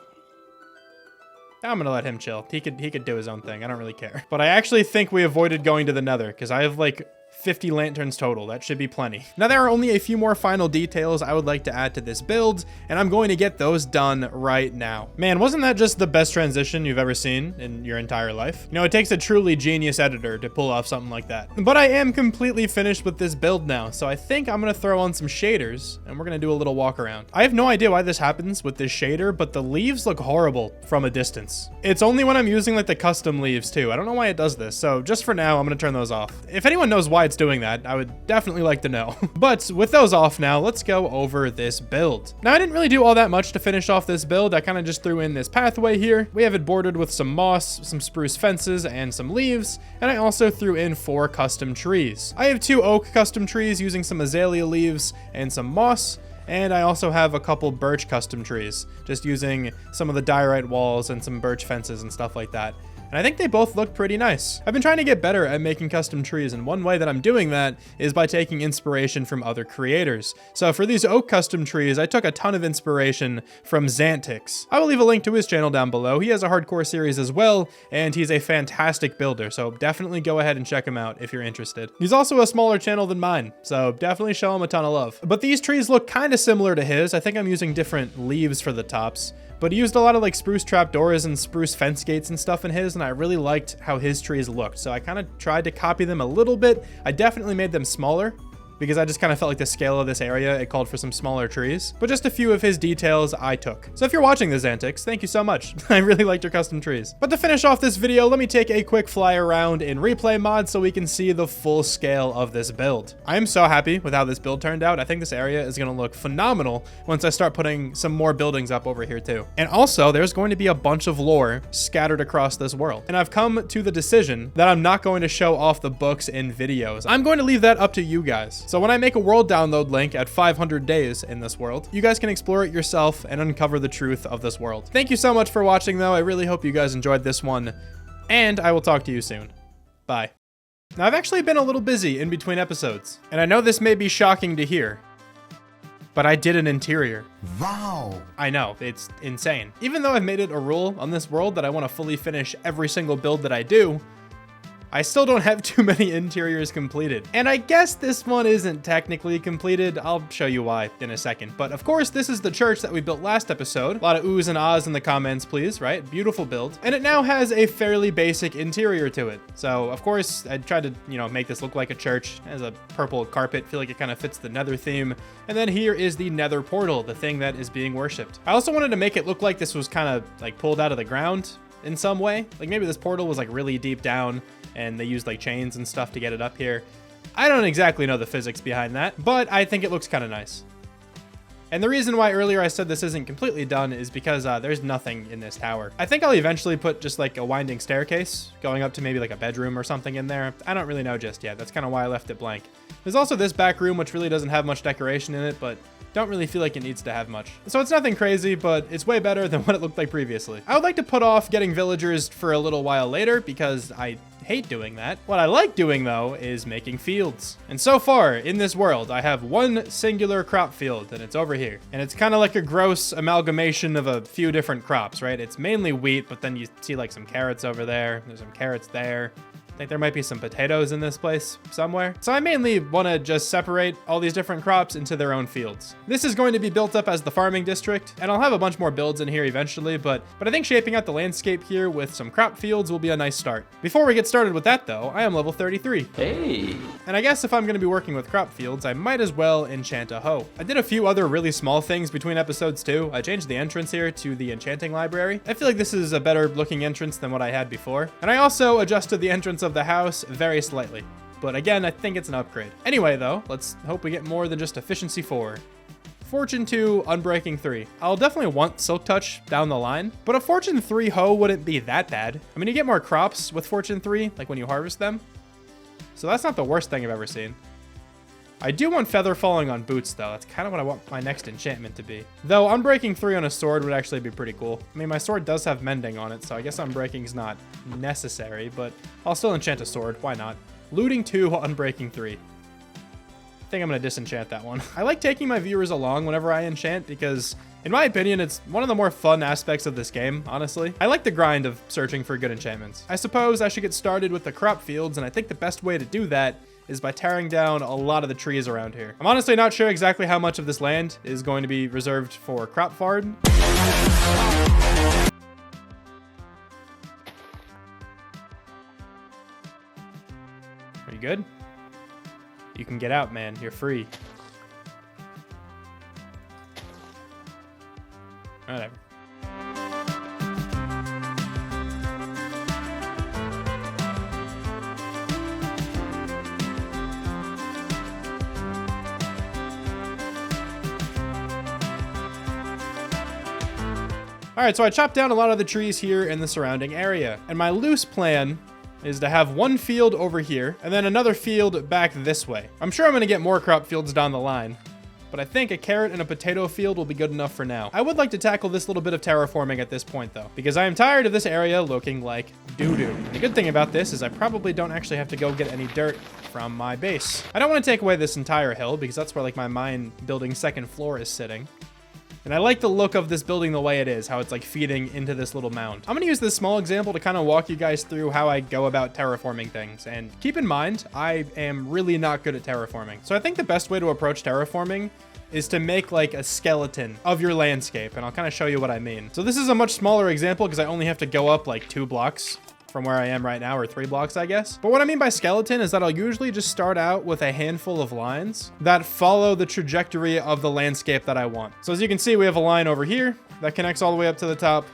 I'm gonna let him chill. He could do his own thing. I don't really care. But I actually think we avoided going to the Nether because I have like 50 lanterns total. That should be plenty. Now there are only a few more final details I would like to add to this build, and I'm going to get those done right now. Man, wasn't that just the best transition you've ever seen in your entire life? You know, it takes a truly genius editor to pull off something like that. But I am completely finished with this build now, so I think I'm gonna throw on some shaders, and we're gonna do a little walk around. I have no idea why this happens with this shader, but the leaves look horrible from a distance. It's only when I'm using like the custom leaves too. I don't know why it does this, so just for now, I'm gonna turn those off. If anyone knows why it's doing that, I would definitely like to know. But with those off now, let's go over this build. Now I didn't really do all that much to finish off this build. I kind of just threw in this pathway here. We have it bordered with some moss, some spruce fences, and some leaves. And I also threw in 4 custom trees. I have 2 oak custom trees using some azalea leaves and some moss. And I also have a couple birch custom trees, just using some of the diorite walls and some birch fences and stuff like that. And I think they both look pretty nice. I've been trying to get better at making custom trees, and one way that I'm doing that is by taking inspiration from other creators. So for these oak custom trees, I took a ton of inspiration from Xantix. I will leave a link to his channel down below. He has a hardcore series as well, and he's a fantastic builder, so definitely go ahead and check him out if you're interested. He's also a smaller channel than mine, so definitely show him a ton of love. But these trees look kind of similar to his. I think I'm using different leaves for the tops. But he used a lot of like spruce trapdoors and spruce fence gates and stuff in his, and I really liked how his trees looked. So I kind of tried to copy them a little bit. I definitely made them smaller, because I just kind of felt like the scale of this area, it called for some smaller trees. But just a few of his details I took. So if you're watching this, Xantix, thank you so much. I really liked your custom trees. But to finish off this video, let me take a quick fly around in replay mod so we can see the full scale of this build. I am so happy with how this build turned out. I think this area is gonna look phenomenal once I start putting some more buildings up over here too. And also, there's going to be a bunch of lore scattered across this world. And I've come to the decision that I'm not going to show off the books in videos. I'm going to leave that up to you guys. So when I make a world download link at 500 days in this world, you guys can explore it yourself and uncover the truth of this world. Thank you so much for watching though. I really hope you guys enjoyed this one, and I will talk to you soon. Bye. Now I've actually been a little busy in between episodes, and I know this may be shocking to hear, but I did an interior. Wow. I know, it's insane. Even though I've made it a rule on this world that I want to fully finish every single build that I do, I still don't have too many interiors completed. And I guess this one isn't technically completed. I'll show you why in a second. But of course, this is the church that we built last episode. A lot of oohs and ahs in the comments, please, right? Beautiful build. And it now has a fairly basic interior to it. So of course, I tried to, make this look like a church. It has a purple carpet. Feel like it kind of fits the Nether theme. And then here is the Nether portal, the thing that is being worshipped. I also wanted to make it look like this was kind of like pulled out of the ground in some way. Like maybe this portal was like really deep down and they used like chains and stuff to get it up here. I don't exactly know the physics behind that, but I think it looks kind of nice. And the reason why earlier I said this isn't completely done is because there's nothing in this tower. I think I'll eventually put just like a winding staircase going up to maybe like a bedroom or something in there. I don't really know just yet. That's kind of why I left it blank. There's also this back room, which really doesn't have much decoration in it, but don't really feel like it needs to have much. So it's nothing crazy, but it's way better than what it looked like previously. I would like to put off getting villagers for a little while later because I hate doing that. What I like doing though is making fields. And so far in this world, I have one singular crop field and it's over here. And it's kind of like a gross amalgamation of a few different crops, right? It's mainly wheat, but then you see like some carrots over there. There's some carrots there. I think there might be some potatoes in this place somewhere. So I mainly want to just separate all these different crops into their own fields. This is going to be built up as the farming district, and I'll have a bunch more builds in here eventually, but I think shaping out the landscape here with some crop fields will be a nice start. Before we get started with that though, I am level 33. Hey. And I guess if I'm going to be working with crop fields, I might as well enchant a hoe. I did a few other really small things between episodes too. I changed the entrance here to the enchanting library. I feel like this is a better looking entrance than what I had before. And I also adjusted the entrance of the house very slightly. But again, I think it's an upgrade. Anyway though, let's hope we get more than just efficiency 4. Fortune 2, Unbreaking 3. I'll definitely want Silk Touch down the line, but a Fortune 3 hoe wouldn't be that bad. I mean, you get more crops with Fortune 3, like when you harvest them. So that's not the worst thing I've ever seen. I do want Feather Falling on boots though. That's kind of what I want my next enchantment to be. Though Unbreaking 3 on a sword would actually be pretty cool. I mean, my sword does have Mending on it, so I guess Unbreaking's not necessary, but I'll still enchant a sword. Why not? Looting 2, Unbreaking 3. I think I'm gonna disenchant that one. I like taking my viewers along whenever I enchant because, in my opinion, it's one of the more fun aspects of this game, honestly. I like the grind of searching for good enchantments. I suppose I should get started with the crop fields, and I think the best way to do that is by tearing down a lot of the trees around here. I'm honestly not sure exactly how much of this land is going to be reserved for crop farm. Are you good? You can get out, man. You're free. Whatever. All right, so I chopped down a lot of the trees here in the surrounding area, and my loose plan is to have one field over here and then another field back this way. I'm sure I'm gonna get more crop fields down the line, but I think a carrot and a potato field will be good enough for now. I would like to tackle this little bit of terraforming at this point though, because I am tired of this area looking like doo-doo. The good thing about this is I probably don't actually have to go get any dirt from my base. I don't want to take away this entire hill because that's where like my mine building second floor is sitting. And I like the look of this building the way it is, how it's like feeding into this little mound. I'm gonna use this small example to kind of walk you guys through how I go about terraforming things. And keep in mind, I am really not good at terraforming. So I think the best way to approach terraforming is to make like a skeleton of your landscape. And I'll kind of show you what I mean. So this is a much smaller example because I only have to go up like 2 blocks from where I am right now, or 3 blocks, I guess. But what I mean by skeleton is that I'll usually just start out with a handful of lines that follow the trajectory of the landscape that I want. So as you can see, we have a line over here that connects all the way up to the top.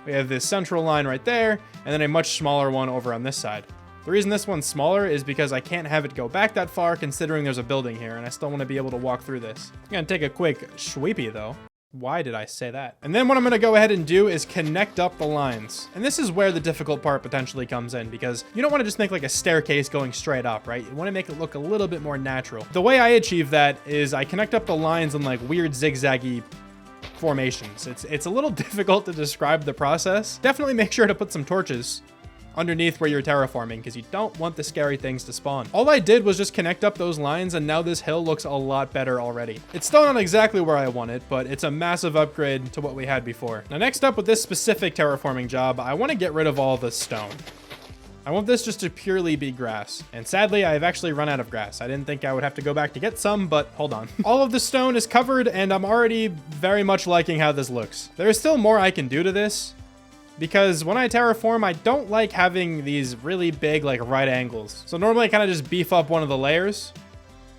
We have this central line right there, and then a much smaller one over on this side. The reason this one's smaller is because I can't have it go back that far considering there's a building here, and I still want to be able to walk through this. I'm gonna take a quick sweepy though. Why did I say that? And then what I'm gonna go ahead and do is connect up the lines. And this is where the difficult part potentially comes in because you don't wanna just make like a staircase going straight up, right? You wanna make it look a little bit more natural. The way I achieve that is I connect up the lines in like weird zigzaggy formations. It's a little difficult to describe the process. Definitely make sure to put some torches underneath where you're terraforming because you don't want the scary things to spawn. All I did was just connect up those lines and now this hill looks a lot better already. It's still not exactly where I want it, but it's a massive upgrade to what we had before. Now next up with this specific terraforming job, I want to get rid of all the stone. I want this just to purely be grass. And sadly, I've actually run out of grass. I didn't think I would have to go back to get some, but hold on. All of the stone is covered and I'm already very much liking how this looks. There is still more I can do to this, because when I terraform, I don't like having these really big like right angles. So normally I kind of just beef up one of the layers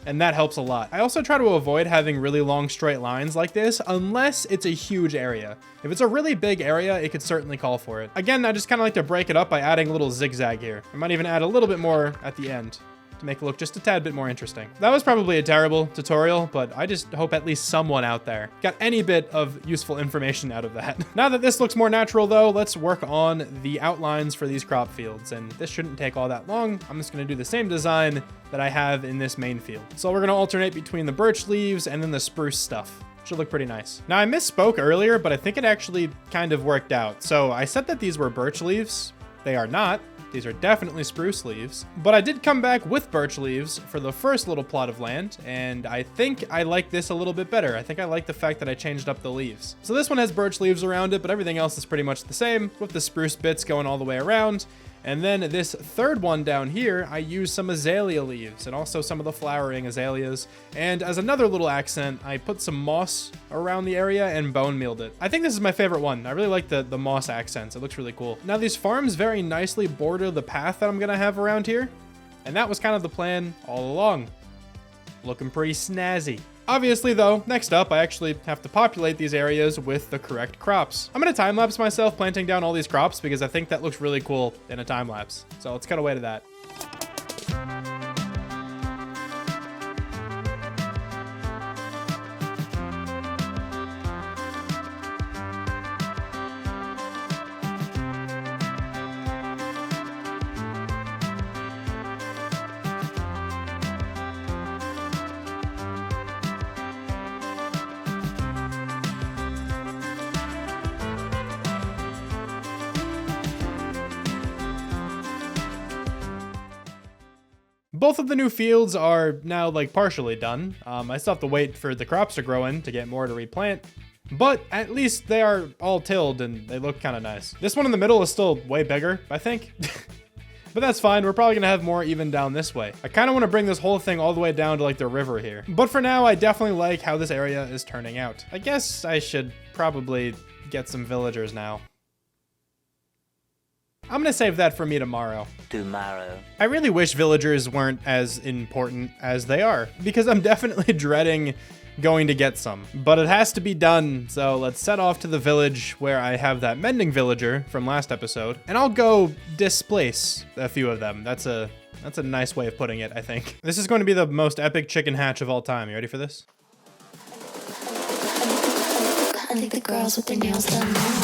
and that helps a lot. I also try to avoid having really long straight lines like this unless it's a huge area. If it's a really big area, it could certainly call for it. Again, I just kind of like to break it up by adding a little zigzag here. I might even add a little bit more at the end. to make it look just a tad bit more interesting. That was probably a terrible tutorial, but I just hope at least someone out there got any bit of useful information out of that. Now that this looks more natural though, let's work on the outlines for these crop fields. And this shouldn't take all that long. I'm just gonna do the same design that I have in this main field. So we're gonna alternate between the birch leaves and then the spruce stuff. Should look pretty nice. Now I misspoke earlier, but I think it actually kind of worked out. So I said that these were birch leaves. They are not. These are definitely spruce leaves, but I did come back with birch leaves for the first little plot of land, and I think I like this a little bit better. I think I like the fact that I changed up the leaves. So this one has birch leaves around it, but everything else is pretty much the same, with the spruce bits going all the way around. And then this third one down here, I used some azalea leaves and also some of the flowering azaleas. And as another little accent, I put some moss around the area and bone mealed it. I think this is my favorite one. I really like the moss accents. It looks really cool. Now these farms very nicely border the path that I'm gonna have around here. And that was kind of the plan all along. Looking pretty snazzy. Obviously though, next up, I actually have to populate these areas with the correct crops. I'm gonna time-lapse myself planting down all these crops because I think that looks really cool in a time-lapse. So let's cut away to that. Both of the new fields are now like partially done. I still have to wait for the crops to grow in to get more to replant, but at least they are all tilled and they look kind of nice. This one in the middle is still way bigger, I think. But that's fine. We're probably gonna have more even down this way. I kind of want to bring this whole thing all the way down to like the river here. But for now, I definitely like how this area is turning out. I guess I should probably get some villagers now. I'm gonna save that for me tomorrow. I really wish villagers weren't as important as they are, because I'm definitely dreading going to get some. But it has to be done, so let's set off to the village where I have that mending villager from last episode, and I'll go displace a few of them. That's a nice way of putting it, I think. This is going to be the most epic chicken hatch of all time. You ready for this? I think the girls with their nails done now.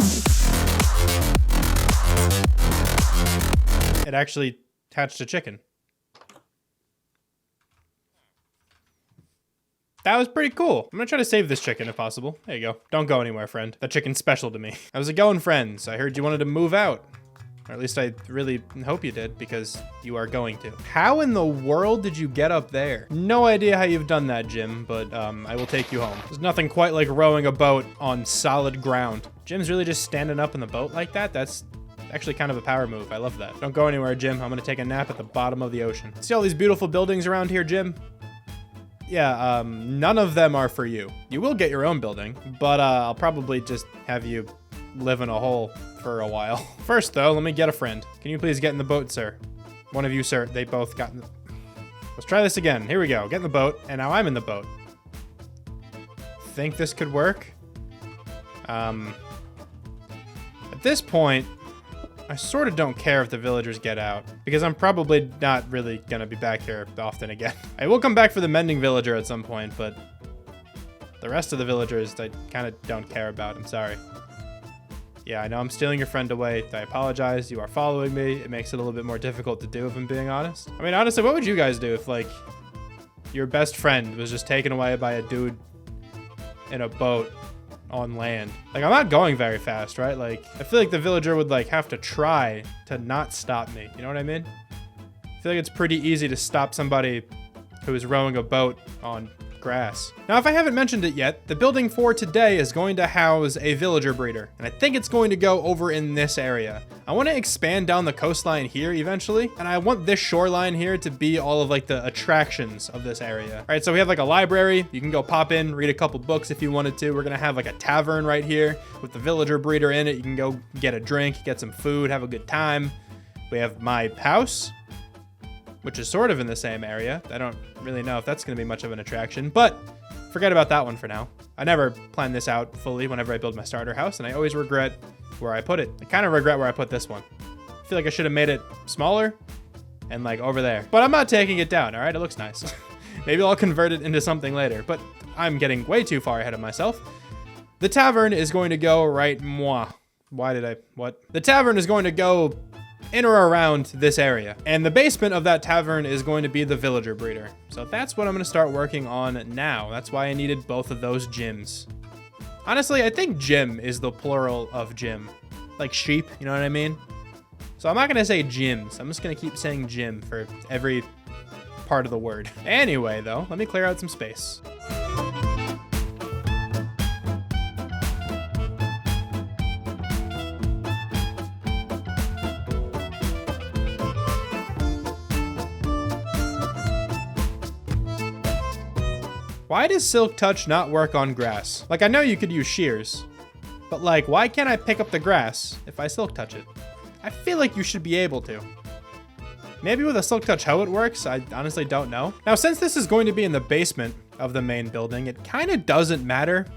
It actually hatched a chicken. That was pretty cool. I'm gonna try to save this chicken if possible. There you go. Don't go anywhere, friend. That chicken's special to me. How's it going, friends? I heard you wanted to move out. Or at least I really hope you did, because you are going to. How in the world did you get up there? No idea how you've done that, Jim, but I will take you home. There's nothing quite like rowing a boat on solid ground. Jim's really just standing up in the boat like that? That's actually kind of a power move. I love that. Don't go anywhere, Jim. I'm gonna take a nap at the bottom of the ocean. See all these beautiful buildings around here, Jim? Yeah, none of them are for you. You will get your own building, but I'll probably just have you live in a hole for a while. First though, let me get a friend. Can you please get in the boat, sir? One of you, sir. They both got in the... Let's try this again. Here we go. Get in the boat, and now I'm in the boat. Think this could work? At this point, I sort of don't care if the villagers get out, because I'm probably not really gonna be back here often again. I will come back for the mending villager at some point, but the rest of the villagers I kind of don't care about. I'm sorry. Yeah, I know I'm stealing your friend away. I apologize. You are following me. It makes it a little bit more difficult to do, if I'm being honest. I mean, honestly, what would you guys do if, like, your best friend was just taken away by a dude in a boat on land? Like, I'm not going very fast, right? Like, I feel like the villager would, like, have to try to not stop me. You know what I mean? I feel like it's pretty easy to stop somebody who is rowing a boat on grass. Now, if I haven't mentioned it yet, the building for today is going to house a villager breeder, and I think it's going to go over in this area. I want to expand down the coastline here eventually, and I want this shoreline here to be all of like the attractions of this area. All right, so we have like a library. You can go pop in, read a couple books if you wanted to. We're gonna have like a tavern right here with the villager breeder in it. You can go get a drink, get some food, have a good time. We have my house, which is sort of in the same area. I don't really know if that's gonna be much of an attraction, but forget about that one for now. I never plan this out fully whenever I build my starter house, and I always regret where I put it. I kind of regret where I put this one. I feel like I should have made it smaller, and like over there. But I'm not taking it down, all right? It looks nice. Maybe I'll convert it into something later, but I'm getting way too far ahead of myself. The tavern is going to go right, what? The tavern is going to go in or around this area. And the basement of that tavern is going to be the villager breeder. So that's what I'm gonna start working on now. That's why I needed both of those gyms. Honestly, I think gym is the plural of gym. Like sheep, you know what I mean? So I'm not gonna say gyms. I'm just gonna keep saying gym for every part of the word. Anyway, though, let me clear out some space. Why does Silk Touch not work on grass? Like, I know you could use shears, but like, why can't I pick up the grass if I Silk Touch it? I feel like you should be able to. Maybe with a Silk Touch hoe it works, I honestly don't know. Now, since this is going to be in the basement of the main building, it kind of doesn't matter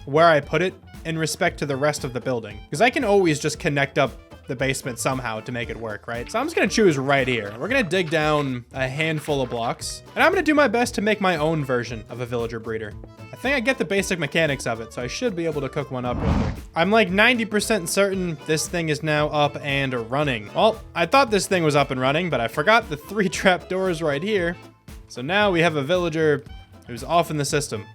where I put it in respect to the rest of the building, because I can always just connect up the basement somehow to make it work, right? So I'm just gonna choose right here. We're gonna dig down a handful of blocks, and I'm gonna do my best to make my own version of a villager breeder. I think I get the basic mechanics of it, so I should be able to cook one up real quick. I'm like 90% certain this thing is now up and running. Well, I thought this thing was up and running, but I forgot the 3 trapdoors right here. So now we have a villager who's off in the system.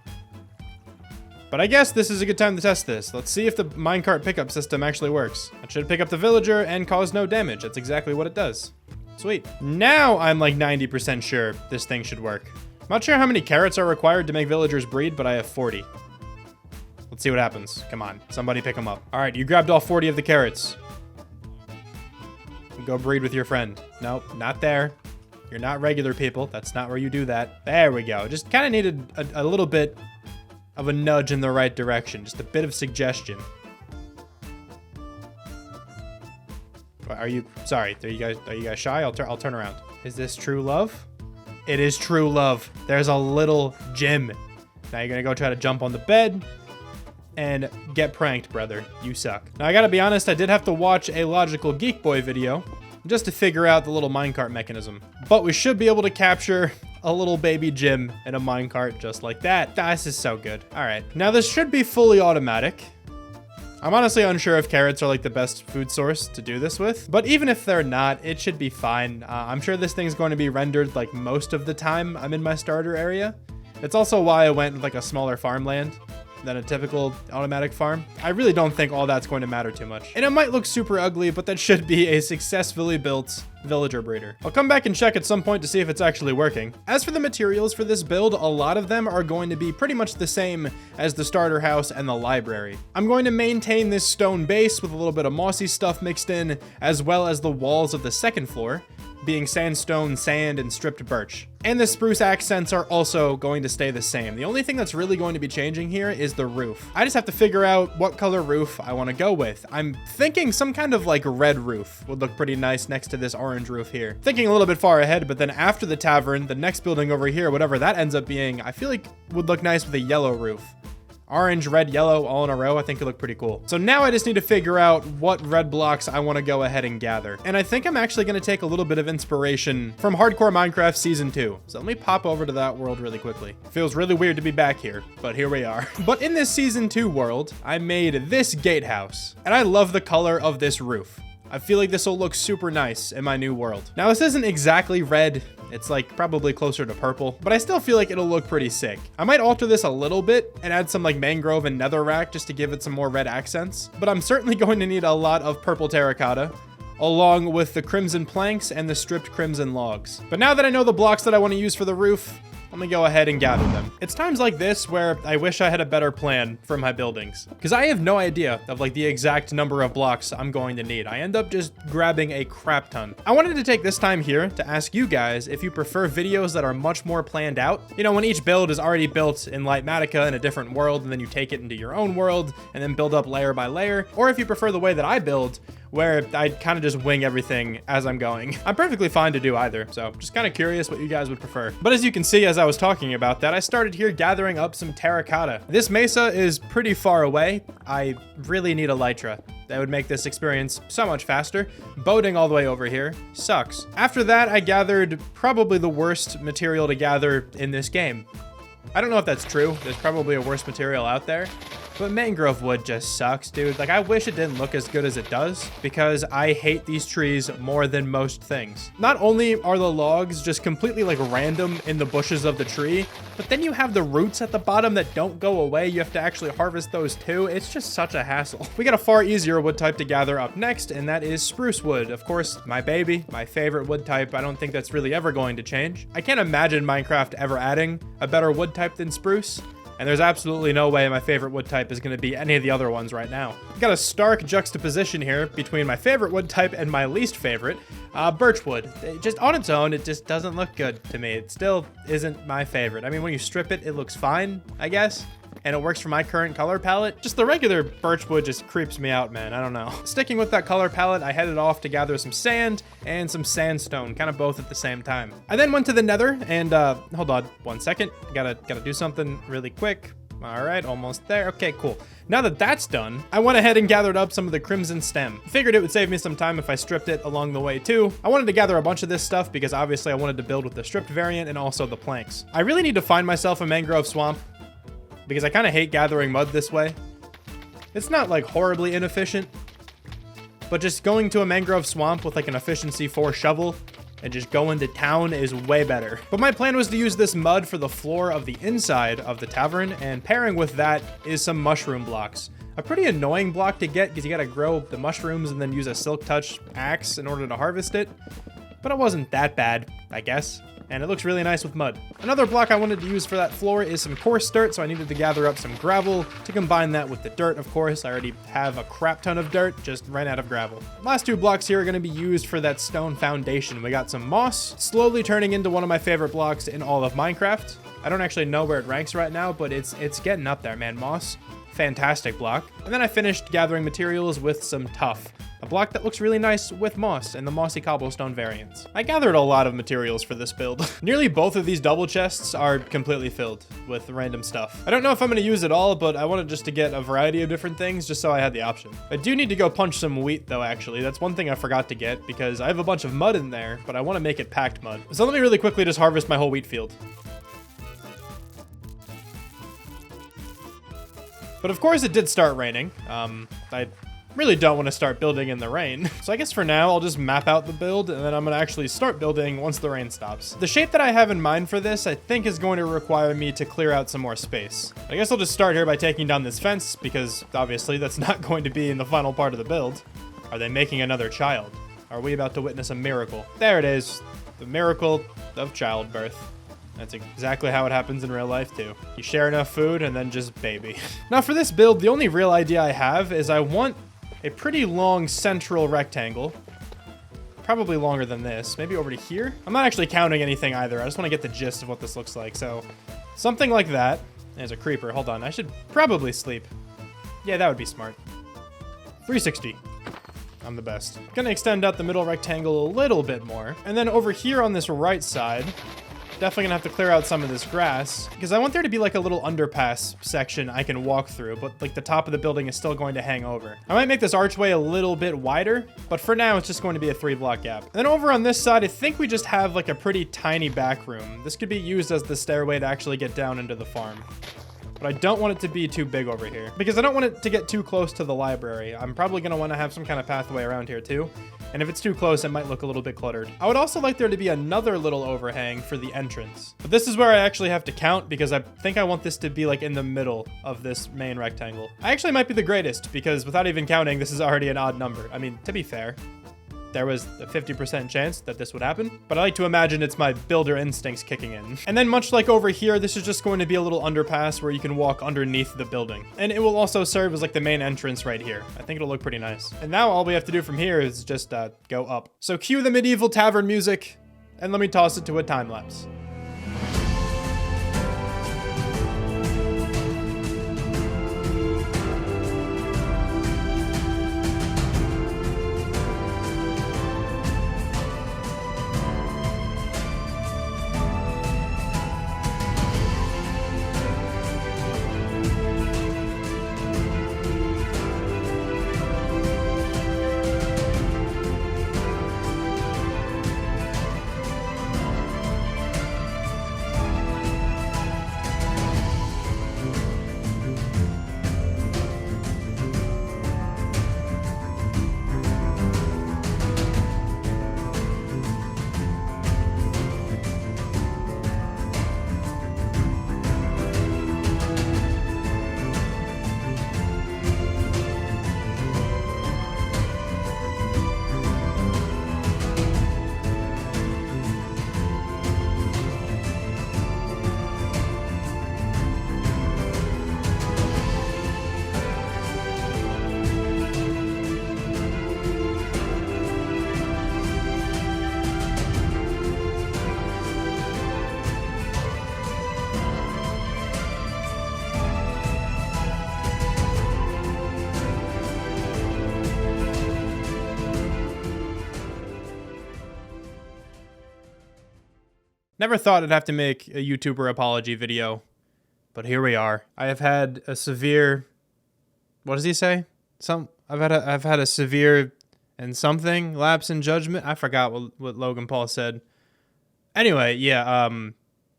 But I guess this is a good time to test this. Let's see if the minecart pickup system actually works. It should pick up the villager and cause no damage. That's exactly what it does. Sweet. Now I'm like 90% sure this thing should work. I'm not sure how many carrots are required to make villagers breed, but I have 40. Let's see what happens. Come on, somebody pick them up. All right, you grabbed all 40 of the carrots. Go breed with your friend. Nope, not there. You're not regular people. That's not where you do that. There we go. Just kind of needed a little bit of a nudge in the right direction. Just a bit of suggestion. Are you, sorry, are you guys shy? I'll turn around. Is this true love? It is true love. There's a little gym. Now you're gonna go try to jump on the bed and get pranked, brother. You suck. Now I gotta be honest, I did have to watch a Logical Geek Boy video just to figure out the little minecart mechanism. But we should be able to capture a little baby Jim in a minecart just like that. This is so good. All right, now this should be fully automatic. I'm honestly unsure if carrots are like the best food source to do this with, but even if they're not, it should be fine. I'm sure this thing's going to be rendered like most of the time I'm in my starter area. It's also why I went with like a smaller farmland than a typical automatic farm. I really don't think all that's going to matter too much. And it might look super ugly, but that should be a successfully built villager breeder. I'll come back and check at some point to see if it's actually working. As for the materials for this build, a lot of them are going to be pretty much the same as the starter house and the library. I'm going to maintain this stone base with a little bit of mossy stuff mixed in, as well as the walls of the second floor being sandstone, sand, and stripped birch. And the spruce accents are also going to stay the same. The only thing that's really going to be changing here is the roof. I just have to figure out what color roof I want to go with. I'm thinking some kind of like red roof would look pretty nice next to this orange roof here. Thinking a little bit far ahead, but then after the tavern, the next building over here, whatever that ends up being, I feel like would look nice with a yellow roof. Orange, red, yellow, all in a row. I think it looked pretty cool. So now I just need to figure out what red blocks I want to go ahead and gather. And I think I'm actually going to take a little bit of inspiration from Hardcore Minecraft Season 2. So let me pop over to that world really quickly. Feels really weird to be back here, but here we are. But in this Season 2 world, I made this gatehouse, and I love the color of this roof. I feel like this will look super nice in my new world. Now, this isn't exactly red. It's like probably closer to purple, but I still feel like it'll look pretty sick. I might alter this a little bit and add some like mangrove and netherrack just to give it some more red accents, but I'm certainly going to need a lot of purple terracotta along with the crimson planks and the stripped crimson logs. But now that I know the blocks that I want to use for the roof, I'm gonna go ahead and gather them. It's times like this where I wish I had a better plan for my buildings, because I have no idea of like the exact number of blocks I'm going to need. I end up just grabbing a crap ton. I wanted to take this time here to ask you guys if you prefer videos that are much more planned out. You know, when each build is already built in Lightmatica in a different world, and then you take it into your own world and then build up layer by layer, or if you prefer the way that I build, where I kind of just wing everything as I'm going. I'm perfectly fine to do either, so just kind of curious what you guys would prefer. But as you can see, as I was talking about that, I started here gathering up some terracotta. This mesa is pretty far away. I really need elytra. That would make this experience so much faster. Boating all the way over here sucks. After that, I gathered probably the worst material to gather in this game. I don't know if that's true. There's probably a worse material out there. But mangrove wood just sucks, dude. Like, I wish it didn't look as good as it does, because I hate these trees more than most things. Not only are the logs just completely like random in the bushes of the tree, but then you have the roots at the bottom that don't go away. You have to actually harvest those too. It's just such a hassle. We got a far easier wood type to gather up next, and that is spruce wood. Of course, my baby, my favorite wood type. I don't think that's really ever going to change. I can't imagine Minecraft ever adding a better wood type than spruce. And there's absolutely no way my favorite wood type is going to be any of the other ones right now. I've got a stark juxtaposition here between my favorite wood type and my least favorite, birchwood. Just on its own, it just doesn't look good to me. It still isn't my favorite. I mean, when you strip it, it looks fine, I guess. And it works for my current color palette. Just the regular birchwood just creeps me out, man. I don't know. Sticking with that color palette, I headed off to gather some sand and some sandstone, kind of both at the same time. I then went to the Nether and, hold on 1 second. Gotta do something really quick. All right, almost there. Okay, cool. Now that that's done, I went ahead and gathered up some of the crimson stem. Figured it would save me some time if I stripped it along the way too. I wanted to gather a bunch of this stuff because obviously I wanted to build with the stripped variant and also the planks. I really need to find myself a mangrove swamp, because I kind of hate gathering mud this way. It's not like horribly inefficient, but just going to a mangrove swamp with like an efficiency 4 shovel and just going to town is way better. But my plan was to use this mud for the floor of the inside of the tavern, and pairing with that is some mushroom blocks. A pretty annoying block to get because you gotta grow the mushrooms and then use a silk touch axe in order to harvest it. But it wasn't that bad, I guess. And it looks really nice with mud. Another block I wanted to use for that floor is some coarse dirt, so I needed to gather up some gravel to combine that with the dirt, of course. I already have a crap ton of dirt, just ran out of gravel. Last 2 blocks here are going to be used for that stone foundation. We got some moss, slowly turning into one of my favorite blocks in all of Minecraft. I don't actually know where it ranks right now, but it's getting up there, man. Moss, fantastic block. And then I finished gathering materials with some tuff. A block that looks really nice with moss and the mossy cobblestone variants. I gathered a lot of materials for this build. Nearly both of these double chests are completely filled with random stuff. I don't know if I'm gonna use it all, but I wanted just to get a variety of different things just so I had the option. I do need to go punch some wheat though, actually. That's one thing I forgot to get because I have a bunch of mud in there, but I wanna make it packed mud. So let me really quickly just harvest my whole wheat field. But of course it did start raining. I really don't want to start building in the rain. So I guess for now, I'll just map out the build and then I'm going to actually start building once the rain stops. The shape that I have in mind for this, I think is going to require me to clear out some more space. I guess I'll just start here by taking down this fence because obviously that's not going to be in the final part of the build. Are they making another child? Are we about to witness a miracle? There it is. The miracle of childbirth. That's exactly how it happens in real life too. You share enough food and then just baby. Now for this build, the only real idea I have is I want a pretty long central rectangle. Probably longer than this, maybe over to here. I'm not actually counting anything either. I just want to get the gist of what this looks like. So something like that. There's a creeper, hold on. I should probably sleep. Yeah, that would be smart. 360. I'm the best. Gonna extend out the middle rectangle a little bit more. And then over here on this right side, definitely gonna have to clear out some of this grass because I want there to be like a little underpass section I can walk through, but like the top of the building is still going to hang over. I might make this archway a little bit wider, but for now it's just going to be a 3-block gap. And then over on this side, I think we just have like a pretty tiny back room. This could be used as the stairway to actually get down into the farm. But I don't want it to be too big over here because I don't want it to get too close to the library. I'm probably going to want to have some kind of pathway around here too. And if it's too close, it might look a little bit cluttered. I would also like there to be another little overhang for the entrance. But this is where I actually have to count because I think I want this to be like in the middle of this main rectangle. I actually might be the greatest because without even counting, this is already an odd number. I mean, to be fair, there was a 50% chance that this would happen, but I like to imagine it's my builder instincts kicking in. And then much like over here, this is just going to be a little underpass where you can walk underneath the building. And it will also serve as like the main entrance right here. I think it'll look pretty nice. And now all we have to do from here is just go up. So cue the medieval tavern music and let me toss it to a time lapse. Never thought I'd have to make a YouTuber apology video, but here we are. I have had a severe, what does he say? I've had a severe and something lapse in judgment. I forgot what Logan Paul said. Anyway, yeah,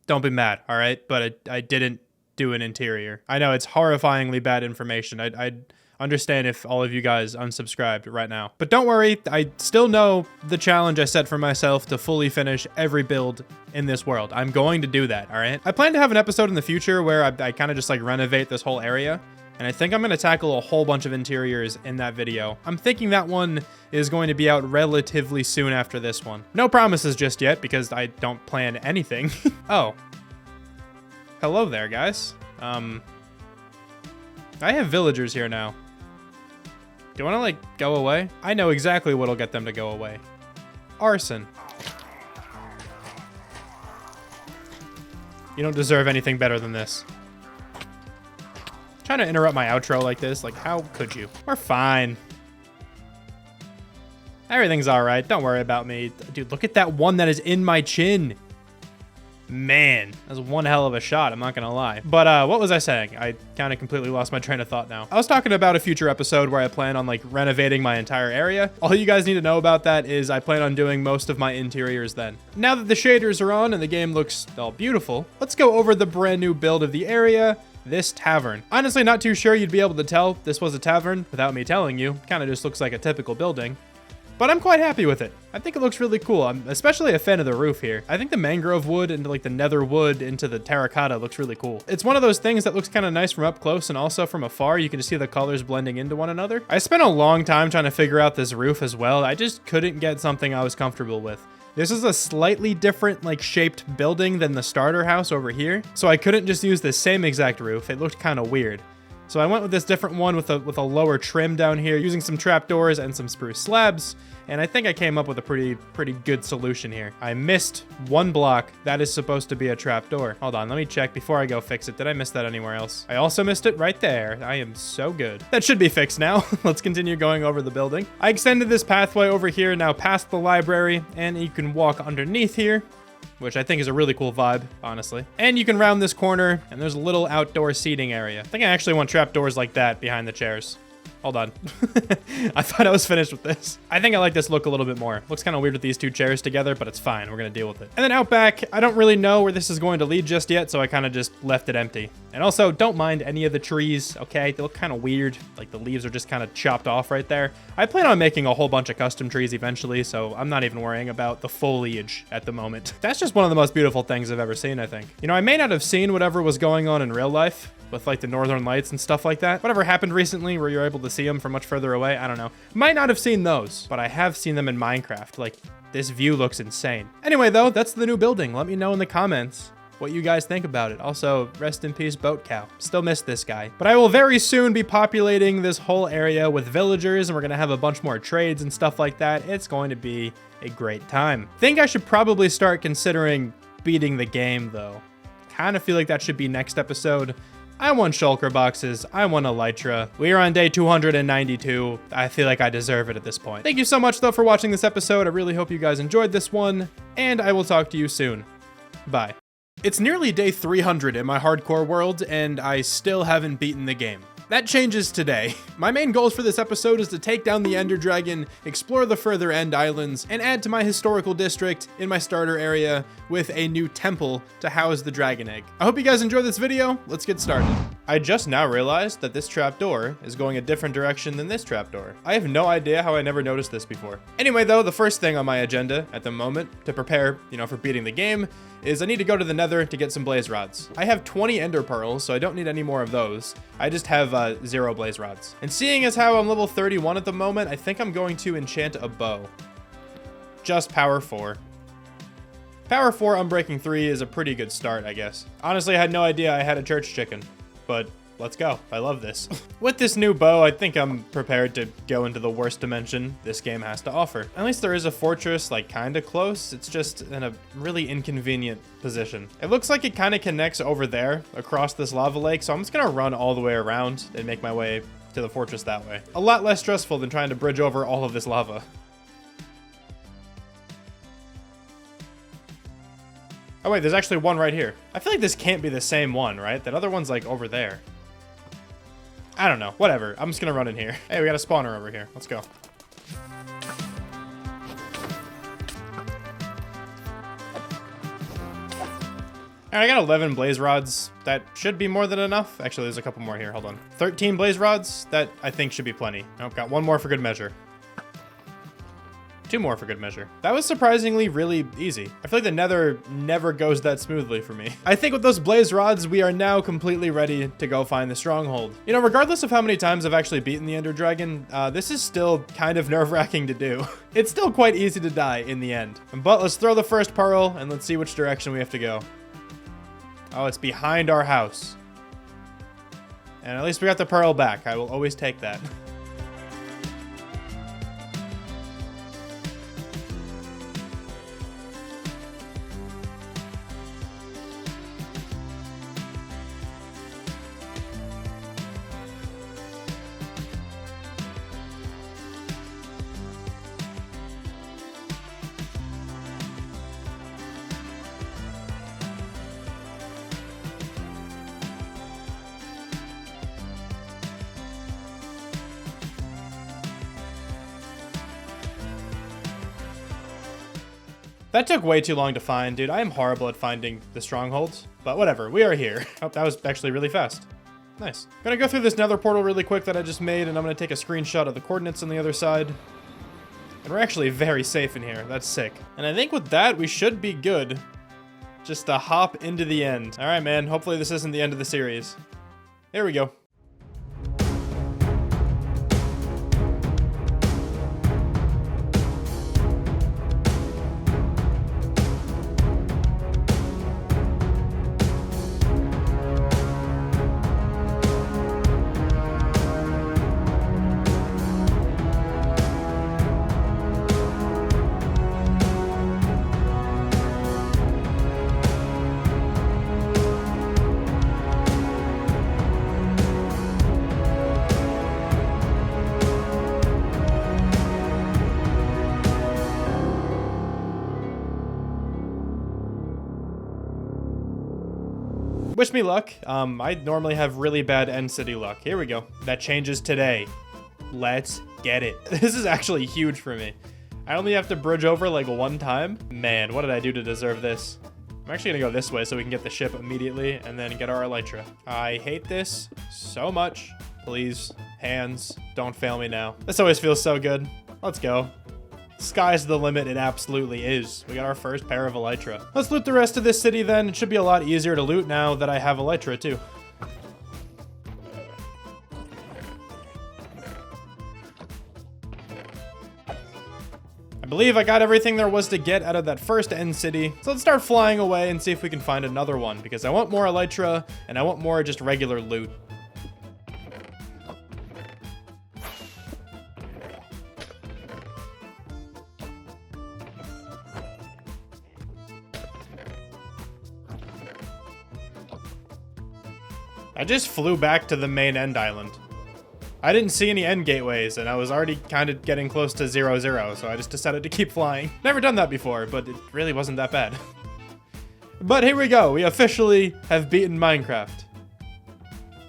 don't be mad, all right? But I didn't do an interior. I know it's horrifyingly bad information. I'd understand if all of you guys unsubscribed right now. But don't worry, I still know the challenge I set for myself to fully finish every build in this world. I'm going to do that, all right? I plan to have an episode in the future where I kind of just like renovate this whole area. And I think I'm going to tackle a whole bunch of interiors in that video. I'm thinking that one is going to be out relatively soon after this one. No promises just yet because I don't plan anything. Oh. Hello there, guys. I have villagers here now. Do you want to, like, go away? I know exactly what'll get them to go away. Arson. You don't deserve anything better than this. Trying to interrupt my outro like this. Like, how could you? We're fine. Everything's all right. Don't worry about me. Dude, look at that one that is in my chin. Man, that's one hell of a shot, I'm not gonna lie. But what was I saying? I kind of completely lost my train of thought now. I was talking about a future episode where I plan on like renovating my entire area. All you guys need to know about that is I plan on doing most of my interiors then. Now that the shaders are on and the game looks all beautiful, let's go over the brand new build of the area, this tavern. Honestly, not too sure you'd be able to tell this was a tavern without me telling you. Kind of just looks like a typical building. But I'm quite happy with it. I think it looks really cool. I'm especially a fan of the roof here. I think the mangrove wood into like the nether wood into the terracotta looks really cool. It's one of those things that looks kind of nice from up close and also from afar. You can just see the colors blending into one another. I spent a long time trying to figure out this roof as well. I just couldn't get something I was comfortable with. This is a slightly different like shaped building than the starter house over here. So I couldn't just use the same exact roof. It looked kind of weird. So I went with this different one with a lower trim down here using some trapdoors and some spruce slabs. And I think I came up with a pretty good solution here. I missed one block. That is supposed to be a trapdoor. Hold on, let me check before I go fix it. Did I miss that anywhere else? I also missed it right there. I am so good. That should be fixed now. Let's continue going over the building. I extended this pathway over here now past the library, and you can walk underneath here, which I think is a really cool vibe, honestly. And you can round this corner, and there's a little outdoor seating area. I think I actually want trapdoors like that behind the chairs. Hold on. I thought I was finished with this. I think I like this look a little bit more. Looks kind of weird with these two chairs together, but it's fine. We're going to deal with it. And then out back, I don't really know where this is going to lead just yet, so I kind of just left it empty. And also, don't mind any of the trees, okay? They look kind of weird. Like the leaves are just kind of chopped off right there. I plan on making a whole bunch of custom trees eventually, so I'm not even worrying about the foliage at the moment. That's just one of the most beautiful things I've ever seen, I think. You know, I may not have seen whatever was going on in real life, with like the northern lights and stuff like that. Whatever happened recently where you're able to see them from much further away, I don't know. Might not have seen those, but I have seen them in Minecraft. Like, this view looks insane. Anyway, though, that's the new building. Let me know in the comments what you guys think about it. Also, rest in peace, Boat Cow. Still miss this guy. But I will very soon be populating this whole area with villagers, and we're gonna have a bunch more trades and stuff like that. It's going to be a great time. Think I should probably start considering beating the game, though. Kind of feel like that should be next episode. I want shulker boxes. I want elytra. We are on day 292. I feel like I deserve it at this point. Thank you so much, though, for watching this episode. I really hope you guys enjoyed this one, and I will talk to you soon. Bye. It's nearly day 300 in my hardcore world, and I still haven't beaten the game. That changes today. My main goals for this episode is to take down the Ender Dragon, explore the further End Islands, and add to my historical district in my starter area with a new temple to house the dragon egg. I hope you guys enjoyed this video. Let's get started. I just now realized that this trapdoor is going a different direction than this trapdoor. I have no idea how I never noticed this before. Anyway, though, the first thing on my agenda at the moment to prepare, for beating the game is I need to go to the Nether to get some blaze rods. I have 20 ender pearls, so I don't need any more of those. I just have 0 blaze rods. And seeing as how I'm level 31 at the moment, I think I'm going to enchant a bow. Just power 4. Power 4 Unbreaking 3 is a pretty good start, I guess. Honestly, I had no idea I had a church chicken, but let's go. I love this. With this new bow, I think I'm prepared to go into the worst dimension this game has to offer. At least there is a fortress, like, kind of close. It's just in a really inconvenient position. It looks like it kind of connects over there across this lava lake, so I'm just gonna run all the way around and make my way to the fortress that way. A lot less stressful than trying to bridge over all of this lava. Oh wait, there's actually one right here. I feel like this can't be the same one, right? That other one's like over there. I don't know, whatever. I'm just gonna run in here. Hey, we got a spawner over here. Let's go. All right, I got 11 blaze rods. That should be more than enough. Actually, there's a couple more here, hold on. 13 blaze rods, that I think should be plenty. Oh, got one more for good measure. 2 more for good measure. That was surprisingly really easy. I feel like the nether never goes that smoothly for me. I think with those blaze rods, we are now completely ready to go find the stronghold. You know, regardless of how many times I've actually beaten the Ender Dragon, this is still kind of nerve-wracking to do. It's still quite easy to die in the end. But let's throw the first pearl and let's see which direction we have to go. Oh, it's behind our house. And at least we got the pearl back. I will always take that. That took way too long to find, dude. I am horrible at finding the strongholds, but whatever, we are here. Oh, that was actually really fast. Nice. Gonna go through this nether portal really quick that I just made, and I'm gonna take a screenshot of the coordinates on the other side. And we're actually very safe in here. That's sick. And I think with that, we should be good. Just to hop into the end. All right, man. Hopefully this isn't the end of the series. There we go. Wish me luck. I normally have really bad end city luck. Here we go. That changes today. Let's get it. This is actually huge for me. I only have to bridge over like 1 time. Man, what did I do to deserve this? I'm actually gonna go this way so we can get the ship immediately and then get our elytra. I hate this so much. Please, hands, don't fail me now. This always feels so good. Let's go. Sky's the limit, it absolutely is. We got our first pair of elytra. Let's loot the rest of this city then. It should be a lot easier to loot now that I have elytra too. I believe I got everything there was to get out of that first end city. So let's start flying away and see if we can find another one, because I want more elytra and I want more just regular loot. I just flew back to the main end island. I didn't see any end gateways, and I was already kind of getting close to 0-0, so I just decided to keep flying. Never done that before, but it really wasn't that bad. But here we go. We officially have beaten Minecraft.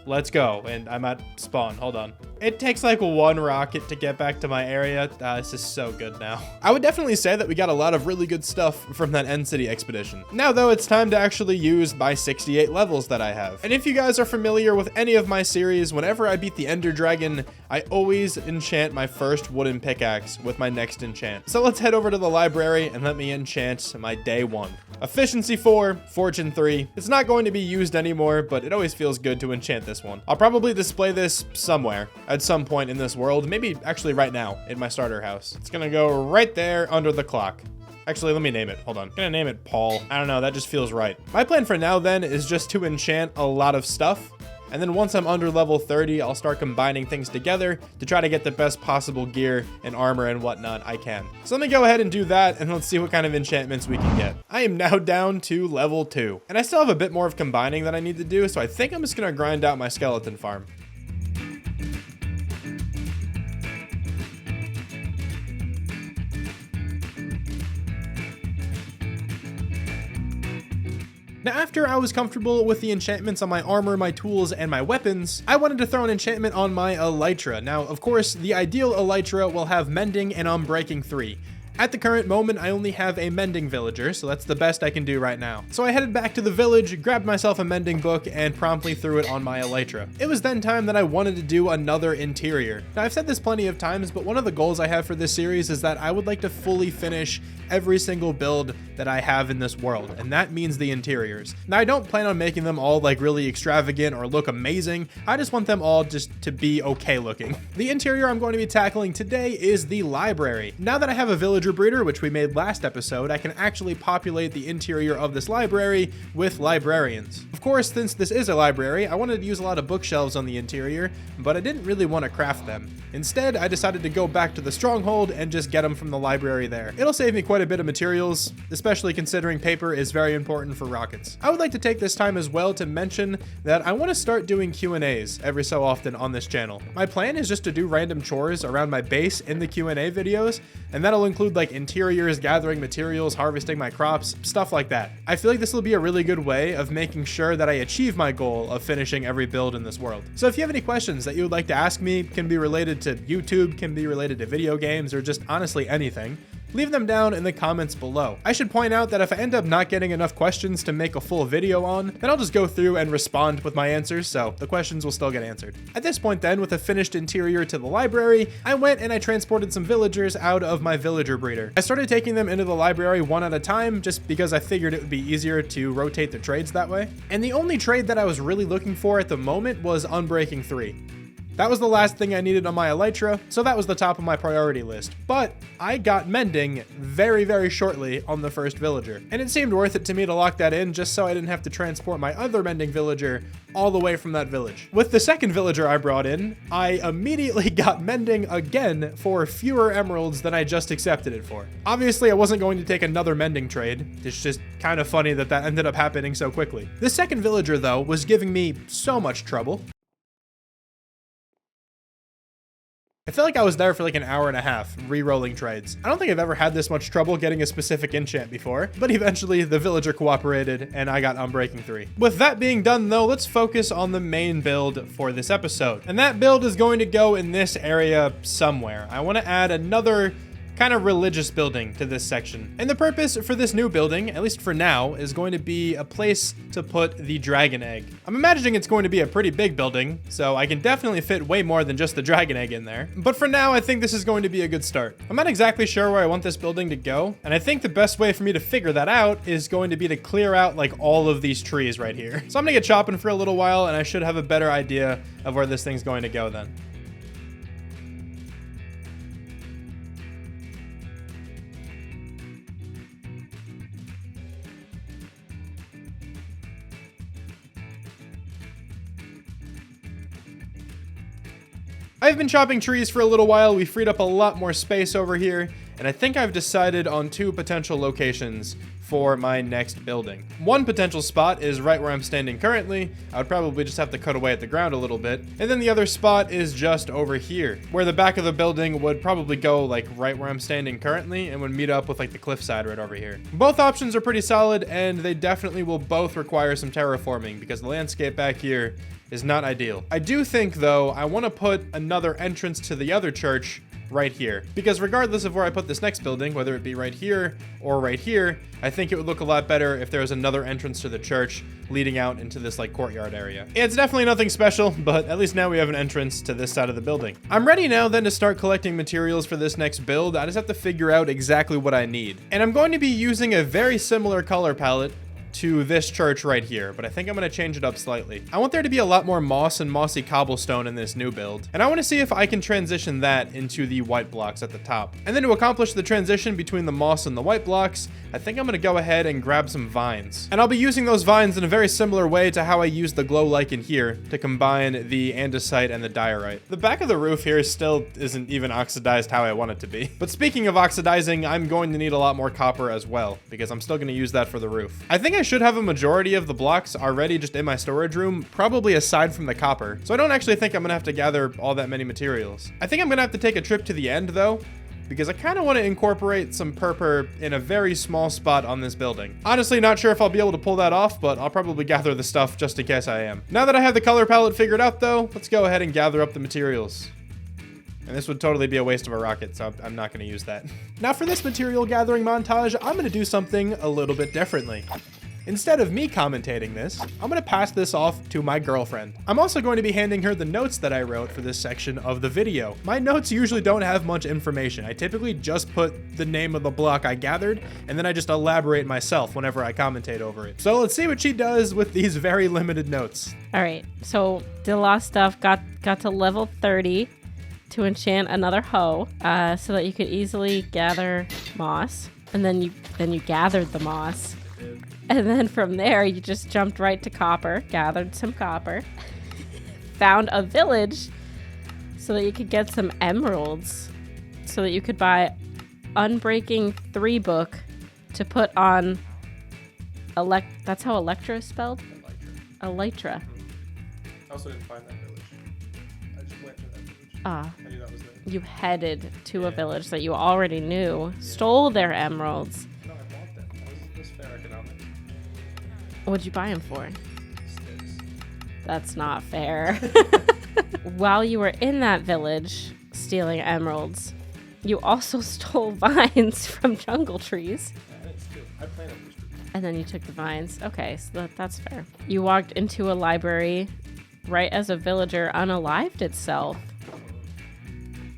Let's go. And I'm at spawn. Hold on. It takes like 1 rocket to get back to my area. This is so good now. I would definitely say that we got a lot of really good stuff from that End City expedition. Now though, it's time to actually use my 68 levels that I have. And if you guys are familiar with any of my series, whenever I beat the Ender Dragon, I always enchant my first wooden pickaxe with my next enchant. So let's head over to the library and let me enchant my day 1. Efficiency 4, Fortune 3. It's not going to be used anymore, but it always feels good to enchant this one. I'll probably display this somewhere at some point in this world, maybe actually right now in my starter house. It's gonna go right there under the clock. Actually, let me name it. Hold on. I'm gonna name it Paul. I don't know, that just feels right. My plan for now then is just to enchant a lot of stuff. And then once I'm under level 30, I'll start combining things together to try to get the best possible gear and armor and whatnot I can. So let me go ahead and do that, and let's see what kind of enchantments we can get. I am now down to level 2. And I still have a bit more of combining that I need to do, so I think I'm just gonna grind out my skeleton farm. Now, after I was comfortable with the enchantments on my armor, my tools, and my weapons, I wanted to throw an enchantment on my elytra. Now, of course, the ideal elytra will have Mending and Unbreaking 3. At the current moment, I only have a Mending villager, so that's the best I can do right now. So I headed back to the village, grabbed myself a Mending book, and promptly threw it on my elytra. It was then time that I wanted to do another interior. Now, I've said this plenty of times, but one of the goals I have for this series is that I would like to fully finish every single build that I have in this world, and that means the interiors. Now, I don't plan on making them all like really extravagant or look amazing. I just want them all just to be okay looking. The interior I'm going to be tackling today is the library. Now that I have a villager breeder, which we made last episode, I can actually populate the interior of this library with librarians. Of course, since this is a library, I wanted to use a lot of bookshelves on the interior, but I didn't really want to craft them. Instead, I decided to go back to the stronghold and just get them from the library there. It'll save me quite a bit of materials, especially considering paper is very important for rockets. I would like to take this time as well to mention that I want to start doing Q&As every so often on this channel. My plan is just to do random chores around my base in the Q&A videos, and that'll include like interiors, gathering materials, harvesting my crops, stuff like that. I feel like this will be a really good way of making sure that I achieve my goal of finishing every build in this world. So if you have any questions that you would like to ask me, can be related to YouTube, can be related to video games, or just honestly anything, leave them down in the comments below. I should point out that if I end up not getting enough questions to make a full video on, then I'll just go through and respond with my answers, so the questions will still get answered. At this point then, with a finished interior to the library, I went and I transported some villagers out of my villager breeder. I started taking them into the library one at a time, just because I figured it would be easier to rotate the trades that way. And the only trade that I was really looking for at the moment was Unbreaking 3. That was the last thing I needed on my elytra, so that was the top of my priority list. But I got Mending very, very shortly on the first villager, and it seemed worth it to me to lock that in just so I didn't have to transport my other Mending villager all the way from that village. With the second villager I brought in, I immediately got Mending again for fewer emeralds than I just accepted it for. Obviously, I wasn't going to take another Mending trade. It's just kind of funny that that ended up happening so quickly. The second villager, though, was giving me so much trouble. I feel like I was there for like an hour and a half, re-rolling trades. I don't think I've ever had this much trouble getting a specific enchant before, but eventually the villager cooperated and I got Unbreaking 3. With that being done though, let's focus on the main build for this episode. And that build is going to go in this area somewhere. I want to add another kind of religious building to this section. And the purpose for this new building, at least for now, is going to be a place to put the dragon egg. I'm imagining it's going to be a pretty big building, so I can definitely fit way more than just the dragon egg in there. But for now, I think this is going to be a good start. I'm not exactly sure where I want this building to go, and I think the best way for me to figure that out is going to be to clear out like all of these trees right here. So I'm gonna get chopping for a little while, and I should have a better idea of where this thing's going to go then. I've been chopping trees for a little while. We freed up a lot more space over here, and I think I've decided on two potential locations for my next building. One potential spot is right where I'm standing currently. I would probably just have to cut away at the ground a little bit. And then the other spot is just over here, where the back of the building would probably go like right where I'm standing currently and would meet up with like the cliffside right over here. Both options are pretty solid, and they definitely will both require some terraforming because the landscape back here is not ideal. I do think though, I want to put another entrance to the other church right here, because regardless of where I put this next building, whether it be right here or right here, I think it would look a lot better if there was another entrance to the church leading out into this like courtyard area. It's definitely nothing special, but at least now we have an entrance to this side of the building. I'm ready now then to start collecting materials for this next build. I just have to figure out exactly what I need. And I'm going to be using a very similar color palette to this church right here, but I think I'm going to change it up slightly. I want there to be a lot more moss and mossy cobblestone in this new build, and I want to see if I can transition that into the white blocks at the top. And then to accomplish the transition between the moss and the white blocks, I think I'm going to go ahead and grab some vines. And I'll be using those vines in a very similar way to how I used the glow lichen here to combine the andesite and the diorite. The back of the roof here still isn't even oxidized how I want it to be. But speaking of oxidizing, I'm going to need a lot more copper as well, because I'm still going to use that for the roof. I think I should have a majority of the blocks already just in my storage room, probably aside from the copper. So I don't actually think I'm gonna have to gather all that many materials. I think I'm gonna have to take a trip to the end though, because I kind of want to incorporate some purpur in a very small spot on this building. Honestly, not sure if I'll be able to pull that off, but I'll probably gather the stuff just in case I am. Now that I have the color palette figured out though, let's go ahead and gather up the materials. And this would totally be a waste of a rocket, so I'm not going to use that. Now for this material gathering montage, I'm going to do something a little bit differently. Instead of me commentating this, I'm going to pass this off to my girlfriend. I'm also going to be handing her the notes that I wrote for this section of the video. My notes usually don't have much information. I typically just put the name of the block I gathered, and then I just elaborate myself whenever I commentate over it. So let's see what she does with these very limited notes. All right, so did a lot of stuff, got to level 30 to enchant another hoe, so that you could easily gather moss, and then you gathered the moss. And then from there, you just jumped right to copper, gathered some copper, found a village so that you could get some emeralds, so that you could buy Unbreaking 3 book to put on that's how Electra is spelled? Elytra. I also didn't find that village. I just went to that village. Ah. I knew that was there. You headed to a village that you already knew, stole their emeralds. No, I bought them. That was fair economics. What'd you buy them for? Sticks. That's not fair. While you were in that village stealing emeralds, you also stole vines from jungle trees. Yeah, it's true. I planted these trees. And then you took the vines. Okay, so that's fair. You walked into a library right as a villager unalived itself.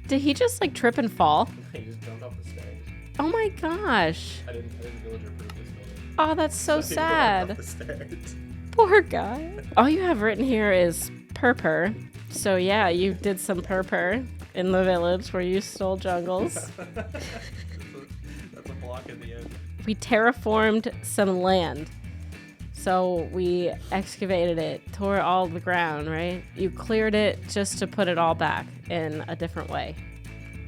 Did he just like trip and fall? He just jumped off the stairs. Oh my gosh. I didn't villager proof this building. Oh, that's so He jumped off sad. the stairs. Poor guy. All you have written here is purpur. So yeah, you did some purpur in the village where you stole jungles. That's a block at the end. We terraformed some land. So we excavated it, tore all the ground, right? You cleared it just to put it all back in a different way.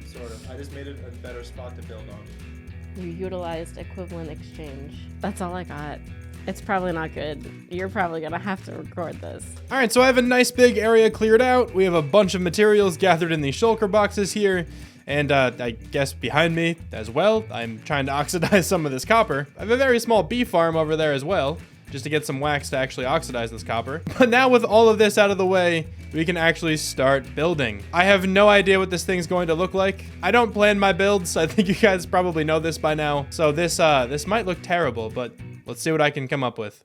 Sort of. I just made it a better spot to build on. You utilized equivalent exchange. That's all I got. It's probably not good. You're probably gonna have to record this. All right, so I have a nice big area cleared out. We have a bunch of materials gathered in these shulker boxes here. And I guess behind me as well, I'm trying to oxidize some of this copper. I have a very small bee farm over there as well, just to get some wax to actually oxidize this copper. But now with all of this out of the way, we can actually start building. I have no idea what this thing's going to look like. I don't plan my builds. I think you guys probably know this by now. So this might look terrible, but let's see what I can come up with.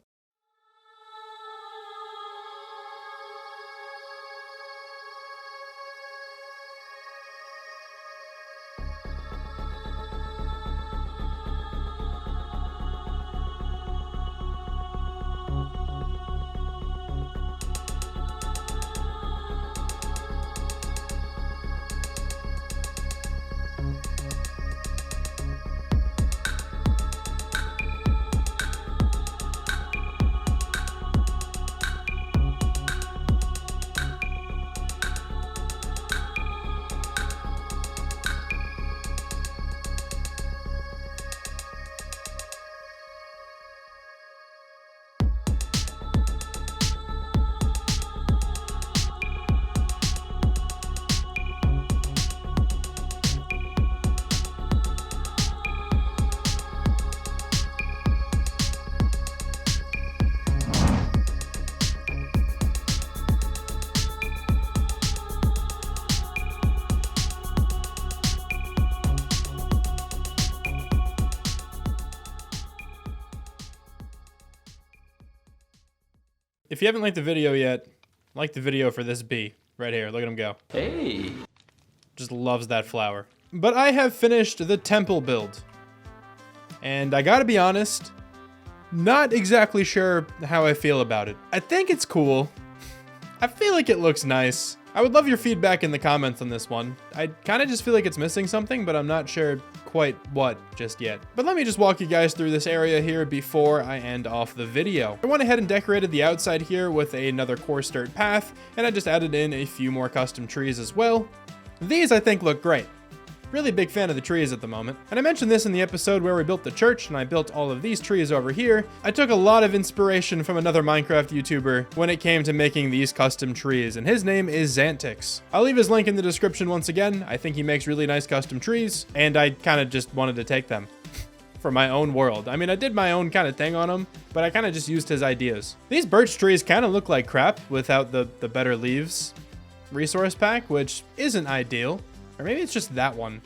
If you haven't liked the video yet, like the video for this bee right here. Look at him go. Hey. Just loves that flower. But I have finished the temple build. And I gotta be honest, not exactly sure how I feel about it. I think it's cool. I feel like it looks nice. I would love your feedback in the comments on this one. I kind of just feel like it's missing something, but I'm not sure quite what just yet. But let me just walk you guys through this area here before I end off the video. I went ahead and decorated the outside here with another coarse dirt path, and I just added in a few more custom trees as well. These I think look great. Really big fan of the trees at the moment. And I mentioned this in the episode where we built the church and I built all of these trees over here. I took a lot of inspiration from another Minecraft YouTuber when it came to making these custom trees, and his name is Xantix. I'll leave his link in the description once again. I think he makes really nice custom trees, and I kind of just wanted to take them for my own world. I mean, I did my own kind of thing on them, but I kind of just used his ideas. These birch trees kind of look like crap without the better leaves resource pack, which isn't ideal. Or maybe it's just that one.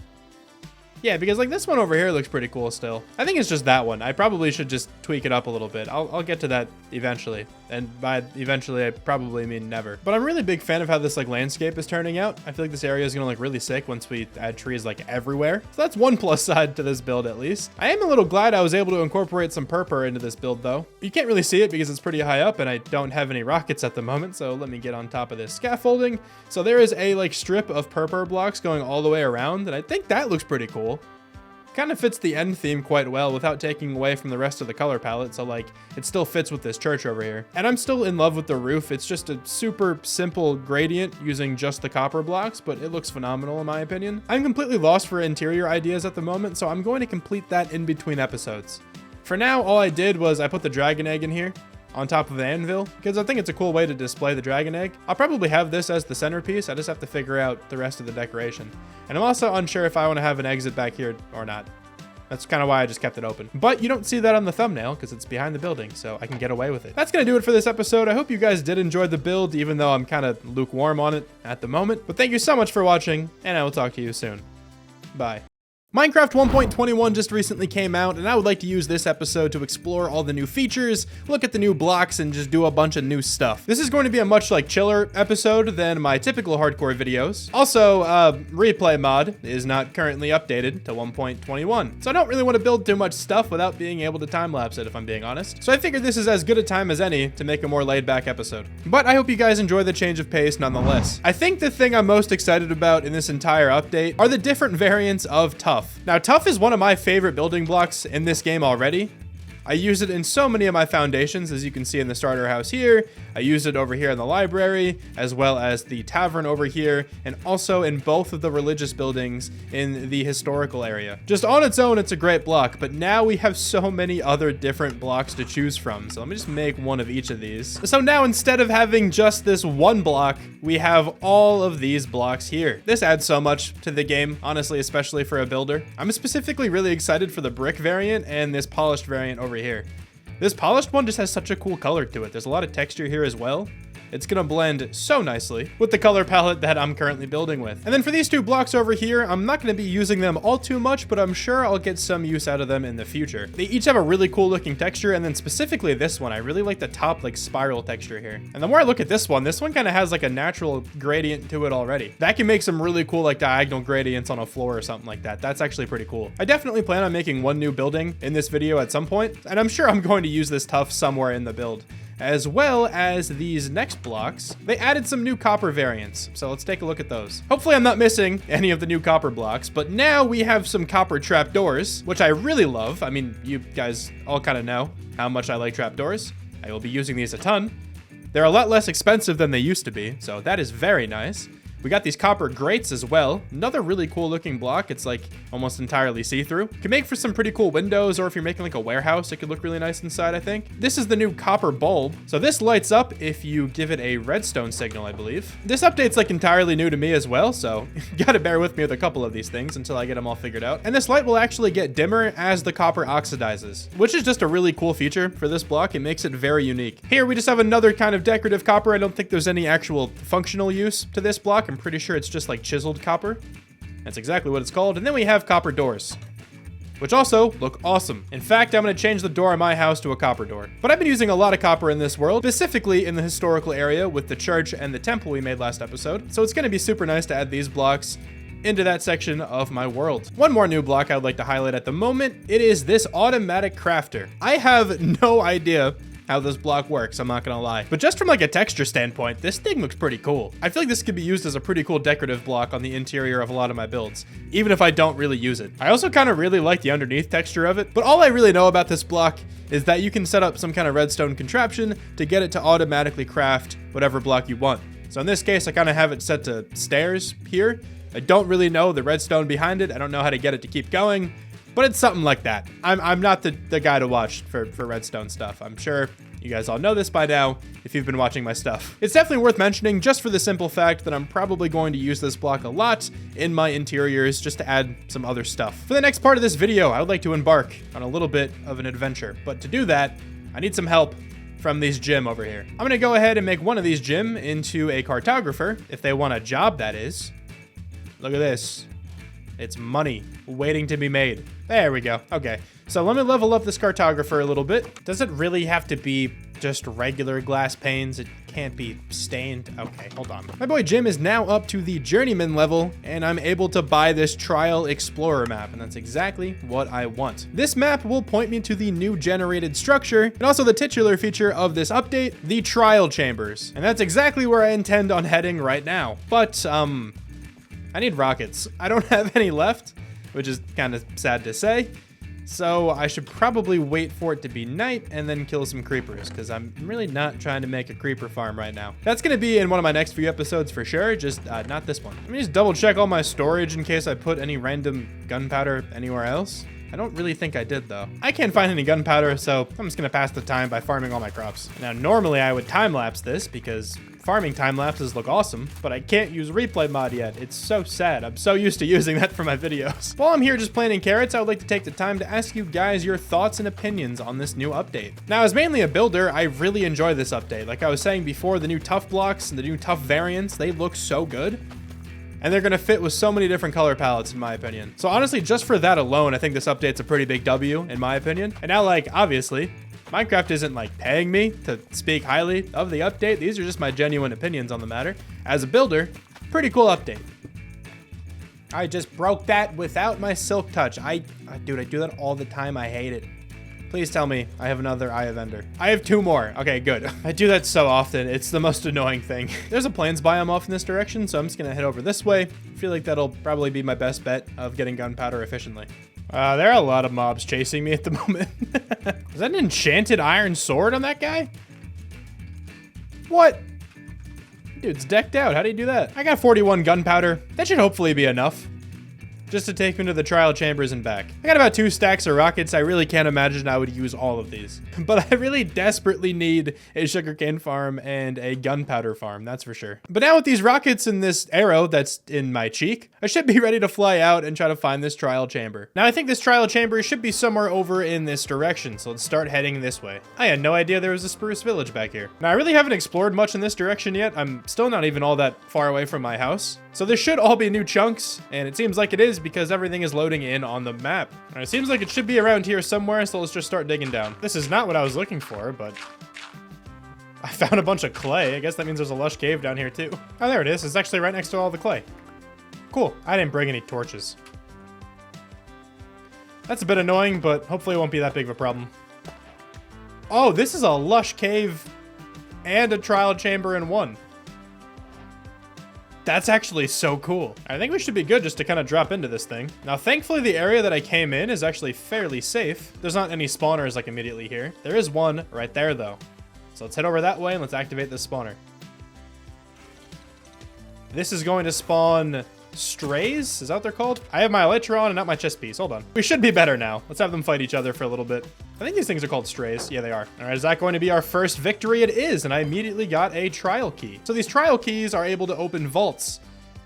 Yeah, because like this one over here looks pretty cool still. I think it's just that one. I probably should just tweak it up a little bit. I'll get to that eventually. And by eventually, I probably mean never. But I'm really a big fan of how this like landscape is turning out. I feel like this area is gonna look really sick once we add trees like everywhere. So that's one plus side to this build at least. I am a little glad I was able to incorporate some purpur into this build though. You can't really see it because it's pretty high up and I don't have any rockets at the moment. So let me get on top of this scaffolding. So there is a like strip of purpur blocks going all the way around, and I think that looks pretty cool. Kind of fits the end theme quite well without taking away from the rest of the color palette, so like it still fits with this church over here. And I'm still in love with the roof. It's just a super simple gradient using just the copper blocks, but it looks phenomenal in my opinion. I'm completely lost for interior ideas at the moment, so I'm going to complete that in between episodes. For now, all I did was I put the dragon egg in here on top of the anvil because I think it's a cool way to display the dragon egg. I'll probably have this as the centerpiece. I just have to figure out the rest of the decoration. And I'm also unsure if I want to have an exit back here or not. That's kind of why I just kept it open. But you don't see that on the thumbnail because it's behind the building, so I can get away with it. That's going to do it for this episode. I hope you guys did enjoy the build, even though I'm kind of lukewarm on it at the moment. But thank you so much for watching, and I will talk to you soon. Bye. Minecraft 1.21 just recently came out, and I would like to use this episode to explore all the new features, look at the new blocks, and just do a bunch of new stuff. This is going to be a much like chiller episode than my typical hardcore videos. Also, replay mod is not currently updated to 1.21, so I don't really want to build too much stuff without being able to time-lapse it, if I'm being honest. So I figured this is as good a time as any to make a more laid-back episode. But I hope you guys enjoy the change of pace nonetheless. I think the thing I'm most excited about in this entire update are the different variants of Tuff. Now, Tuff is one of my favorite building blocks in this game already. I use it in so many of my foundations, as you can see in the starter house here. I use it over here in the library, as well as the tavern over here, and also in both of the religious buildings in the historical area. Just on its own, it's a great block, but now we have so many other different blocks to choose from. So let me just make one of each of these. So now instead of having just this one block, we have all of these blocks here. This adds so much to the game, honestly, especially for a builder. I'm specifically really excited for the brick variant and this polished variant over here. This polished one just has such a cool color to it. There's a lot of texture here as well. It's gonna blend so nicely with the color palette that I'm currently building with. And then for these two blocks over here, I'm not gonna be using them all too much, but I'm sure I'll get some use out of them in the future. They each have a really cool looking texture, and then specifically this one, I really like the top like spiral texture here. And the more I look at this one kind of has like a natural gradient to it already. That can make some really cool like diagonal gradients on a floor or something like that. That's actually pretty cool. I definitely plan on making one new building in this video at some point, and I'm sure I'm going to use this Tuff somewhere in the build. As well as these next blocks, they added some new copper variants. So let's take a look at those. Hopefully I'm not missing any of the new copper blocks, but now we have some copper trapdoors, which I really love. I mean, you guys all kind of know how much I like trapdoors. I will be using these a ton. They're a lot less expensive than they used to be, so that is very nice. We got these copper grates as well. Another really cool looking block. It's like almost entirely see-through. Can make for some pretty cool windows, or if you're making like a warehouse, it could look really nice inside, I think. This is the new copper bulb. So this lights up if you give it a redstone signal, I believe. This update's like entirely new to me as well, so you gotta bear with me with a couple of these things until I get them all figured out. And this light will actually get dimmer as the copper oxidizes, which is just a really cool feature for this block. It makes it very unique. Here we just have another kind of decorative copper. I don't think there's any actual functional use to this block. I'm pretty sure it's just like chiseled copper. That's exactly what it's called. And then we have copper doors, which also look awesome. In fact, I'm going to change the door in my house to a copper door. But I've been using a lot of copper in this world, specifically in the historical area with the church and the temple we made last episode. So it's going to be super nice to add these blocks into that section of my world. One more new block I would like to highlight at the moment. It is this automatic crafter. I have no idea how this block works, I'm not gonna lie. But just from like a texture standpoint, this thing looks pretty cool. I feel like this could be used as a pretty cool decorative block on the interior of a lot of my builds, even if I don't really use it. I also kind of really like the underneath texture of it, but all I really know about this block is that you can set up some kind of redstone contraption to get it to automatically craft whatever block you want. So in this case, I kind of have it set to stairs here, I don't really know the redstone behind it. I don't know how to get it to keep going, but it's something like that. I'm not the guy to watch for redstone stuff. I'm sure you guys all know this by now if you've been watching my stuff. It's definitely worth mentioning just for the simple fact that I'm probably going to use this block a lot in my interiors just to add some other stuff. For the next part of this video, I would like to embark on a little bit of an adventure, but to do that, I need some help from these gym over here. I'm gonna go ahead and make one of these gym into a cartographer, if they want a job, that is. Look at this. It's money waiting to be made. There we go. Okay, so let me level up this cartographer a little bit. Does it really have to be just regular glass panes? It can't be stained. Okay, hold on. My boy Jim is now up to the journeyman level, and I'm able to buy this trial explorer map, and that's exactly what I want. This map will point me to the new generated structure, and also the titular feature of this update, the trial chambers. And that's exactly where I intend on heading right now. But, I need rockets. I don't have any left, which is kind of sad to say. So I should probably wait for it to be night and then kill some creepers, because I'm really not trying to make a creeper farm right now. That's going to be in one of my next few episodes for sure, just not this one. Let me just double check all my storage in case I put any random gunpowder anywhere else. I don't really think I did, though. I can't find any gunpowder, so I'm just going to pass the time by farming all my crops. Now, normally I would time-lapse this because farming time-lapses look awesome, but I can't use replay mod yet. It's so sad. I'm so used to using that for my videos. While I'm here just planting carrots, I would like to take the time to ask you guys your thoughts and opinions on this new update. Now, as mainly a builder, I really enjoy this update. Like I was saying before, the new tough blocks and the new tough variants, they look so good. And they're gonna fit with so many different color palettes, in my opinion. So honestly, just for that alone, I think this update's a pretty big W, in my opinion. And now, like, obviously, Minecraft isn't, like, paying me to speak highly of the update. These are just my genuine opinions on the matter. As a builder, pretty cool update. I just broke that without my silk touch. Dude, I do that all the time. I hate it. Please tell me I have another Eye of Ender. I have 2 more. Okay, good. I do that so often. It's the most annoying thing. There's a plains biome off in this direction, so I'm just gonna head over this way. I feel like that'll probably be my best bet of getting gunpowder efficiently. There are a lot of mobs chasing me at the moment. Is that an enchanted iron sword on that guy? What? Dude's decked out. How do you do that? I got 41 gunpowder. That should hopefully be enough just to take me to the trial chambers and back. I got about 2 stacks of rockets. I really can't imagine I would use all of these. But I really desperately need a sugarcane farm and a gunpowder farm, that's for sure. But now with these rockets and this arrow that's in my cheek, I should be ready to fly out and try to find this trial chamber. Now I think this trial chamber should be somewhere over in this direction, so let's start heading this way. I had no idea there was a spruce village back here. Now I really haven't explored much in this direction yet. I'm still not even all that far away from my house. So this should all be new chunks, and it seems like it is because everything is loading in on the map. And it seems like it should be around here somewhere, so let's just start digging down. This is not what I was looking for, but I found a bunch of clay. I guess that means there's a lush cave down here too. Oh, there it is. It's actually right next to all the clay. Cool. I didn't bring any torches. That's a bit annoying, but hopefully it won't be that big of a problem. Oh, this is a lush cave and a trial chamber in one. That's actually so cool. I think we should be good just to kind of drop into this thing. Now, thankfully, the area that I came in is actually fairly safe. There's not any spawners like immediately here. There is one right there though. So let's head over that way and let's activate this spawner. This is going to spawn strays? Is that what they're called? I have my elytra on and not my chest piece. Hold on. We should be better now. Let's have them fight each other for a little bit. I think these things are called strays. Yeah, they are. All right, is that going to be our first victory? It is, and I immediately got a trial key. So these trial keys are able to open vaults.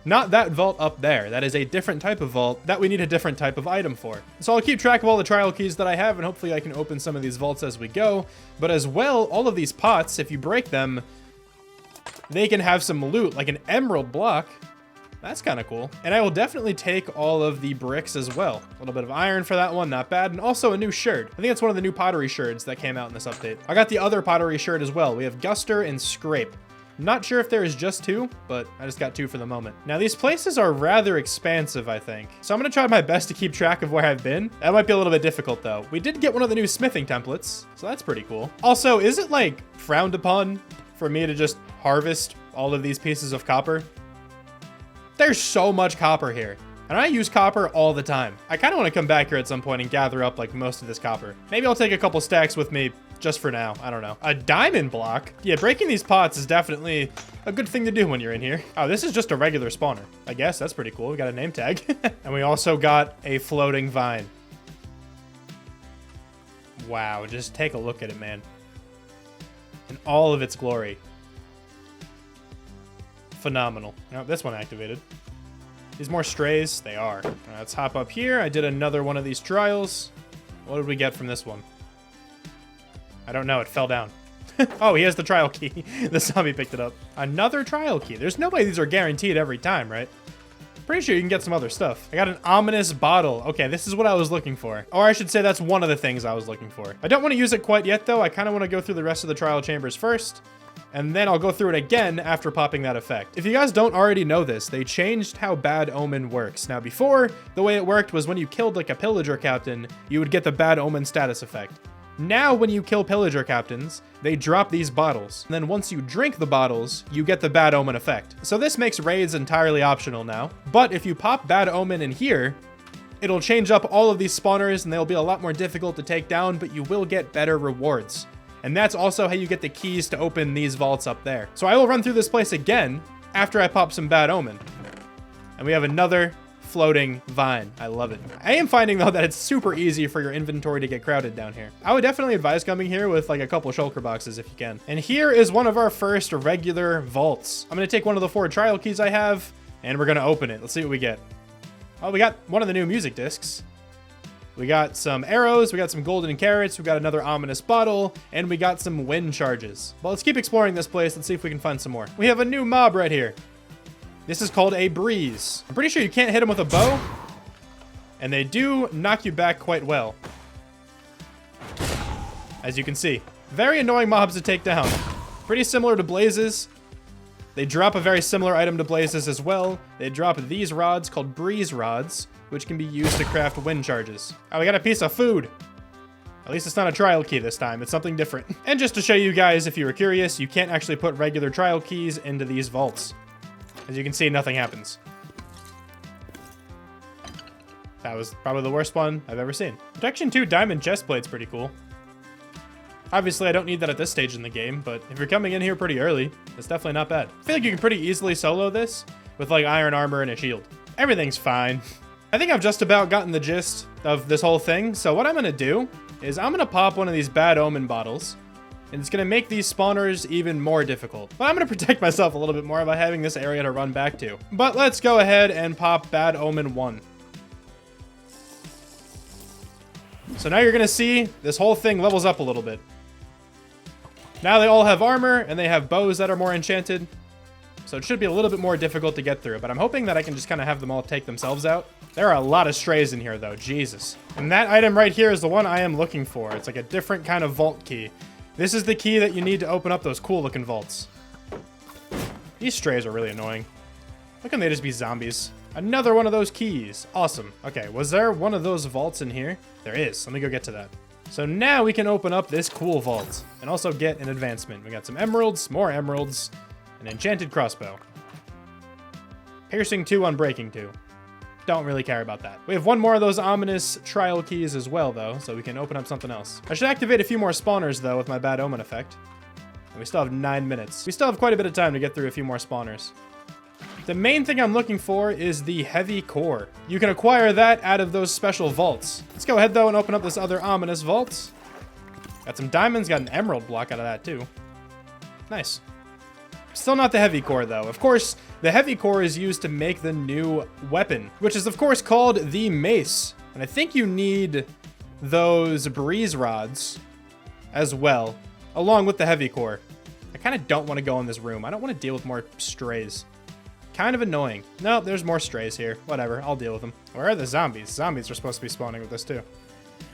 Not that vault up there. That is a different type of vault that we need a different type of item for. So I'll keep track of all the trial keys that I have, and hopefully I can open some of these vaults as we go. But as well, all of these pots, if you break them, they can have some loot, like an emerald block. That's kind of cool. And I will definitely take all of the bricks as well. A little bit of iron for that one, not bad. And also a new sherd. I think that's one of the new pottery sherds that came out in this update. I got the other pottery sherd as well. We have Guster and Scrape. I'm not sure if there is just 2, but I just got 2 for the moment. Now these places are rather expansive, I think. So I'm gonna try my best to keep track of where I've been. That might be a little bit difficult though. We did get one of the new smithing templates, so that's pretty cool. Also, is it like frowned upon for me to just harvest all of these pieces of copper? There's so much copper here, and I use copper all the time. I kind of want to come back here at some point and gather up like most of this copper. Maybe I'll take a couple stacks with me just for now. I don't know. A diamond block? Yeah, breaking these pots is definitely a good thing to do when you're in here. Oh, this is just a regular spawner. I guess that's pretty cool. We got a name tag. And we also got a floating vine. Wow, just take a look at it, man. In all of its glory. Phenomenal. Now, this one activated. These more strays? They are. All right, let's hop up here. I did another one of these trials. What did we get from this one? I don't know. It fell down. Oh, he has the trial key. The zombie picked it up. Another trial key. There's no way these are guaranteed every time, right? Pretty sure you can get some other stuff. I got an ominous bottle. Okay, this is what I was looking for. Or I should say that's one of the things I was looking for. I don't want to use it quite yet, though. I kind of want to go through the rest of the trial chambers first. And then I'll go through it again after popping that effect. If you guys don't already know this, they changed how Bad Omen works. Now before, the way it worked was when you killed like a pillager captain, you would get the Bad Omen status effect. Now when you kill pillager captains, they drop these bottles. And then once you drink the bottles, you get the Bad Omen effect. So this makes raids entirely optional now. But if you pop Bad Omen in here, it'll change up all of these spawners and they'll be a lot more difficult to take down, but you will get better rewards. And that's also how you get the keys to open these vaults up there. So I will run through this place again after I pop some Bad Omen. And we have another floating vine. I love it. I am finding though that it's super easy for your inventory to get crowded down here. I would definitely advise coming here with like a couple shulker boxes if you can. And here is one of our first regular vaults. I'm gonna take one of the 4 trial keys I have and we're gonna open it. Let's see what we get. Oh, we got one of the new music discs. We got some arrows, we got some golden carrots, we got another ominous bottle, and we got some wind charges. Well, let's keep exploring this place. Let's see if we can find some more. We have a new mob right here. This is called a breeze. I'm pretty sure you can't hit them with a bow, and they do knock you back quite well. As you can see. Very annoying mobs to take down. Pretty similar to blazes. They drop a very similar item to blazes as well. They drop these rods called breeze rods, which can be used to craft wind charges. Oh, we got a piece of food. At least it's not a trial key this time. It's something different. And just to show you guys, if you were curious, you can't actually put regular trial keys into these vaults. As you can see, nothing happens. That was probably the worst one I've ever seen. Protection 2 diamond chestplate's pretty cool. Obviously, I don't need that at this stage in the game, but if you're coming in here pretty early, it's definitely not bad. I feel like you can pretty easily solo this with like iron armor and a shield. Everything's fine. I think I've just about gotten the gist of this whole thing. So what I'm going to do is I'm going to pop one of these Bad Omen bottles. And it's going to make these spawners even more difficult. But I'm going to protect myself a little bit more by having this area to run back to. But let's go ahead and pop Bad Omen 1. So now you're going to see this whole thing levels up a little bit. Now they all have armor and they have bows that are more enchanted. So it should be a little bit more difficult to get through, but I'm hoping that I can just kind of have them all take themselves out. There are a lot of strays in here though, Jesus. And that item right here is the one I am looking for. It's like a different kind of vault key. This is the key that you need to open up those cool looking vaults. These strays are really annoying. Why can't they just be zombies? Another one of those keys. Awesome. Okay, was there one of those vaults in here? There is. Let me go get to that. So now we can open up this cool vault and also get an advancement. We got some emeralds, more emeralds, an enchanted crossbow. Piercing 2, unbreaking 2. Don't really care about that. We have one more of those ominous trial keys as well, though, so we can open up something else. I should activate a few more spawners, though, with my Bad Omen effect. And we still have 9 minutes. We still have quite a bit of time to get through a few more spawners. The main thing I'm looking for is the heavy core. You can acquire that out of those special vaults. Let's go ahead, though, and open up this other ominous vault. Got some diamonds, got an emerald block out of that, too. Nice. Still not the heavy core, though. Of course, the heavy core is used to make the new weapon, which is, of course, called the mace. And I think you need those breeze rods as well, along with the heavy core. I kind of don't want to go in this room. I don't want to deal with more strays. Kind of annoying. No, there's more strays here. Whatever, I'll deal with them. Where are the zombies? Zombies are supposed to be spawning with this, too.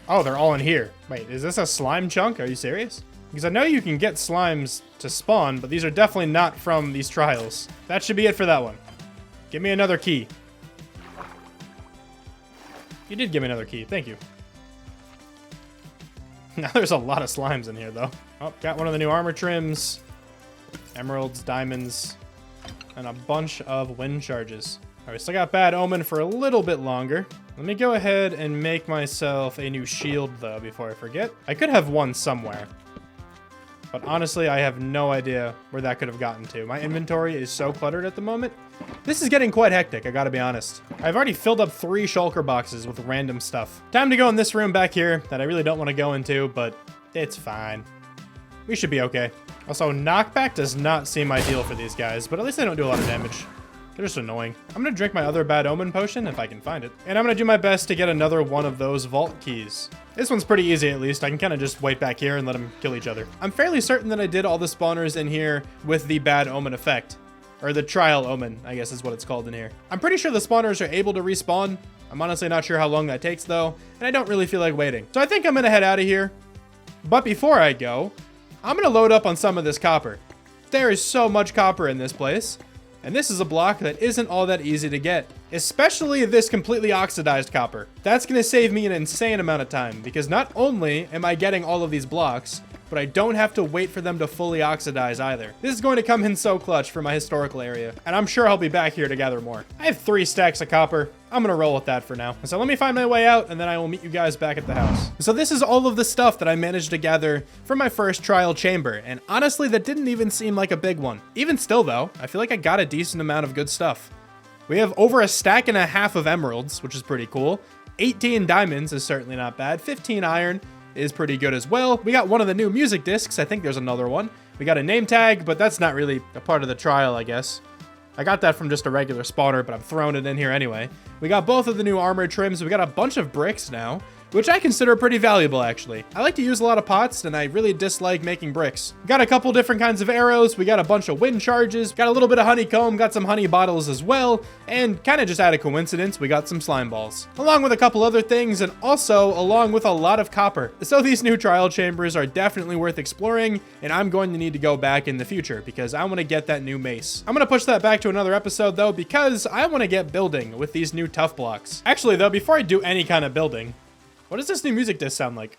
Oh, they're all in here. Wait, is this a slime chunk? Are you serious? Because I know you can get slimes to spawn, but these are definitely not from these trials. That should be it for that one. Give me another key. You did give me another key. Thank you. Now there's a lot of slimes in here, though. Oh, got one of the new armor trims. Emeralds, diamonds, and a bunch of wind charges. All right, still got Bad Omen for a little bit longer. Let me go ahead and make myself a new shield, though, before I forget. I could have one somewhere. But honestly, I have no idea where that could have gotten to. My inventory is so cluttered at the moment. This is getting quite hectic, I gotta be honest. I've already filled up 3 shulker boxes with random stuff. Time to go in this room back here that I really don't want to go into, but it's fine. We should be okay. Also, knockback does not seem ideal for these guys, but at least they don't do a lot of damage. They're just annoying. I'm gonna drink my other bad omen potion if I can find it. And I'm gonna do my best to get another one of those vault keys. This one's pretty easy at least. I can kind of just wait back here and let them kill each other. I'm fairly certain that I did all the spawners in here with the bad omen effect. Or the trial omen, I guess is what it's called in here. I'm pretty sure the spawners are able to respawn. I'm honestly not sure how long that takes though, and I don't really feel like waiting. So I think I'm gonna head out of here. But before I go, I'm gonna load up on some of this copper. There is so much copper in this place. And this is a block that isn't all that easy to get, especially this completely oxidized copper. That's gonna save me an insane amount of time because not only am I getting all of these blocks, but I don't have to wait for them to fully oxidize either. This is going to come in so clutch for my historical area, and I'm sure I'll be back here to gather more. I have 3 stacks of copper. I'm gonna roll with that for now. So let me find my way out, and then I will meet you guys back at the house. So this is all of the stuff that I managed to gather from my first trial chamber, and honestly, that didn't even seem like a big one. Even still though, I feel like I got a decent amount of good stuff. We have over 1.5 stacks of emeralds, which is pretty cool. 18 diamonds is certainly not bad. 15 iron is pretty good as well. We got one of the new music discs. I think there's another one. We got a name tag, but that's not really a part of the trial, I guess. I got that from just a regular spawner, but I'm throwing it in here anyway. We got both of the new armor trims. We got a bunch of bricks now, which I consider pretty valuable, actually. I like to use a lot of pots, and I really dislike making bricks. We got a couple different kinds of arrows. We got a bunch of wind charges. Got a little bit of honeycomb. Got some honey bottles as well. And kind of just out of coincidence, we got some slime balls. Along with a couple other things, and also along with a lot of copper. So these new trial chambers are definitely worth exploring, and I'm going to need to go back in the future because I want to get that new mace. I'm going to push that back to another episode, though, because I want to get building with these new tough blocks. Actually, though, before I do any kind of building, what does this new music disc sound like?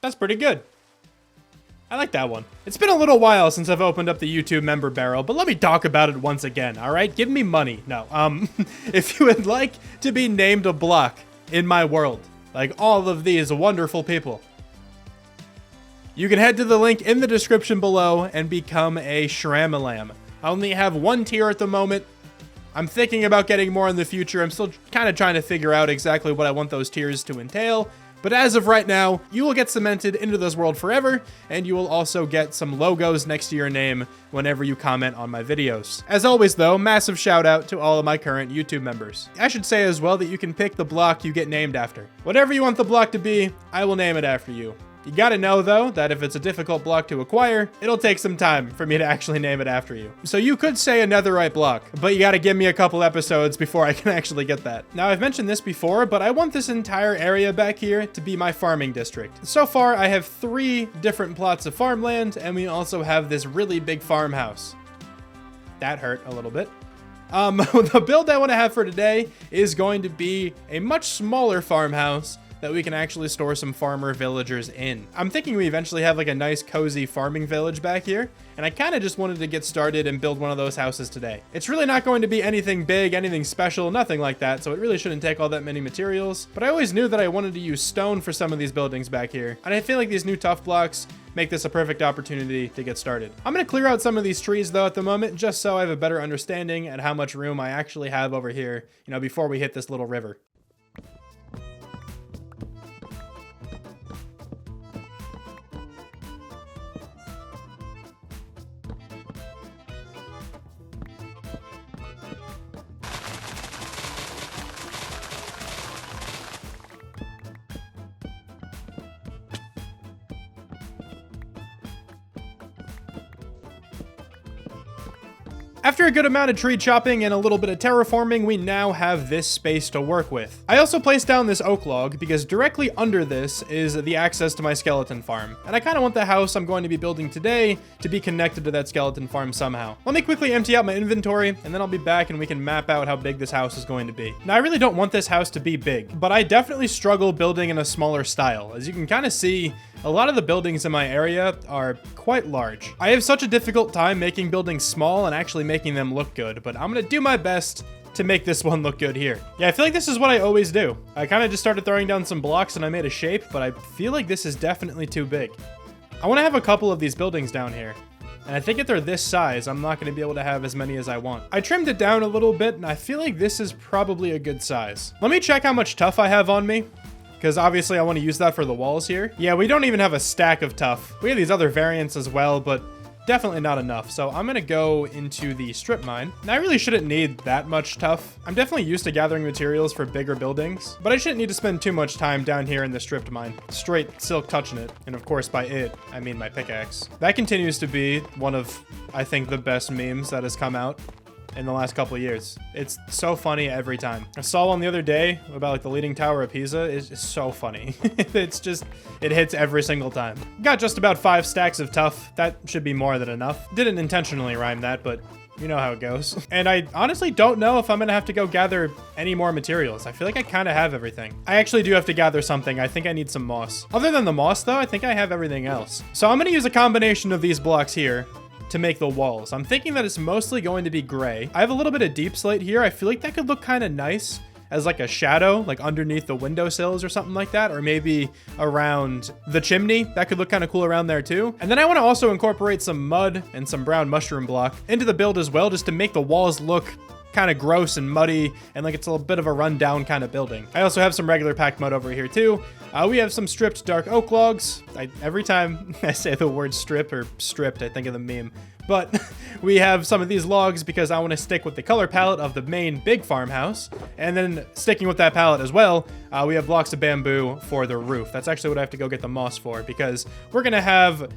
That's pretty good. I like that one. It's been a little while since I've opened up the YouTube member barrel, but let me talk about it once again, all right? Give me money. No, if you would like to be named a block in my world, like all of these wonderful people, you can head to the link in the description below and become a Shramalam. I only have 1 tier at the moment. I'm thinking about getting more in the future. I'm still kind of trying to figure out exactly what I want those tiers to entail. But as of right now, you will get cemented into this world forever, and you will also get some logos next to your name whenever you comment on my videos. As always though, massive shout out to all of my current YouTube members. I should say as well that you can pick the block you get named after. Whatever you want the block to be, I will name it after you. You gotta know though, that if it's a difficult block to acquire, it'll take some time for me to actually name it after you. So you could say a netherite block, but you gotta give me a couple episodes before I can actually get that. Now I've mentioned this before, but I want this entire area back here to be my farming district. So far I have 3 different plots of farmland, and we also have this really big farmhouse. That hurt a little bit. The build I want to have for today is going to be a much smaller farmhouse that we can actually store some farmer villagers in. I'm thinking we eventually have like a nice cozy farming village back here, and I kind of just wanted to get started and build one of those houses today. It's really not going to be anything big, anything special, nothing like that, so it really shouldn't take all that many materials, but I always knew that I wanted to use stone for some of these buildings back here, and I feel like these new tough blocks make this a perfect opportunity to get started. I'm gonna clear out some of these trees though at the moment, just so I have a better understanding at how much room I actually have over here, you know, before we hit this little river. After a good amount of tree chopping and a little bit of terraforming, we now have this space to work with. I also placed down this oak log because directly under this is the access to my skeleton farm. And I kind of want the house I'm going to be building today to be connected to that skeleton farm somehow. Let me quickly empty out my inventory and then I'll be back and we can map out how big this house is going to be. Now, I really don't want this house to be big, but I definitely struggle building in a smaller style. As you can kind of see, a lot of the buildings in my area are quite large. I have such a difficult time making buildings small and actually making them look good, but I'm gonna do my best to make this one look good here. Yeah, I feel like this is what I always do. I kind of just started throwing down some blocks and I made a shape, but I feel like this is definitely too big. I want to have a couple of these buildings down here. And I think if they're this size, I'm not going to be able to have as many as I want. I trimmed it down a little bit and I feel like this is probably a good size. Let me check how much tuff I have on me, because obviously I want to use that for the walls here. Yeah, we don't even have a stack of tuff. We have these other variants as well, but definitely not enough. So I'm going to go into the strip mine. Now, I really shouldn't need that much tuff. I'm definitely used to gathering materials for bigger buildings, but I shouldn't need to spend too much time down here in the stripped mine. Straight silk touching it. And of course, by it, I mean my pickaxe. That continues to be one of, I think, the best memes that has come out in the last couple of years. It's so funny every time. I saw one the other day about like the Leaning Tower of Pisa. It's so funny. It's just, it hits every single time. Got just about 5 stacks of tuff. That should be more than enough. Didn't intentionally rhyme that, but you know how it goes. And I honestly don't know if I'm gonna have to go gather any more materials. I feel like I kind of have everything. I actually do have to gather something. I think I need some moss. Other than the moss though, I think I have everything else. So I'm gonna use a combination of these blocks here to make the walls. I'm thinking that it's mostly going to be gray. I have a little bit of deep slate here. I feel like that could look kind of nice as like a shadow, like underneath the windowsills or something like that, or maybe around the chimney. That could look kind of cool around there too. And then I want to also incorporate some mud and some brown mushroom block into the build as well, just to make the walls look kind of gross and muddy and like it's a little bit of a rundown kind of building. I also have some regular packed mud over here too. We have some stripped dark oak logs. Every time I say the word strip or stripped, I think of the meme. But we have some of these logs because I want to stick with the color palette of the main big farmhouse. And then sticking with that palette as well, we have blocks of bamboo for the roof. That's actually what I have to go get the moss for, because we're going to have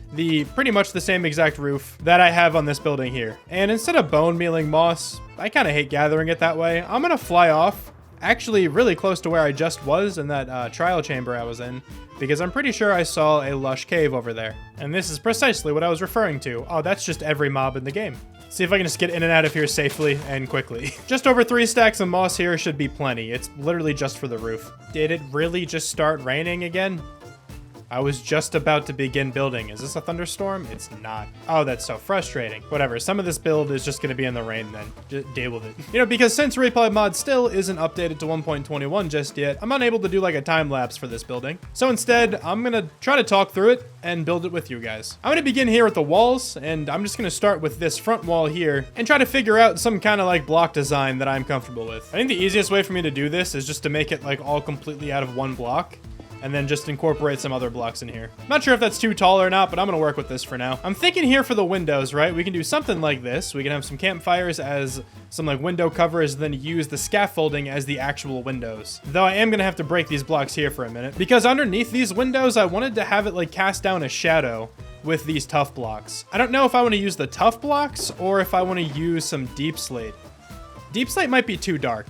pretty much the same exact roof that I have on this building here. And instead of bone mealing moss, I kind of hate gathering it that way. I'm going to fly off actually really close to where I just was in that trial chamber I was in, because I'm pretty sure I saw a lush cave over there. And this is precisely what I was referring to. Oh, that's just every mob in the game. See if I can just get in and out of here safely and quickly. Just over 3 stacks of moss here should be plenty. It's literally just for the roof. Did it really just start raining again? I was just about to begin building. Is this a thunderstorm? It's not. Oh, that's so frustrating. Whatever, some of this build is just gonna be in the rain then. Just deal with it. You know, because since Replay Mod still isn't updated to 1.21 just yet, I'm unable to do like a time lapse for this building. So instead, I'm gonna try to talk through it and build it with you guys. I'm gonna begin here with the walls, and I'm just gonna start with this front wall here and try to figure out some kind of like block design that I'm comfortable with. I think the easiest way for me to do this is just to make it like all completely out of one block, and then just incorporate some other blocks in here. Not sure if that's too tall or not, but I'm gonna work with this for now. I'm thinking here for the windows, right? We can do something like this. We can have some campfires as some like window covers, then use the scaffolding as the actual windows. Though I am gonna have to break these blocks here for a minute, because underneath these windows, I wanted to have it like cast down a shadow with these tough blocks. I don't know if I wanna use the tough blocks or if I wanna use some deep slate. Deep slate might be too dark.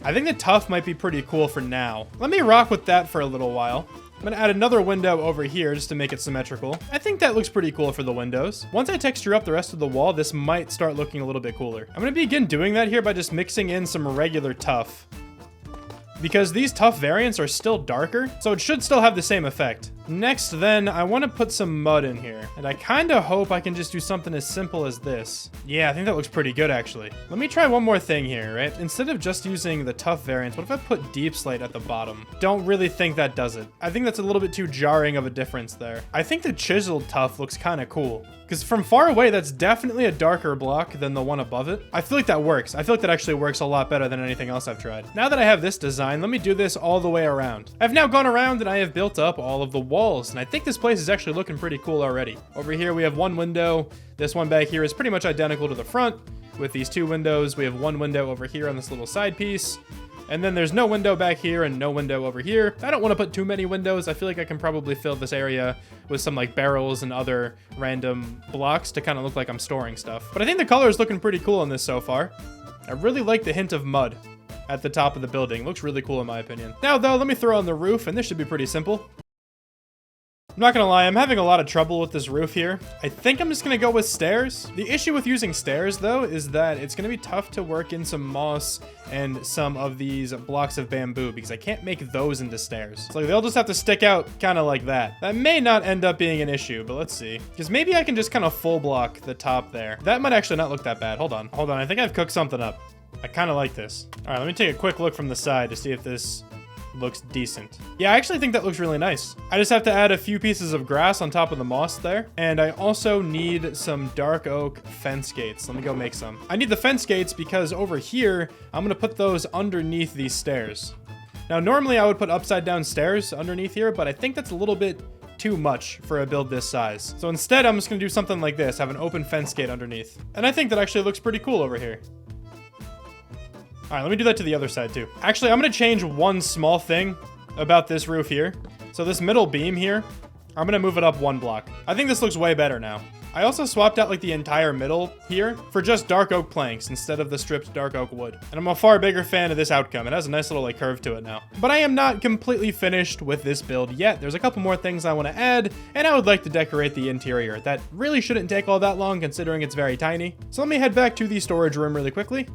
I think the tough might be pretty cool for now. Let me rock with that for a little while. I'm gonna add another window over here just to make it symmetrical. I think that looks pretty cool for the windows. Once I texture up the rest of the wall, this might start looking a little bit cooler. I'm gonna begin doing that here by just mixing in some regular tough, because these tough variants are still darker, so it should still have the same effect. Next, then, I want to put some mud in here, and I kind of hope I can just do something as simple as this. Yeah, I think that looks pretty good, actually. Let me try one more thing here, right? Instead of just using the tough variants, what if I put deep slate at the bottom? Don't really think that does it. I think that's a little bit too jarring of a difference there. I think the chiseled tough looks kind of cool, because from far away, that's definitely a darker block than the one above it. I feel like that works. I feel like that actually works a lot better than anything else I've tried. Now that I have this design, let me do this all the way around. I've now gone around and I have built up all of the walls, and I think this place is actually looking pretty cool already. Over here, we have one window. This one back here is pretty much identical to the front. With these 2 windows, we have 1 window over here on this little side piece. And then there's no window back here and no window over here. I don't want to put too many windows. I feel like I can probably fill this area with some like barrels and other random blocks to kind of look like I'm storing stuff. But I think the color is looking pretty cool in this so far. I really like the hint of mud at the top of the building. Looks really cool in my opinion. Now though, let me throw on the roof, and this should be pretty simple. I'm not gonna lie, I'm having a lot of trouble with this roof here. I think I'm just gonna go with stairs. The issue with using stairs though is that it's gonna be tough to work in some moss and some of these blocks of bamboo because I can't make those into stairs. So they'll just have to stick out kind of like that. That may not end up being an issue, but let's see. Because maybe I can just kind of full block the top there. That might actually not look that bad. Hold on. I think I've cooked something up. I kind of like this. All right, let me take a quick look from the side to see if this looks decent. Yeah, I actually think that looks really nice. I just have to add a few pieces of grass on top of the moss there. And I also need some dark oak fence gates. Let me go make some. I need the fence gates because over here, I'm gonna put those underneath these stairs. Now, normally I would put upside down stairs underneath here, but I think that's a little bit too much for a build this size. So instead, I'm just gonna do something like this, have an open fence gate underneath. And I think that actually looks pretty cool over here. All right, let me do that to the other side too. Actually, I'm gonna change one small thing about this roof here. So this middle beam here, I'm gonna move it up one block. I think this looks way better now. I also swapped out like the entire middle here for just dark oak planks instead of the stripped dark oak wood. And I'm a far bigger fan of this outcome. It has a nice little like curve to it now. But I am not completely finished with this build yet. There's a couple more things I want to add, and I would like to decorate the interior. That really shouldn't take all that long considering it's very tiny. So let me head back to the storage room really quickly.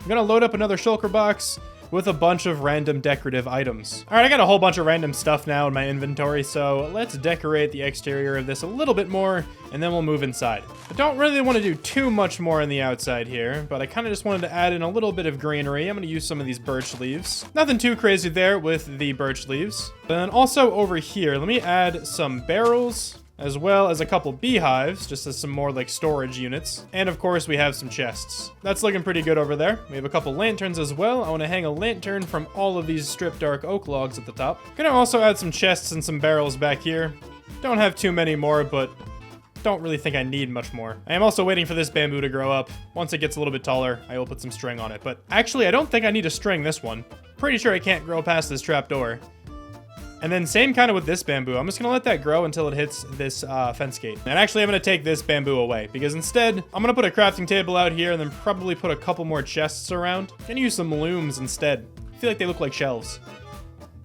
I'm gonna load up another shulker box with a bunch of random decorative items. All right, I got a whole bunch of random stuff now in my inventory, so let's decorate the exterior of this a little bit more, and then we'll move inside. I don't really want to do too much more on the outside here, but I kind of just wanted to add in a little bit of greenery. I'm gonna use some of these birch leaves. Nothing too crazy there with the birch leaves. But then also over here, let me add some barrels, as well as a couple beehives, just as some more like storage units. And of course we have some chests. That's looking pretty good over there. We have a couple lanterns as well. I want to hang a lantern from all of these stripped dark oak logs at the top. Gonna also add some chests and some barrels back here. Don't have too many more, but don't really think I need much more. I am also waiting for this bamboo to grow up. Once it gets a little bit taller, I will put some string on it. But actually, I don't think I need to string this one. Pretty sure I can't grow past this trapdoor. And then same kind of with this bamboo. I'm just gonna let that grow until it hits this fence gate. And actually I'm gonna take this bamboo away because instead I'm gonna put a crafting table out here and then probably put a couple more chests around. I'm gonna use some looms instead. I feel like they look like shelves.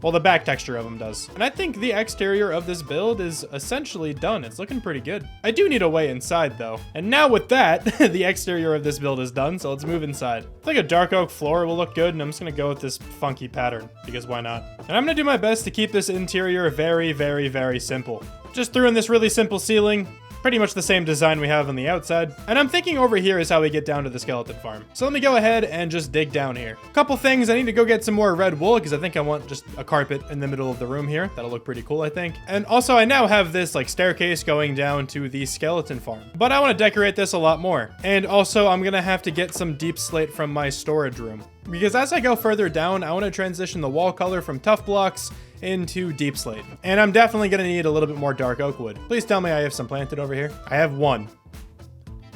Well, the back texture of them does. And I think the exterior of this build is essentially done. It's looking pretty good. I do need a way inside though. And now with that, the exterior of this build is done. So let's move inside. I think a dark oak floor will look good. And I'm just gonna go with this funky pattern because why not? And I'm gonna do my best to keep this interior very, very, very simple. Just threw in this really simple ceiling. Pretty much the same design we have on the outside. And I'm thinking over here is how we get down to the skeleton farm. So let me go ahead and just dig down here. Couple things, I need to go get some more red wool because I think I want just a carpet in the middle of the room here. That'll look pretty cool, I think. And also I now have this like staircase going down to the skeleton farm. But I want to decorate this a lot more. And also I'm gonna have to get some deep slate from my storage room. Because as I go further down, I want to transition the wall color from tough blocks into deep slate. And I'm definitely going to need a little bit more dark oak wood. Please tell me I have some planted over here. I have one.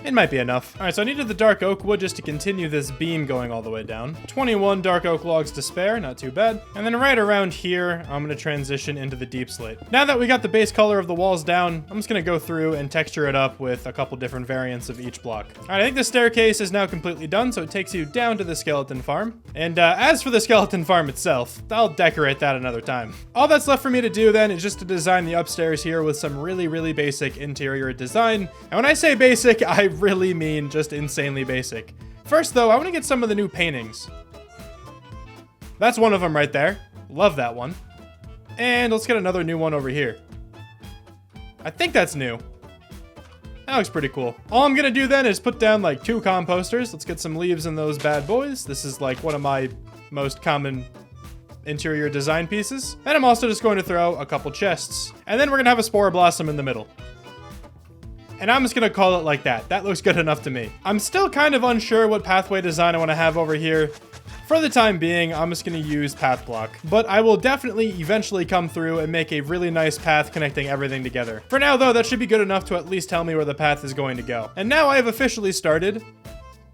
It might be enough. All right, so I needed the dark oak wood just to continue this beam going all the way down. 21 dark oak logs to spare, not too bad. And then right around here, I'm gonna transition into the deep slate. Now that we got the base color of the walls down, I'm just gonna go through and texture it up with a couple different variants of each block. All right, I think the staircase is now completely done, so it takes you down to the skeleton farm. And as for the skeleton farm itself, I'll decorate that another time. All that's left for me to do then is just to design the upstairs here with some really, really basic interior design. And when I say basic, I really mean just insanely basic. First though, I want to get some of the new paintings. That's one of them right there. Love that one. And let's get another new one over here. I think that's new. That looks pretty cool. All I'm gonna do then is put down like 2 composters. Let's get some leaves in those bad boys. This is like one of my most common interior design pieces. And I'm also just going to throw a couple chests. And then we're gonna have a spore blossom in the middle. And I'm just gonna call it like that. That looks good enough to me. I'm still kind of unsure what pathway design I wanna have over here. For the time being, I'm just gonna use path block. But I will definitely eventually come through and make a really nice path connecting everything together. For now though, that should be good enough to at least tell me where the path is going to go. And now I have officially started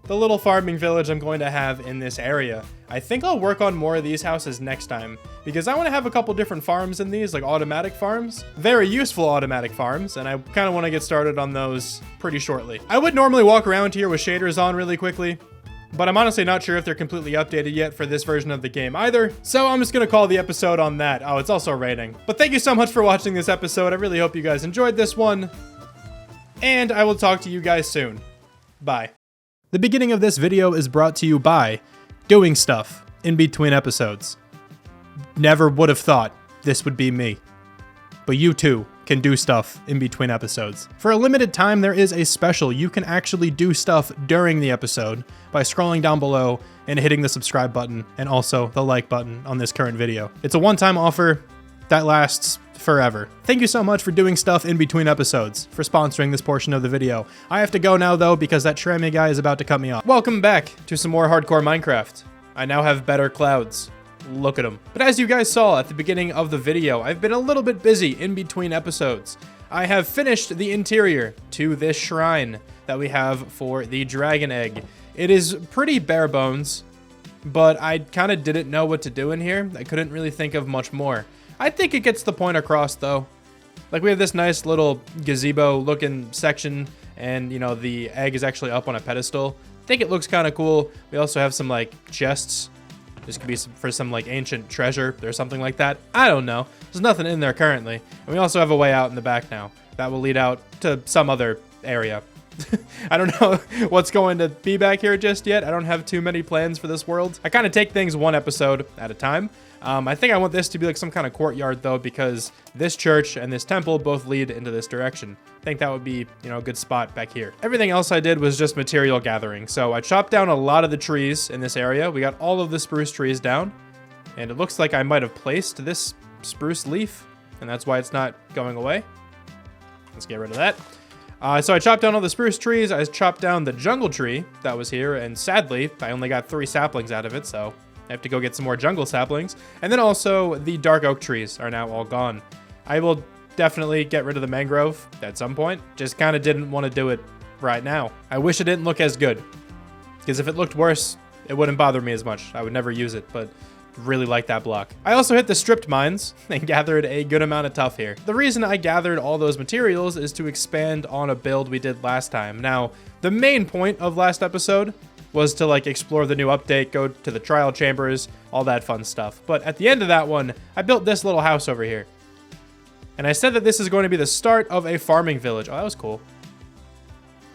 the little farming village I'm going to have in this area. I think I'll work on more of these houses next time because I want to have a couple different farms in these, like automatic farms. Very useful automatic farms, and I kind of want to get started on those pretty shortly. I would normally walk around here with shaders on really quickly, but I'm honestly not sure if they're completely updated yet for this version of the game either, so I'm just gonna call the episode on that. Oh, it's also raining. But thank you so much for watching this episode. I really hope you guys enjoyed this one, and I will talk to you guys soon. Bye. The beginning of this video is brought to you by doing stuff in between episodes. Never would have thought this would be me, but you too can do stuff in between episodes. For a limited time, there is a special. You can actually do stuff during the episode by scrolling down below and hitting the subscribe button and also the like button on this current video. It's a one-time offer that lasts forever. Thank you so much for doing stuff in between episodes, for sponsoring this portion of the video. I have to go now though because that Trammy guy is about to cut me off. Welcome back to some more hardcore Minecraft. I now have better clouds. Look at them. But as you guys saw at the beginning of the video, I've been a little bit busy in between episodes. I have finished the interior to this shrine that we have for the dragon egg. It is pretty bare bones, but I kind of didn't know what to do in here. I couldn't really think of much more. I think it gets the point across though. Like we have this nice little gazebo looking section and you know, the egg is actually up on a pedestal. I think it looks kind of cool. We also have some like chests. This could be for some like ancient treasure or something like that. I don't know. There's nothing in there currently. And we also have a way out in the back now. That will lead out to some other area. I don't know what's going to be back here just yet. I don't have too many plans for this world. I kind of take things one episode at a time. I think I want this to be like some kind of courtyard though, because this church and this temple both lead into this direction. I think that would be, you know, a good spot back here. Everything else I did was just material gathering. So I chopped down a lot of the trees in this area. We got all of the spruce trees down, and it looks like I might have placed this spruce leaf, and that's why it's not going away. Let's get rid of that. So I chopped down all the spruce trees. I chopped down the jungle tree that was here, and sadly, I only got 3 saplings out of it, so I have to go get some more jungle saplings. And then also, the dark oak trees are now all gone. I will definitely get rid of the mangrove at some point. Just kind of didn't want to do it right now. I wish it didn't look as good, because if it looked worse, it wouldn't bother me as much. I would never use it, but really like that block. I also hit the stripped mines and gathered a good amount of tuff here. The reason I gathered all those materials is to expand on a build we did last time. Now, the main point of last episode was to like explore the new update, go to the trial chambers, all that fun stuff. But at the end of that one, I built this little house over here. And I said that this is going to be the start of a farming village. Oh, that was cool.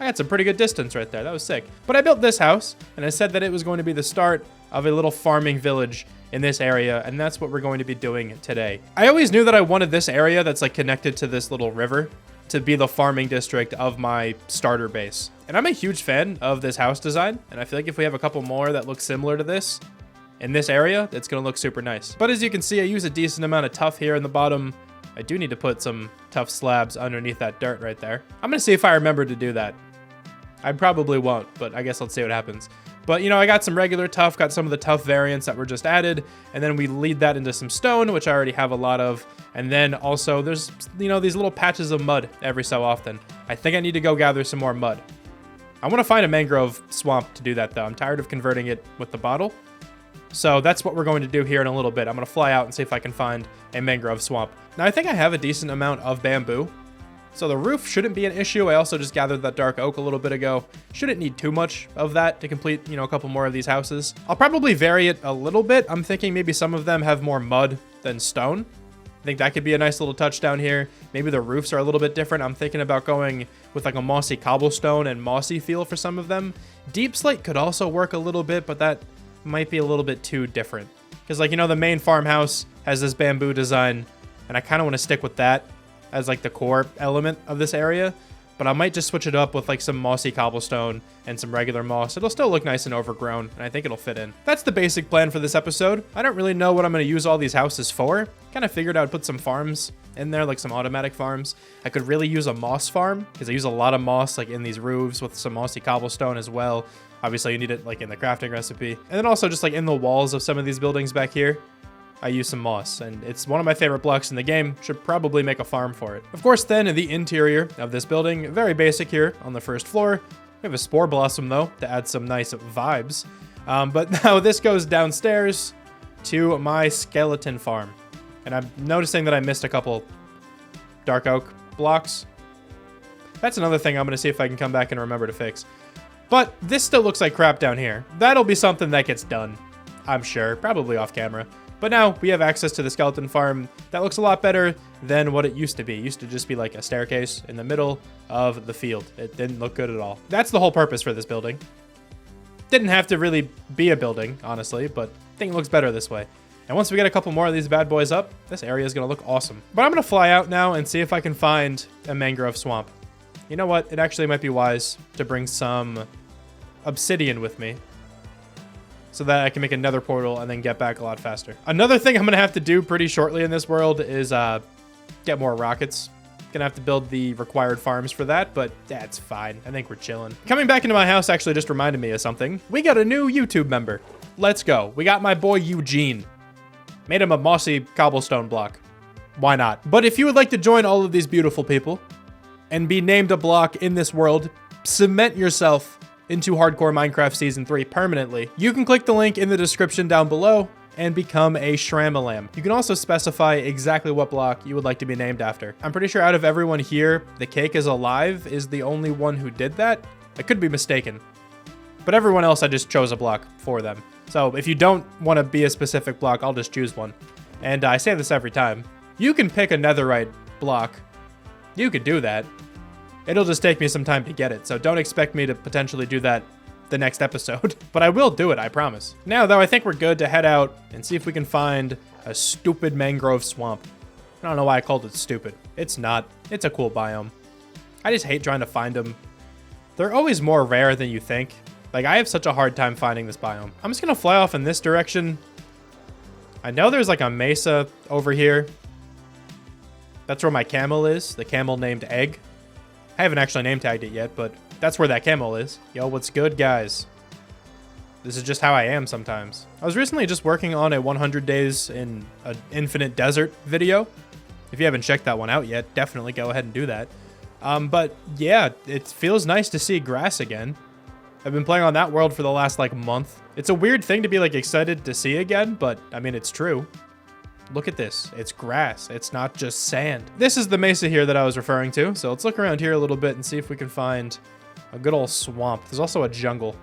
I had some pretty good distance right there. That was sick. But I built this house, and I said that it was going to be the start of a little farming village in this area, and that's what we're going to be doing today. I always knew that I wanted this area that's like connected to this little river to be the farming district of my starter base. And I'm a huge fan of this house design, and I feel like if we have a couple more that look similar to this in this area, it's gonna look super nice. But as you can see, I use a decent amount of tuff here in the bottom. I do need to put some tough slabs underneath that dirt right there. I'm gonna see if I remember to do that. I probably won't, but I guess let's see what happens. But, you know, I got some regular tuff, got some of the tuff variants that were just added, and then we lead that into some stone, which I already have a lot of. And then also there's, you know, these little patches of mud every so often. I think I need to go gather some more mud. I want to find a mangrove swamp to do that, though. I'm tired of converting it with the bottle. So that's what we're going to do here in a little bit. I'm going to fly out and see if I can find a mangrove swamp. Now, I think I have a decent amount of bamboo, so the roof shouldn't be an issue. I also just gathered that dark oak a little bit ago. Shouldn't need too much of that to complete, you know, a couple more of these houses. I'll probably vary it a little bit. I'm thinking maybe some of them have more mud than stone. I think that could be a nice little touch down here. Maybe the roofs are a little bit different. I'm thinking about going with like a mossy cobblestone and mossy feel for some of them. Deep slate could also work a little bit, but that might be a little bit too different. Because, like, you know, the main farmhouse has this bamboo design, and I kind of want to stick with that as like the core element of this area, but I might just switch it up with like some mossy cobblestone and some regular moss. It'll still look nice and overgrown, and I think it'll fit in. That's the basic plan for this episode. I don't really know what I'm going to use all these houses for. Kind of figured I would put some farms in there, like some automatic farms. I could really use a moss farm because I use a lot of moss like in these roofs with some mossy cobblestone as well. Obviously you need it like in the crafting recipe. And then also just like in the walls of some of these buildings back here, I use some moss, and it's one of my favorite blocks in the game. Should probably make a farm for it. Of course, then the interior of this building, very basic here on the first floor. We have a spore blossom though to add some nice vibes. But now this goes downstairs to my skeleton farm. And I'm noticing that I missed a couple dark oak blocks. That's another thing I'm going to see if I can come back and remember to fix. But this still looks like crap down here. That'll be something that gets done, I'm sure, probably off camera. But now we have access to the skeleton farm that looks a lot better than what it used to be. It used to just be like a staircase in the middle of the field. It didn't look good at all. That's the whole purpose for this building. Didn't have to really be a building, honestly, but I think it looks better this way. And once we get a couple more of these bad boys up, this area is going to look awesome. But I'm going to fly out now and see if I can find a mangrove swamp. You know what? It actually might be wise to bring some obsidian with me so that I can make another portal and then get back a lot faster. Another thing I'm going to have to do pretty shortly in this world is get more rockets. Gonna have to build the required farms for that, but that's fine. I think we're chilling. Coming back into my house actually just reminded me of something. We got a new YouTube member. Let's go. We got my boy Eugene. Made him a mossy cobblestone block. Why not? But if you would like to join all of these beautiful people and be named a block in this world, cement yourself into Hardcore Minecraft Season 3 permanently, you can click the link in the description down below and become a Shramalam. You can also specify exactly what block you would like to be named after. I'm pretty sure out of everyone here, the Cake is Alive is the only one who did that. I could be mistaken. But everyone else, I just chose a block for them. So if you don't want to be a specific block, I'll just choose one. And I say this every time. You can pick a netherite block. You could do that. It'll just take me some time to get it, so don't expect me to potentially do that the next episode. But I will do it, I promise. Now, though, I think we're good to head out and see if we can find a stupid mangrove swamp. I don't know why I called it stupid. It's not. It's a cool biome. I just hate trying to find them. They're always more rare than you think. Like, I have such a hard time finding this biome. I'm just gonna fly off in this direction. I know there's like a mesa over here. That's where my camel is. The camel named Egg. I haven't actually name tagged it yet, but that's where that camel is. Yo, what's good, guys? This is just how I am sometimes. I was recently just working on a 100 days in an infinite desert video. If you haven't checked that one out yet, definitely go ahead and do that. But yeah, it feels nice to see grass again. I've been playing on that world for the last like month. It's a weird thing to be like excited to see again, but I mean, it's true. Look at this. It's grass. It's not just sand. This is the mesa here that I was referring to. So let's look around here a little bit and see if we can find a good old swamp. There's also a jungle.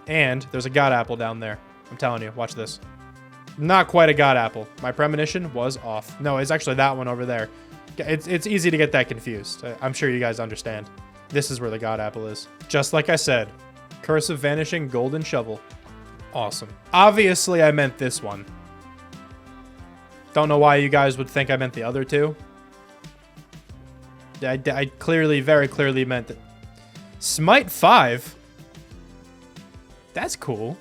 And there's a god apple down there. I'm telling you, watch this. Not quite a god apple. My premonition was off. No, it's actually that one over there. It's easy to get that confused. I'm sure you guys understand. This is where the god apple is. Just like I said, Curse of Vanishing Golden Shovel. Awesome. Obviously, I meant this one. Don't know why you guys would think I meant the other two. I clearly, very clearly meant it. Smite 5? That's cool.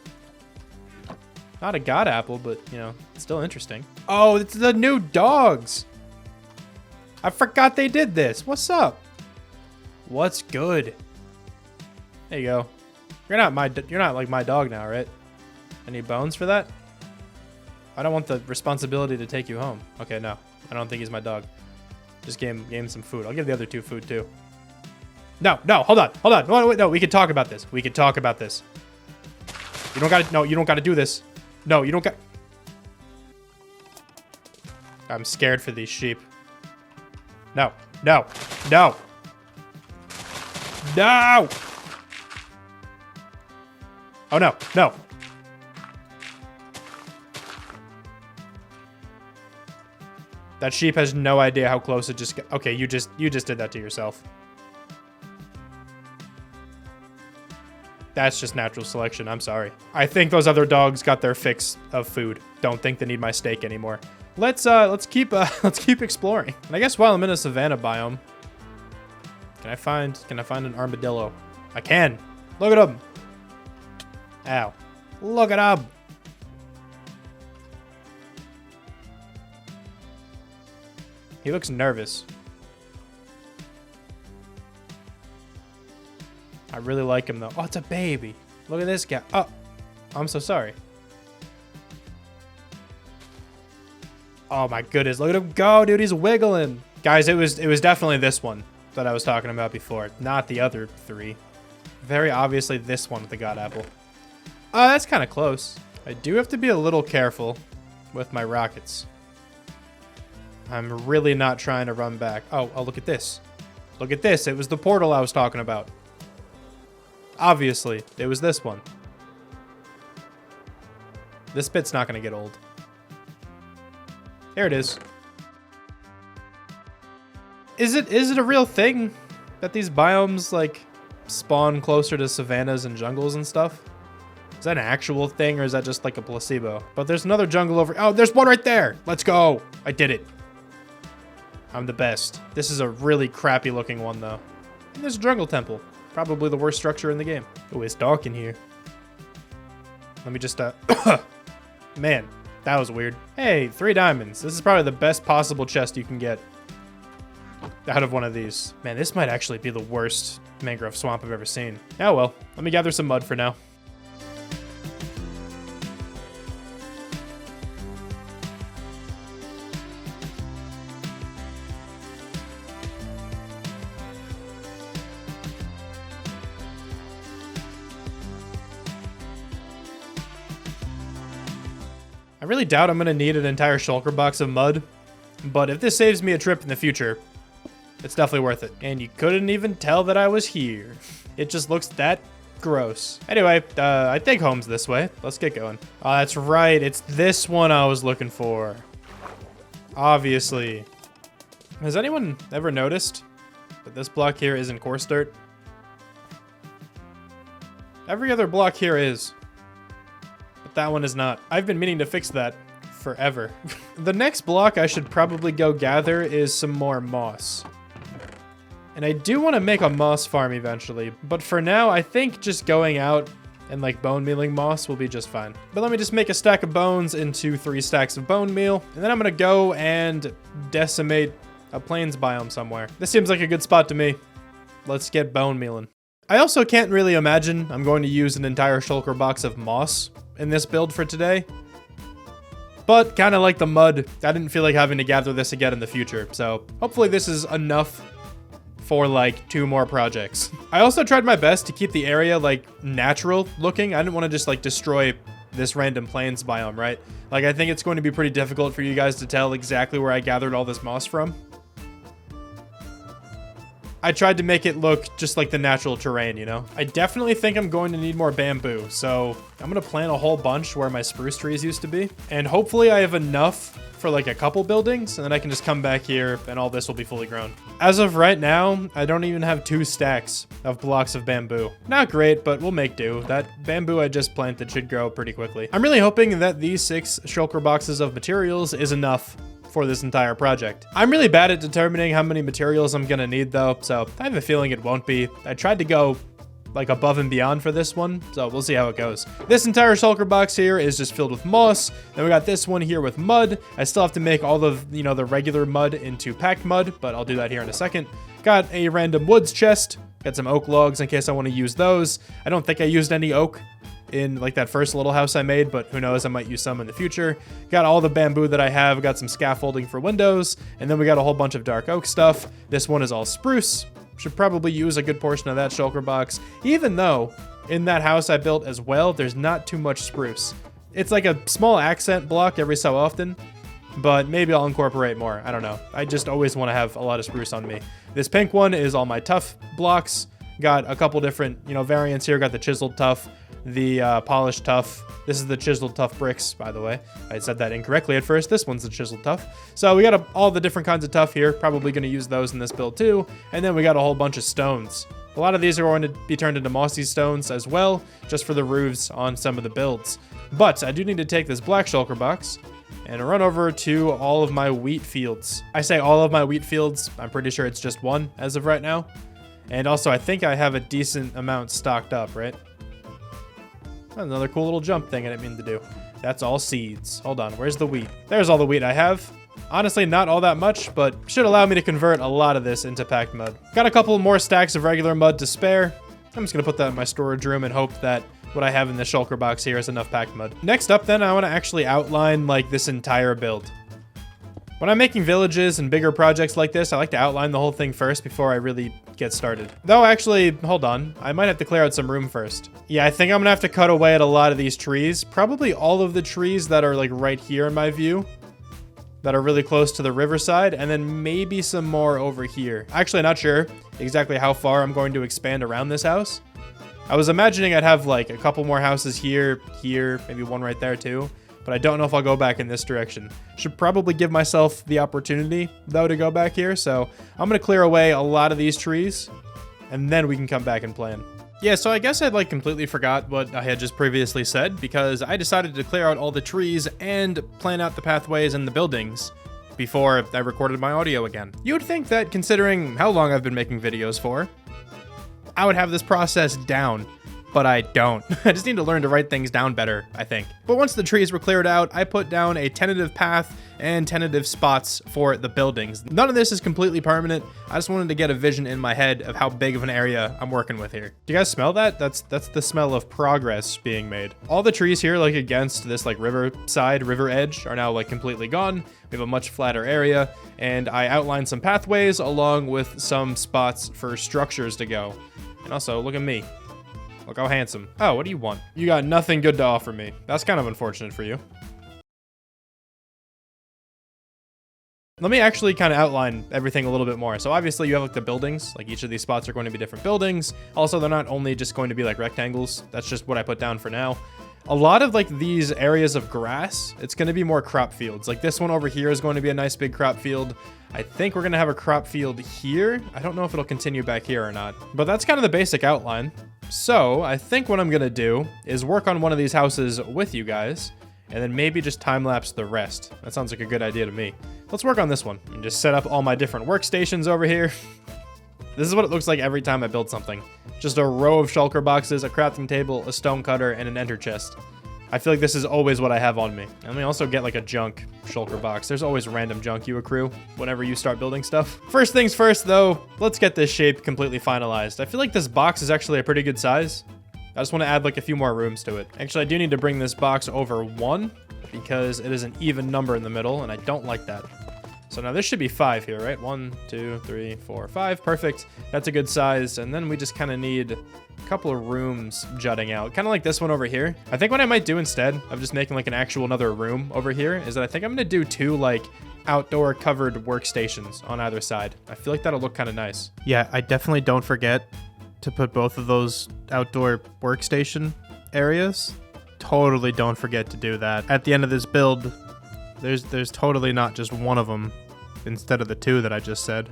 Not a god apple, but, you know, it's still interesting. Oh, it's the new dogs. I forgot they did this. What's up? What's good? There you go. You're not like my dog now, right? Any bones for that? I don't want the responsibility to take you home. Okay, no. I don't think he's my dog. Just gave him some food. I'll give the other two food too. No, hold on. No, we can talk about this. We can talk about this. You don't gotta do this. No, you don't got. I'm scared for these sheep. No. Oh no. That sheep has no idea how close it just got. Okay, you just did that to yourself. That's just natural selection. I'm sorry. I think those other dogs got their fix of food. Don't think they need my steak anymore. Let's keep exploring. And I guess while I'm in a savanna biome, can I find an armadillo? I can. Look at him. Ow. Look at him. He looks nervous. I really like him though. Oh, it's a baby. Look at this guy. Oh, I'm so sorry. Oh my goodness, look at him go, dude. He's wiggling. Guys, it was definitely this one that I was talking about before, not the other three. Very obviously this one with the god apple. That's kind of close. I do have to be a little careful with my rockets. I'm really not trying to run back. Oh, look at this. Look at this. It was the portal I was talking about. Obviously, it was this one. This bit's not going to get old. Here it is. Is it a real thing that these biomes, like, spawn closer to savannas and jungles and stuff? Is that an actual thing, or is that just like a placebo? But there's another jungle over... Oh, there's one right there! Let's go! I did it. I'm the best. This is a really crappy looking one, though. And there's a jungle temple. Probably the worst structure in the game. Oh, it's dark in here. Let me just, Man, that was weird. Hey, 3 diamonds. This is probably the best possible chest you can get out of one of these. Man, this might actually be the worst mangrove swamp I've ever seen. Oh well, let me gather some mud for now. I really doubt I'm gonna need an entire shulker box of mud, but if this saves me a trip in the future, it's definitely worth it. And you couldn't even tell that I was here. It just looks that gross. Anyway, I think home's this way. Let's get going. Oh, that's right. It's this one I was looking for. Obviously. Has anyone ever noticed that this block here isn't coarse dirt? Every other block here is. But that one is not. I've been meaning to fix that forever. The next block I should probably go gather is some more moss. And I do want to make a moss farm eventually, but for now, I think just going out and like bone mealing moss will be just fine. But let me just make a stack of bones into 3 stacks of bone meal, and then I'm gonna go and decimate a plains biome somewhere. This seems like a good spot to me. Let's get bone mealing. I also can't really imagine I'm going to use an entire shulker box of moss in this build for today. But kind of like the mud, I didn't feel like having to gather this again in the future, so hopefully this is enough for like 2 more projects. I also tried my best to keep the area like natural looking. I didn't want to just like destroy this random plains biome, right? Like I think it's going to be pretty difficult for you guys to tell exactly where I gathered all this moss from. I tried to make it look just like the natural terrain, you know? I definitely think I'm going to need more bamboo, so I'm gonna plant a whole bunch where my spruce trees used to be. And hopefully I have enough for like a couple buildings, and then I can just come back here and all this will be fully grown. As of right now, I don't even have 2 stacks of blocks of bamboo. Not great, but we'll make do. That bamboo I just planted should grow pretty quickly. I'm really hoping that these 6 shulker boxes of materials is enough for this entire project. I'm really bad at determining how many materials I'm gonna need though, so I have a feeling it won't be. I tried to go like above and beyond for this one, so we'll see how it goes. This entire shulker box here is just filled with moss. Then we got this one here with mud. I still have to make all of, you know, the regular mud into packed mud, but I'll do that here in a second. Got a random woods chest. Got some oak logs in case I want to use those. I don't think I used any oak in like that first little house I made, but who knows, I might use some in the future. Got all the bamboo that I have, got some scaffolding for windows, and then we got a whole bunch of dark oak stuff. This one is all spruce. Should probably use a good portion of that shulker box, even though in that house I built as well, there's not too much spruce. It's like a small accent block every so often, but maybe I'll incorporate more. I don't know. I just always want to have a lot of spruce on me. This pink one is all my tough blocks. Got a couple different, you know, variants here. Got the chiseled tough, the polished tough. This is the chiseled tough bricks, by the way. I said that incorrectly at first. This one's the chiseled tough. So we got all the different kinds of tough here. Probably going to use those in this build too. And then we got a whole bunch of stones. A lot of these are going to be turned into mossy stones as well, just for the roofs on some of the builds. But I do need to take this black shulker box and run over to all of my wheat fields. I say all of my wheat fields. I'm pretty sure it's just one as of right now. And also, I think I have a decent amount stocked up, right? Another cool little jump thing I didn't mean to do. That's all seeds. Hold on, where's the wheat? There's all the wheat I have. Honestly, not all that much, but should allow me to convert a lot of this into packed mud. Got a couple more stacks of regular mud to spare. I'm just gonna put that in my storage room and hope that what I have in the shulker box here is enough packed mud. Next up then, I wanna actually outline like this entire build. When I'm making villages and bigger projects like this, I like to outline the whole thing first before I really get started. Though actually, hold on. I might have to clear out some room first. Yeah, I think I'm gonna have to cut away at a lot of these trees. Probably all of the trees that are like right here in my view, that are really close to the riverside, and then maybe some more over here. Actually, not sure exactly how far I'm going to expand around this house. I was imagining I'd have like a couple more houses here, maybe one right there too, but I don't know if I'll go back in this direction. Should probably give myself the opportunity though to go back here, so I'm gonna clear away a lot of these trees, and then we can come back and plan. Yeah, so I guess I'd like completely forgot what I had just previously said, because I decided to clear out all the trees and plan out the pathways and the buildings before I recorded my audio again. You would think that, considering how long I've been making videos for, I would have this process down, but I don't. I just need to learn to write things down better, I think. But once the trees were cleared out, I put down a tentative path and tentative spots for the buildings. None of this is completely permanent. I just wanted to get a vision in my head of how big of an area I'm working with here. Do you guys smell that? That's the smell of progress being made. All the trees here, like against this like river edge, are now like completely gone. We have a much flatter area, and I outlined some pathways along with some spots for structures to go. And also, look at me. Look how handsome. Oh, what do you want? You got nothing good to offer me. That's kind of unfortunate for you. Let me actually kind of outline everything a little bit more. So obviously you have like the buildings, like each of these spots are going to be different buildings. Also, they're not only just going to be like rectangles. That's just what I put down for now. A lot of like these areas of grass, it's going to be more crop fields. Like this one over here is going to be a nice big crop field. I think we're going to have a crop field here. I don't know if it'll continue back here or not, but that's kind of the basic outline. So I think what I'm going to do is work on one of these houses with you guys, and then maybe just time-lapse the rest. That sounds like a good idea to me. Let's work on this one and just set up all my different workstations over here. This is what it looks like every time I build something. Just a row of shulker boxes, a crafting table, a stone cutter, and an ender chest. I feel like this is always what I have on me. And we also get like a junk shulker box. There's always random junk you accrue whenever you start building stuff. First things first though, let's get this shape completely finalized. I feel like this box is actually a pretty good size. I just want to add like a few more rooms to it. Actually, I do need to bring this box over 1 because it is an even number in the middle and I don't like that. So now this should be 5 here, right? 1, 2, 3, 4, 5. Perfect. That's a good size. And then we just kind of need a couple of rooms jutting out. Kind of like this one over here. I think what I might do instead of just making like an actual another room over here is that I think I'm going to do 2 like outdoor covered workstations on either side. I feel like that'll look kind of nice. Yeah, I definitely don't forget to put both of those outdoor workstation areas. Totally don't forget to do that. At the end of this build, there's totally not just one of them instead of the 2 that I just said.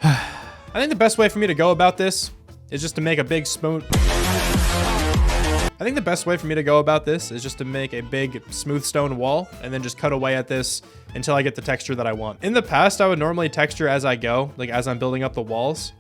I think the best way for me to go about this is just to make a big smooth... smooth stone wall and then just cut away at this until I get the texture that I want. In the past, I would normally texture as I go, like as I'm building up the walls.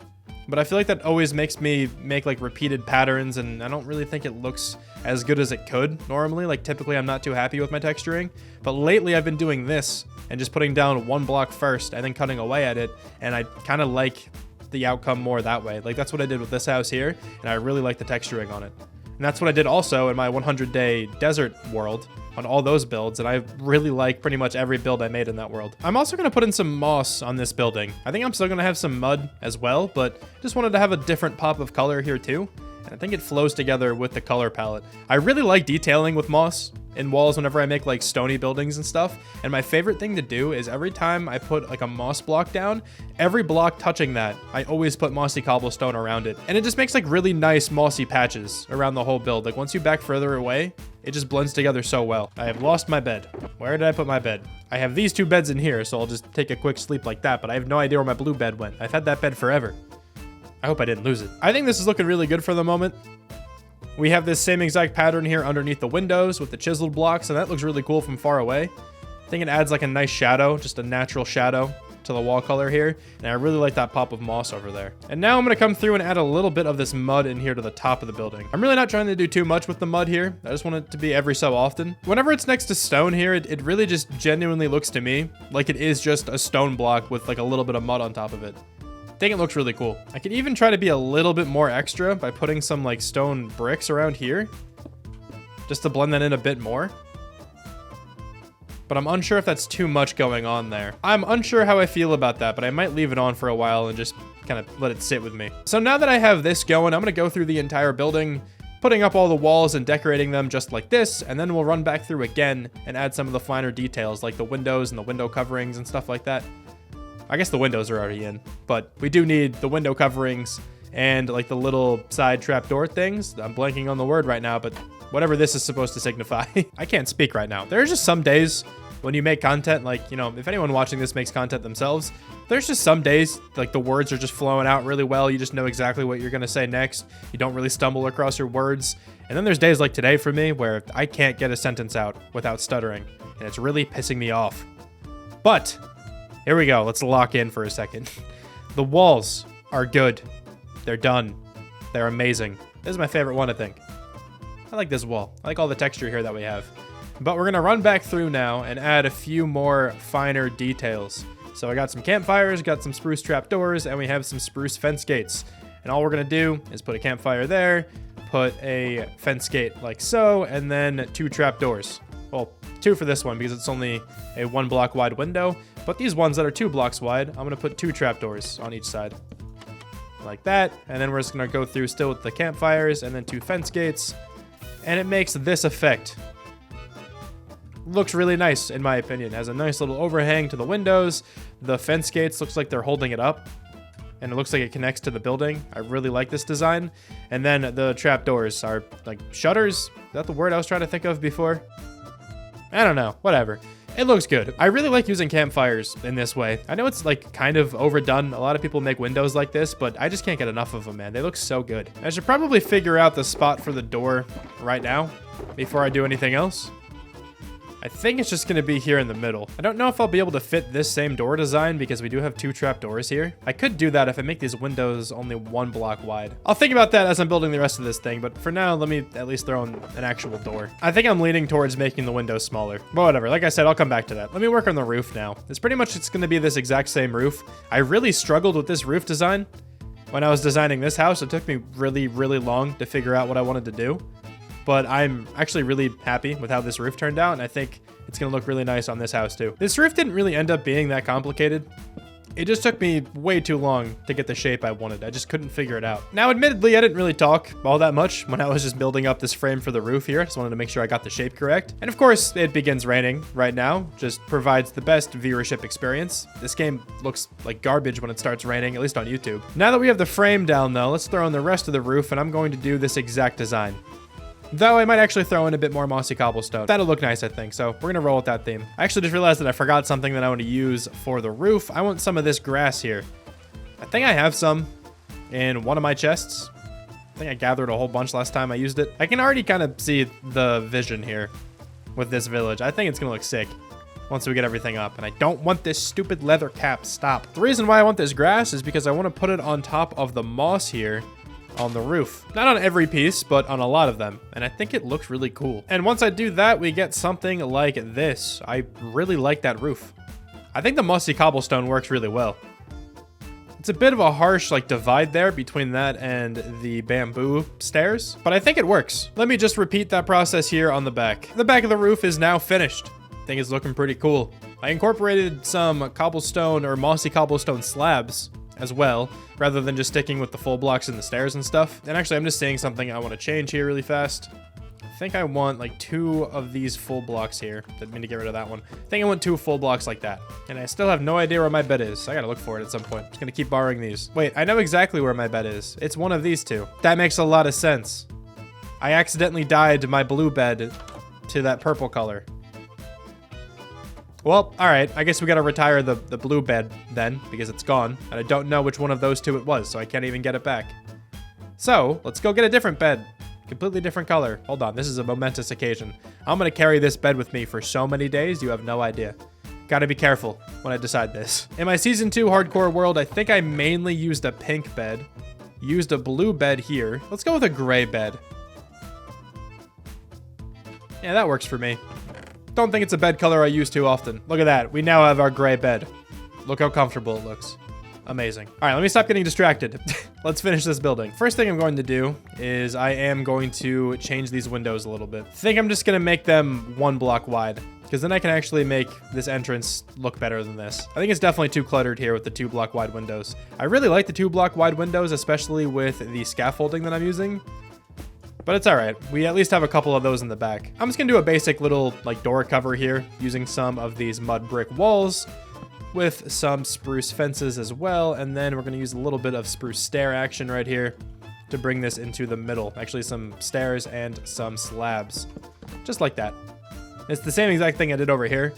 But I feel like that always makes me make like repeated patterns, and I don't really think it looks as good as it could normally. Like typically I'm not too happy with my texturing, but lately I've been doing this and just putting down 1 block first and then cutting away at it, and I kind of like the outcome more that way. Like that's what I did with this house here, and I really like the texturing on it. And that's what I did also in my 100-day desert world on all those builds, and I really like pretty much every build I made in that world. I'm also going to put in some moss on this building. I think I'm still going to have some mud as well, but just wanted to have a different pop of color here too. And I think it flows together with the color palette. I really like detailing with moss in walls whenever I make like stony buildings and stuff. And my favorite thing to do is every time I put like a moss block down, every block touching that, I always put mossy cobblestone around it. And it just makes like really nice mossy patches around the whole build. Like once you back further away, it just blends together so well. I have lost my bed. Where did I put my bed? I have these 2 beds in here, so I'll just take a quick sleep like that, but I have no idea where my blue bed went. I've had that bed forever. I hope I didn't lose it. I think this is looking really good for the moment. We have this same exact pattern here underneath the windows with the chiseled blocks, and that looks really cool from far away. I think it adds like a nice shadow, just a natural shadow to the wall color here, and I really like that pop of moss over there. And now I'm going to come through and add a little bit of this mud in here to the top of the building. I'm really not trying to do too much with the mud here. I just want it to be every so often. Whenever it's next to stone here, it really just genuinely looks to me like it is just a stone block with like a little bit of mud on top of it. I think it looks really cool. I could even try to be a little bit more extra by putting some like stone bricks around here just to blend that in a bit more. but I'm unsure if that's too much going on there. I'm unsure how I feel about that, but I might leave it on for a while and just kind of let it sit with me. So now that I have this going, I'm gonna go through the entire building, putting up all the walls and decorating them just like this, and then we'll run back through again and add some of the finer details like the windows and the window coverings and stuff like that. I guess the windows are already in, but we do need the window coverings and like the little side trapdoor things. I'm blanking on the word right now, but whatever this is supposed to signify. I can't speak right now. There's just some days when you make content, like, you know, if anyone watching this makes content themselves, there's just some days like the words are just flowing out really well. You just know exactly what you're going to say next. You don't really stumble across your words. And then there's days like today for me where I can't get a sentence out without stuttering, and it's really pissing me off. But here we go. Let's lock in for a second. The walls are good. They're done. They're amazing. This is my favorite one, I think. I like this wall. I like all the texture here that we have. But we're going to run back through now and add a few more finer details. So I got some campfires, got some spruce trapdoors, and we have some spruce fence gates. And all we're going to do is put a campfire there, put a fence gate like so, and then 2 trapdoors. Well, 2 for this one because it's only a 1 block wide window. But these ones that are 2 blocks wide, I'm going to put 2 trapdoors on each side. Like that. And then we're just going to go through still with the campfires and then 2 fence gates. And it makes this effect. Looks really nice, in my opinion. Has a nice little overhang to the windows. The fence gates looks like they're holding it up. And it looks like it connects to the building. I really like this design. And then the trapdoors are like shutters. Is that the word I was trying to think of before? I don't know. Whatever. It looks good. I really like using campfires in this way. I know it's like kind of overdone. A lot of people make windows like this, but I just can't get enough of them, man. They look so good. I should probably figure out the spot for the door right now before I do anything else. I think it's just going to be here in the middle. I don't know if I'll be able to fit this same door design because we do have 2 trapdoors here. I could do that if I make these windows only 1 block wide. I'll think about that as I'm building the rest of this thing, but for now, let me at least throw in an actual door. I think I'm leaning towards making the windows smaller, but whatever. Like I said, I'll come back to that. Let me work on the roof now. It's going to be this exact same roof. I really struggled with this roof design. When I was designing this house, it took me really, really long to figure out what I wanted to do. But I'm actually really happy with how this roof turned out, and I think it's going to look really nice on this house too. This roof didn't really end up being that complicated. It just took me way too long to get the shape I wanted. I just couldn't figure it out. Now, admittedly, I didn't really talk all that much when I was just building up this frame for the roof here. I just wanted to make sure I got the shape correct. And of course, it begins raining right now. Just provides the best viewership experience. This game looks like garbage when it starts raining, at least on YouTube. Now that we have the frame down though, let's throw in the rest of the roof, and I'm going to do this exact design. Though I might actually throw in a bit more mossy cobblestone. That'll look nice, I think. So we're going to roll with that theme. I actually just realized that I forgot something that I want to use for the roof. I want some of this grass here. I think I have some in one of my chests. I think I gathered a whole bunch last time I used it. I can already kind of see the vision here with this village. I think it's going to look sick once we get everything up. And I don't want this stupid leather cap. Stop. The reason why I want this grass is because I want to put it on top of the moss here on the roof. Not on every piece, but on a lot of them. And I think it looks really cool. And once I do that, we get something like this. I really like that roof. I think the mossy cobblestone works really well. It's a bit of a harsh like divide there between that and the bamboo stairs, but I think it works. Let me just repeat that process here on the back. The back of the roof is now finished. I think it's looking pretty cool. I incorporated some cobblestone or mossy cobblestone slabs as well, rather than just sticking with the full blocks and the stairs and stuff. And actually, I'm just seeing something I want to change here really fast. I think I want like 2 of these full blocks here. Didn't mean to get rid of that one. I think I want 2 full blocks like that. And I still have no idea where my bed is. I gotta look for it at some point. I'm just gonna keep borrowing these. Wait, I know exactly where my bed is. It's one of these 2. That makes a lot of sense. I accidentally dyed my blue bed to that purple color. Well, all right. I guess we got to retire the blue bed then because it's gone. And I don't know which one of those 2 it was, so I can't even get it back. So let's go get a different bed. Completely different color. Hold on. This is a momentous occasion. I'm going to carry this bed with me for so many days. You have no idea. Got to be careful when I decide this. In my Season 2 hardcore world, I think I mainly used a pink bed. Used a blue bed here. Let's go with a gray bed. Yeah, that works for me. Don't think it's a bed color I use too often. Look at that. We now have our gray bed. Look how comfortable it looks. Amazing. All right, let me stop getting distracted. Let's finish this building. First thing I'm going to do is I am going to change these windows a little bit. I think I'm just going to make them 1 block wide because because then I can actually make this entrance look better than this. I think it's definitely too cluttered here with the 2 block wide windows. I really like the 2 block wide windows, especially with the scaffolding that I'm using. But it's all right. We at least have a couple of those in the back. I'm just gonna do a basic little like door cover here using some of these mud brick walls with some spruce fences as well. And then we're gonna use a little bit of spruce stair action right here to bring this into the middle. Actually, some stairs and some slabs, just like that. It's the same exact thing I did over here,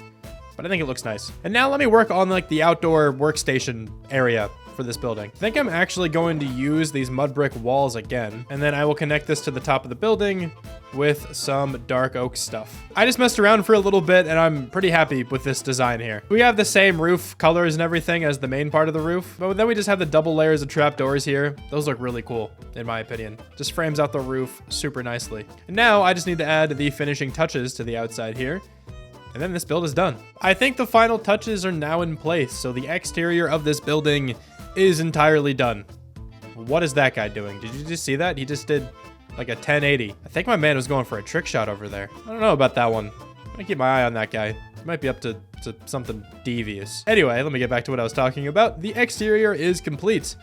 but I think it looks nice. And now let me work on like the outdoor workstation area for this building. I think I'm actually going to use these mud brick walls again, and then I will connect this to the top of the building with some dark oak stuff. I just messed around for a little bit and I'm pretty happy with this design here. We have the same roof colors and everything as the main part of the roof, but then we just have the double layers of trapdoors here. Those look really cool, in my opinion. Just frames out the roof super nicely. And now I just need to add the finishing touches to the outside here. And then this build is done. I think the final touches are now in place, so the exterior of this building is entirely done. What is that guy doing? Did you just see that? He just did like a 1080. I think my man was going for a trick shot over there. I don't know about that one. I'm gonna keep my eye on that guy. He might be up to something devious. Anyway, let me get back to what I was talking about. The exterior is complete.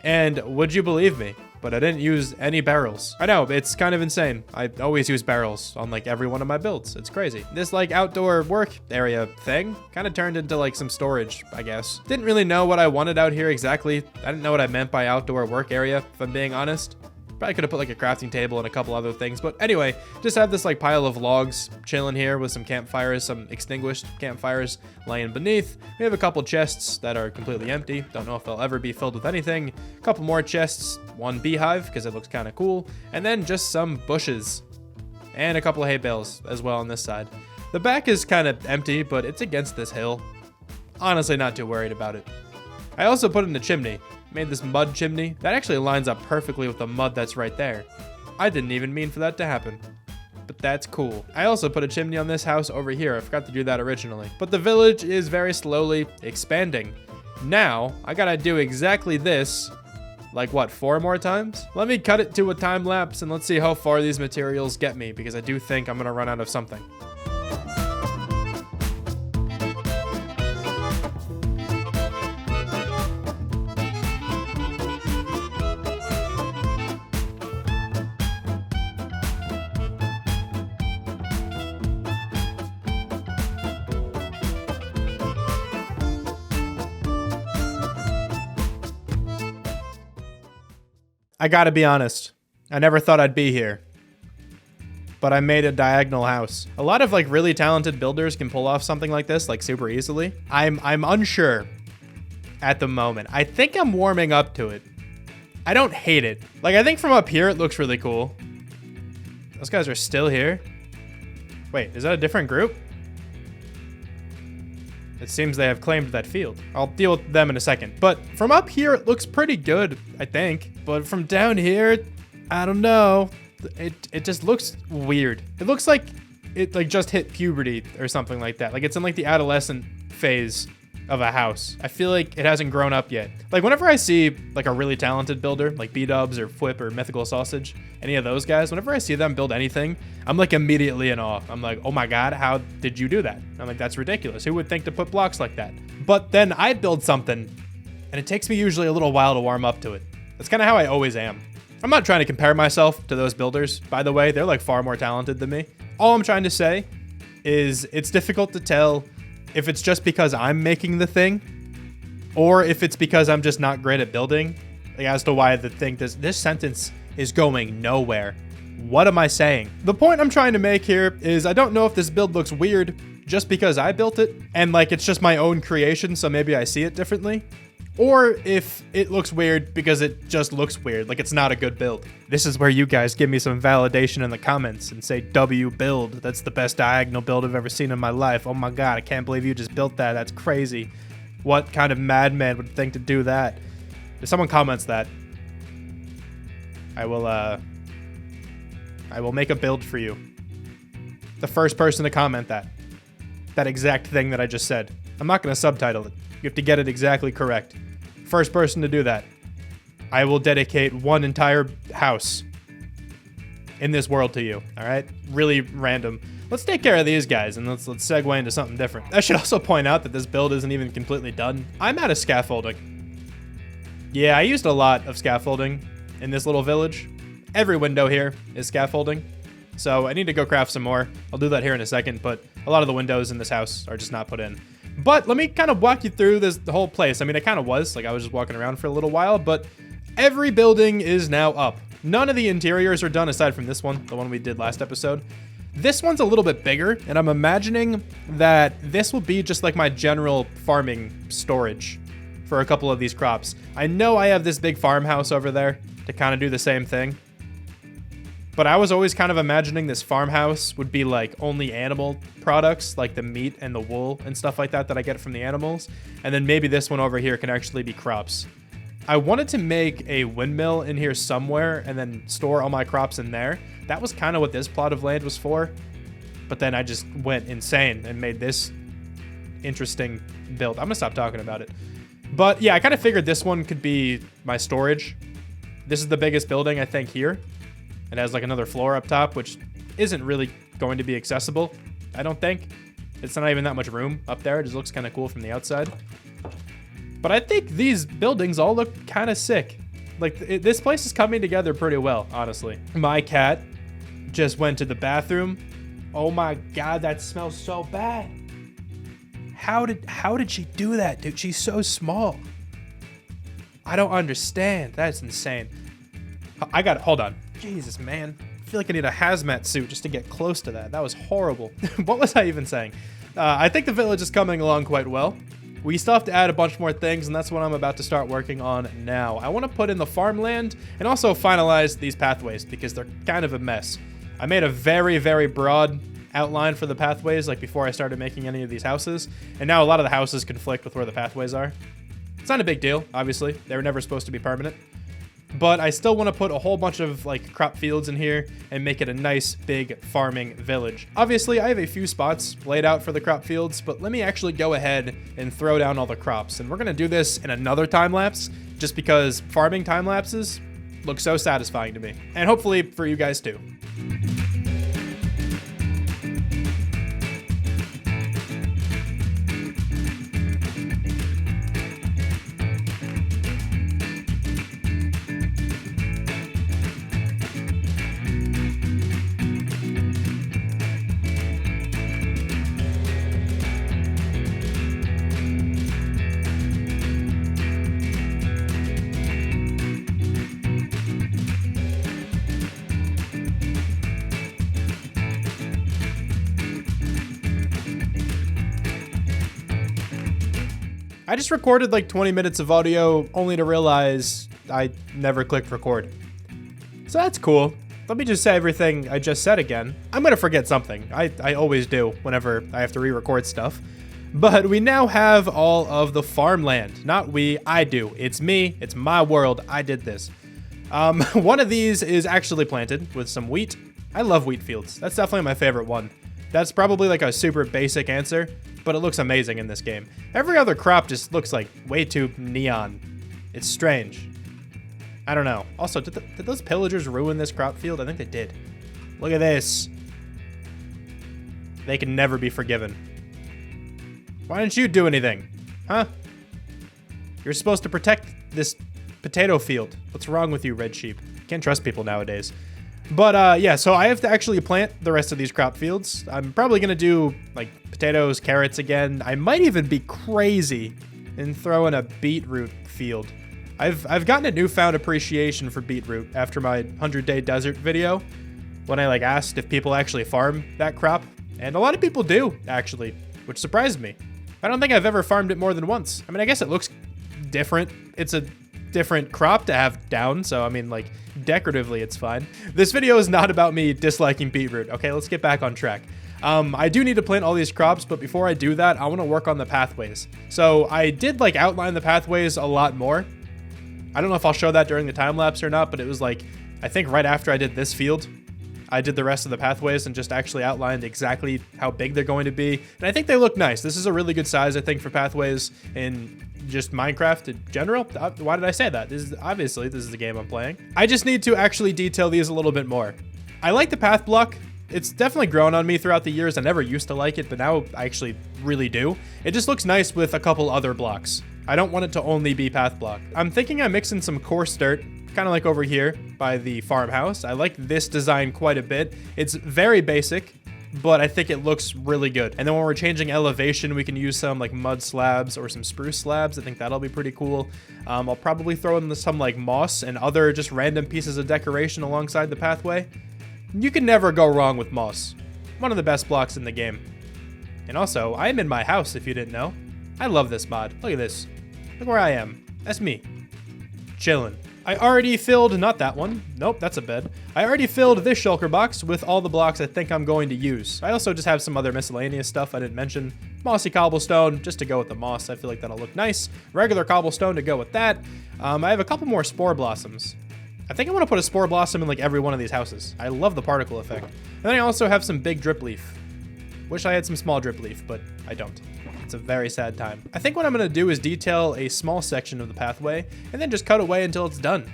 And would you believe me? But I didn't use any barrels. I know, it's kind of insane. I always use barrels on like every one of my builds. It's crazy. This like outdoor work area thing kind of turned into like some storage, I guess. Didn't really know what I wanted out here exactly. I didn't know what I meant by outdoor work area, if I'm being honest. Probably could have put like a crafting table and a couple other things. But anyway, just have this like pile of logs chilling here with some campfires, some extinguished campfires laying beneath. We have a couple chests that are completely empty. Don't know if they'll ever be filled with anything. A couple more chests, one beehive because it looks kind of cool. And then just some bushes and a couple of hay bales as well on this side. The back is kind of empty, but it's against this hill. Honestly, not too worried about it. I also put in a chimney. Made this mud chimney. That actually lines up perfectly with the mud that's right there. I didn't even mean for that to happen, but that's cool. I also put a chimney on this house over here. I forgot to do that originally. But the village is very slowly expanding. Now, I gotta do exactly this, like what, 4 more times? Let me cut it to a time lapse and let's see how far these materials get me, because I do think I'm gonna run out of something. I gotta be honest, I never thought I'd be here, but I made a diagonal house. A lot of like really talented builders can pull off something like this like super easily. I'm unsure at the moment. I think I'm warming up to it. I don't hate it. Like I think from up here it looks really cool. Those guys are still here. Wait, is that a different group? It seems they have claimed that field. I'll deal with them in a second. But from up here, it looks pretty good, I think. But from down here, I don't know. It just looks weird. It looks like it like just hit puberty or something like that. Like it's in like the adolescent phase of a house. I feel like it hasn't grown up yet. Like whenever I see like a really talented builder, like B-Dubs or Flip or Mythical Sausage, any of those guys, whenever I see them build anything, I'm like immediately in awe. I'm like, oh my God, how did you do that? I'm like, that's ridiculous. Who would think to put blocks like that? But then I build something and it takes me usually a little while to warm up to it. That's kind of how I always am. I'm not trying to compare myself to those builders. By the way, they're like far more talented than me. All I'm trying to say is it's difficult to tell if it's just because I'm making the thing or if it's because I'm just not great at building, like as to why the thing this sentence is going nowhere. What am I saying? The point I'm trying to make here is I don't know if this build looks weird just because I built it and like it's just my own creation, so maybe I see it differently, or if it looks weird because it just looks weird, like it's not a good build. This is where you guys give me some validation in the comments and say, W build, that's the best diagonal build I've ever seen in my life. Oh my God, I can't believe you just built that. That's crazy. What kind of madman would think to do that? If someone comments that, I will make a build for you. The first person to comment that exact thing that I just said. I'm not going to subtitle it. You have to get it exactly correct. First person to do that, I will dedicate one entire house in this world to you. All right? Really random. Let's take care of these guys and let's segue into something different. I should also point out that this build isn't even completely done. I'm out of scaffolding. Yeah, I used a lot of scaffolding in this little village. Every window here is scaffolding. So I need to go craft some more. I'll do that here in a second, but a lot of the windows in this house are just not put in. But let me kind of walk you through the whole place. I mean, I kind of was, like I was just walking around for a little while, but every building is now up. None of the interiors are done aside from this one, the one we did last episode. This one's a little bit bigger, and I'm imagining that this will be just like my general farming storage for a couple of these crops. I know I have this big farmhouse over there to kind of do the same thing. But I was always kind of imagining this farmhouse would be like only animal products, like the meat and the wool and stuff like that I get from the animals. And then maybe this one over here can actually be crops. I wanted to make a windmill in here somewhere and then store all my crops in there. That was kind of what this plot of land was for. But then I just went insane and made this interesting build. I'm gonna stop talking about it. But yeah, I kind of figured this one could be my storage. This is the biggest building, I think, here. It has like another floor up top, which isn't really going to be accessible, I don't think. It's not even that much room up there. It just looks kind of cool from the outside. But I think these buildings all look kind of sick. Like, this place is coming together pretty well, honestly. My cat just went to the bathroom. Oh my God, that smells so bad. How did she do that, dude? She's so small. I don't understand. That's insane. Hold on. Jesus, man. I feel like I need a hazmat suit just to get close to that. That was horrible. What was I even saying? I think the village is coming along quite well. We still have to add a bunch more things, and that's what I'm about to start working on now. I want to put in the farmland and also finalize these pathways because they're kind of a mess. I made a very, very broad outline for the pathways like before I started making any of these houses, and now a lot of the houses conflict with where the pathways are. It's not a big deal, obviously. They were never supposed to be permanent. But I still want to put a whole bunch of like crop fields in here and make it a nice big farming village. Obviously, I have a few spots laid out for the crop fields, but let me actually go ahead and throw down all the crops. And we're going to do this in another time lapse just because farming time lapses look so satisfying to me. And hopefully for you guys too. I just recorded like 20 minutes of audio only to realize I never clicked record. So that's cool. Let me just say everything I just said again. I'm gonna forget something. I always do whenever I have to re-record stuff. But we now have all of the farmland. Not we, I do. It's me, it's my world, I did this. One of these is actually planted with some wheat. I love wheat fields. That's definitely my favorite one. That's probably like a super basic answer, but it looks amazing in this game. Every other crop just looks like way too neon. It's strange. I don't know. Also, did those pillagers ruin this crop field? I think they did. Look at this. They can never be forgiven. Why didn't you do anything? Huh? You're supposed to protect this potato field. What's wrong with you, red sheep? Can't trust people nowadays. But yeah, so I have to actually plant the rest of these crop fields. I'm probably gonna do like potatoes, carrots again. I might even be crazy and throw in a beetroot field. I've gotten a newfound appreciation for beetroot after my 100-day desert video when I like asked if people actually farm that crop. And a lot of people do, actually, which surprised me. I don't think I've ever farmed it more than once. I mean, I guess it looks different. It's a different crop to have down, so I mean, like, decoratively it's fine. This video is not about me disliking beetroot. Okay, let's get back on track. I do need to plant all these crops, but before I do that, I want to work on the pathways. So I did like outline the pathways a lot more. I don't know if I'll show that during the time lapse or not, but it was like, I think right after I did this field, I did the rest of the pathways and just actually outlined exactly how big they're going to be. And I think they look nice. This is a really good size, I think, for pathways in just Minecraft in general. Why did I say that? Obviously, this is the game I'm playing. I just need to actually detail these a little bit more. I like the path block It's definitely grown on me throughout the years. I never used to like it, but now I actually really do. It just looks nice with a couple other blocks. I don't want it to only be path block. I'm thinking I mix in some coarse dirt, kind of like over here by the farmhouse. I like this design quite a bit. It's very basic, but I think it looks really good. And then when we're changing elevation, we can use some like mud slabs or some spruce slabs. I think that'll be pretty cool. I'll probably throw in some like moss and other just random pieces of decoration alongside the pathway. You can never go wrong with moss. One of the best blocks in the game. And also, I am in my house if you didn't know. I love this mod. Look at this. Look where I am. That's me. Chilling. I already filled, not that one. Nope, that's a bed. I already filled this shulker box with all the blocks I think I'm going to use. I also just have some other miscellaneous stuff I didn't mention. Mossy cobblestone, just to go with the moss. I feel like that'll look nice. Regular cobblestone to go with that. I have a couple more spore blossoms. I think I want to put a spore blossom in like every one of these houses. I love the particle effect. And then I also have some big drip leaf. Wish I had some small drip leaf, but I don't. It's a very sad time. I think what I'm gonna do is detail a small section of the pathway and then just cut away until it's done.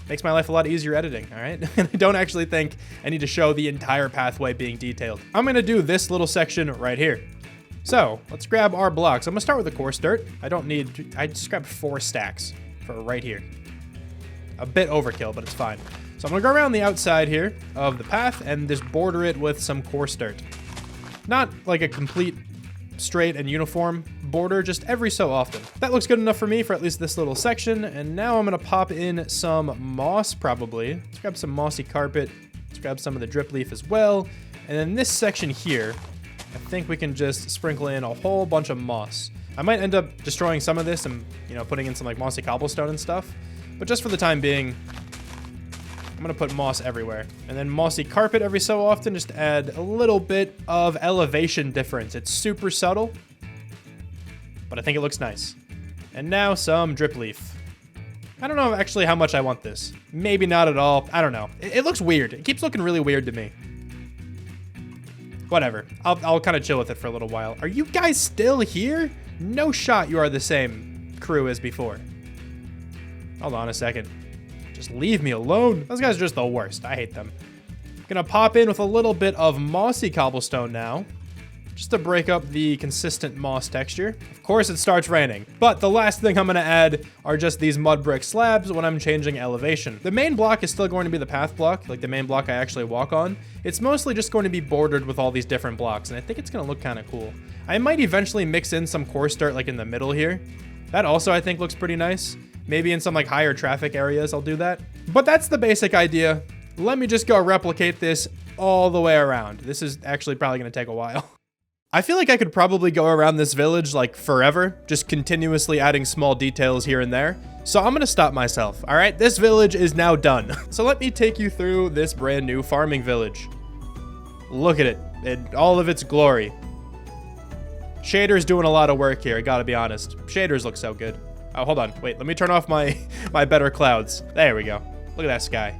Makes my life a lot easier editing, all right? And I don't actually think I need to show the entire pathway being detailed. I'm gonna do this little section right here. So let's grab our blocks. I'm gonna start with the coarse dirt. I just grabbed 4 stacks for right here. A bit overkill, but it's fine. So I'm gonna go around the outside here of the path and just border it with some coarse dirt. Not like a complete straight and uniform border, just every so often. That looks good enough for me for at least this little section. And now I'm gonna pop in some moss probably. Let's grab some mossy carpet. Let's grab some of the drip leaf as well. And then this section here, I think we can just sprinkle in a whole bunch of moss. I might end up destroying some of this and, you know, putting in some like mossy cobblestone and stuff. But just for the time being, I'm gonna put moss everywhere. And then mossy carpet every so often, just to add a little bit of elevation difference. It's super subtle, but I think it looks nice. And now some drip leaf. I don't know actually how much I want this. Maybe not at all. I don't know. It looks weird. It keeps looking really weird to me. Whatever. I'll kind of chill with it for a little while. Are you guys still here? No shot you are the same crew as before. Hold on a second. Just leave me alone. Those guys are just the worst. I hate them. Gonna pop in with a little bit of mossy cobblestone now, just to break up the consistent moss texture. Of course it starts raining, but the last thing I'm gonna add are just these mud brick slabs when I'm changing elevation. The main block is still going to be the path block, like the main block I actually walk on. It's mostly just going to be bordered with all these different blocks, and I think it's gonna look kind of cool. I might eventually mix in some coarse dirt like in the middle here. That also I think looks pretty nice. Maybe in some like higher traffic areas I'll do that. But that's the basic idea. Let me just go replicate this all the way around. This is actually probably gonna take a while. I feel like I could probably go around this village like forever, just continuously adding small details here and there. So I'm gonna stop myself, all right? This village is now done. So let me take you through this brand new farming village. Look at it in all of its glory. Shader's doing a lot of work here, I gotta be honest. Shaders look so good. Oh, hold on. Wait, let me turn off my better clouds. There we go. Look at that sky.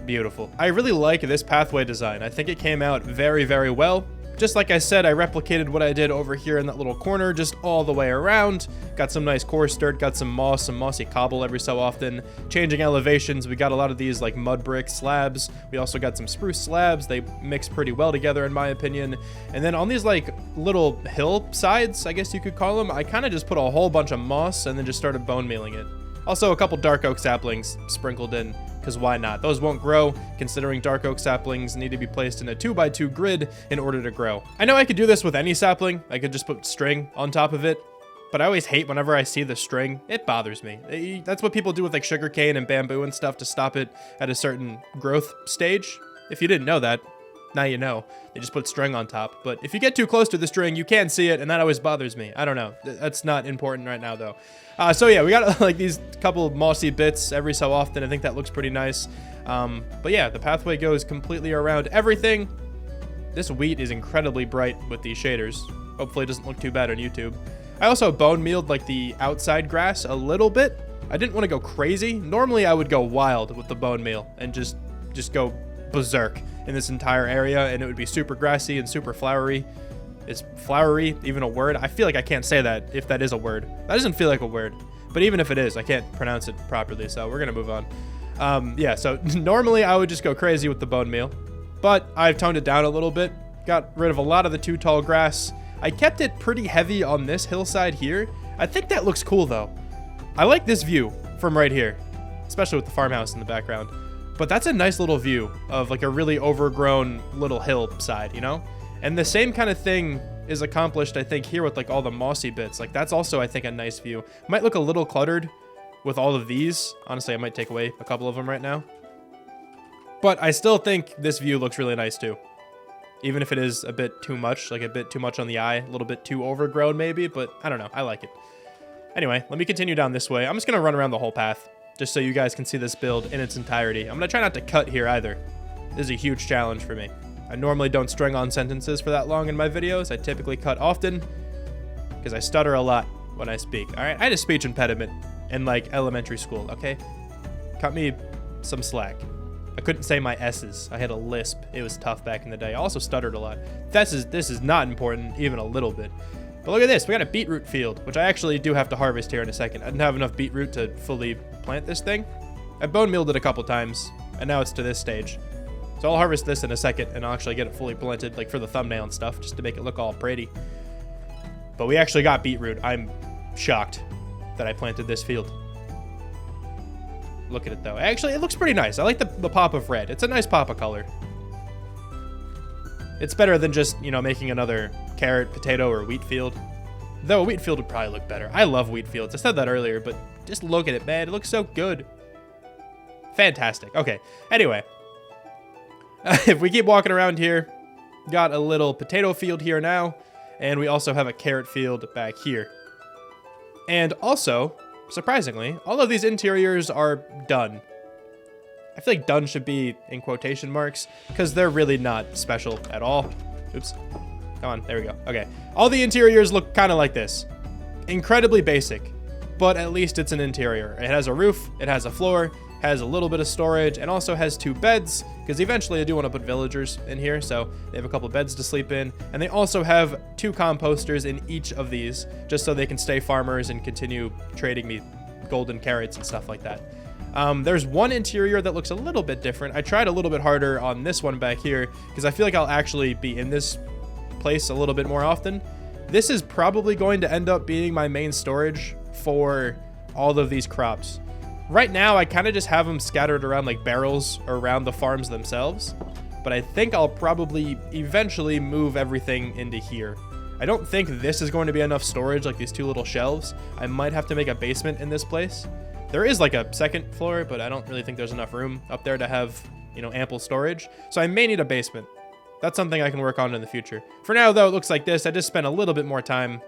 Beautiful. I really like this pathway design. I think it came out very, very well. Just like I said, I replicated what I did over here in that little corner, just all the way around. Got some nice coarse dirt, got some moss, some mossy cobble every so often. Changing elevations, we got a lot of these like mud brick slabs. We also got some spruce slabs. They mix pretty well together in my opinion. And then on these like little hillsides, I guess you could call them, I kind of just put a whole bunch of moss and then just started bone mealing it. Also a couple dark oak saplings sprinkled in, because why not? Those won't grow, considering dark oak saplings need to be placed in a 2x2 grid in order to grow. I know I could do this with any sapling. I could just put string on top of it, but I always hate whenever I see the string. It bothers me. That's what people do with like sugarcane and bamboo and stuff to stop it at a certain growth stage. If you didn't know that, now you know. They just put string on top. But if you get too close to the string, you can see it, and that always bothers me. I don't know. That's not important right now, though. So yeah, we got like these couple mossy bits every so often. I think that looks pretty nice. But yeah, the pathway goes completely around everything. This wheat is incredibly bright with these shaders. Hopefully it doesn't look too bad on YouTube. I also bone mealed like the outside grass a little bit. I didn't want to go crazy. Normally I would go wild with the bone meal and just go berserk in this entire area, and it would be super grassy and super flowery. Is flowery even a word? I feel like I can't say that if that is a word. That doesn't feel like a word, but even if it is, I can't pronounce it properly, so we're gonna move on. Yeah, so normally I would just go crazy with the bone meal, but I've toned it down a little bit. Got rid of a lot of the too tall grass. I kept it pretty heavy on this hillside here. I think that looks cool though. I like this view from right here, especially with the farmhouse in the background. But that's a nice little view of like a really overgrown little hillside, you know? And the same kind of thing is accomplished, I think, here with like all the mossy bits. Like that's also, I think, a nice view. Might look a little cluttered with all of these. Honestly, I might take away a couple of them right now. But I still think this view looks really nice too. Even if it is a bit too much, like a bit too much on the eye, a little bit too overgrown maybe, but I don't know, I like it. Anyway, let me continue down this way. I'm just gonna run around the whole path, just so you guys can see this build in its entirety. I'm gonna try not to cut here either. This is a huge challenge for me. I normally don't string on sentences for that long in my videos. I typically cut often, because I stutter a lot when I speak. All right, I had a speech impediment in like elementary school, okay? Cut me some slack. I couldn't say my S's. I had a lisp. It was tough back in the day. I also stuttered a lot. This is not important, even a little bit. But look at this. We got a beetroot field, which I actually do have to harvest here in a second. I didn't have enough beetroot to fully plant this thing. I bone mealed it a couple times, and now it's to this stage. So I'll harvest this in a second, and I'll actually get it fully planted, like for the thumbnail and stuff, just to make it look all pretty. But we actually got beetroot. I'm shocked that I planted this field. Look at it though. Actually, it looks pretty nice. I like the pop of red. It's a nice pop of color. It's better than just, you know, making another carrot, potato, or wheat field. Though a wheat field would probably look better. I love wheat fields. I said that earlier, but just look at it, man. It looks so good. Fantastic. Okay. Anyway. If we keep walking around here, got a little potato field here now, and we also have a carrot field back here. And also, surprisingly, all of these interiors are done. I feel like done should be in quotation marks, because they're really not special at all. Oops. Come on, there we go. Okay. All the interiors look kind of like this. Incredibly basic, but at least it's an interior. It has a roof, it has a floor, has a little bit of storage, and also has 2 beds, because eventually I do want to put villagers in here, so they have a couple beds to sleep in. And they also have 2 composters in each of these, just so they can stay farmers and continue trading me golden carrots and stuff like that. There's one interior that looks a little bit different. I tried a little bit harder on this one back here, because I feel like I'll actually be in this place a little bit more often. This is probably going to end up being my main storage for all of these crops. Right now, I kind of just have them scattered around like barrels around the farms themselves, but I think I'll probably eventually move everything into here. I don't think this is going to be enough storage, like these 2 little shelves. I might have to make a basement in this place. There is like a 2nd floor, but I don't really think there's enough room up there to have, you know, ample storage. So I may need a basement. That's something I can work on in the future. For now, though, it looks like this. I just spent a little bit more time.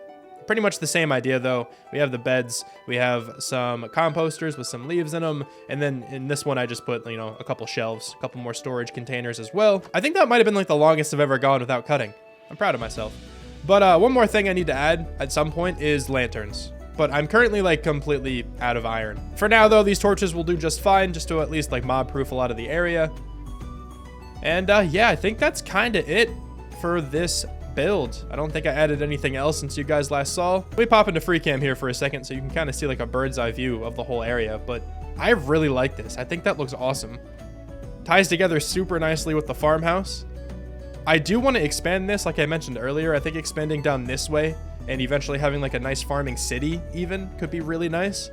Pretty much the same idea, though. We have the beds. We have some composters with some leaves in them. And then in this one, I just put, you know, a couple shelves, a couple more storage containers as well. I think that might have been like the longest I've ever gone without cutting. I'm proud of myself. But one more thing I need to add at some point is lanterns. But I'm currently like completely out of iron. For now, though, these torches will do just fine, just to at least like mob proof a lot of the area. And yeah, I think that's kind of it for this build. I don't think I added anything else since you guys last saw. Let me pop into free cam here for a second so you can kind of see like a bird's eye view of the whole area, but I really like this. I think that looks awesome. Ties together super nicely with the farmhouse. I do want to expand this, like I mentioned earlier. I think expanding down this way and eventually having like a nice farming city even could be really nice.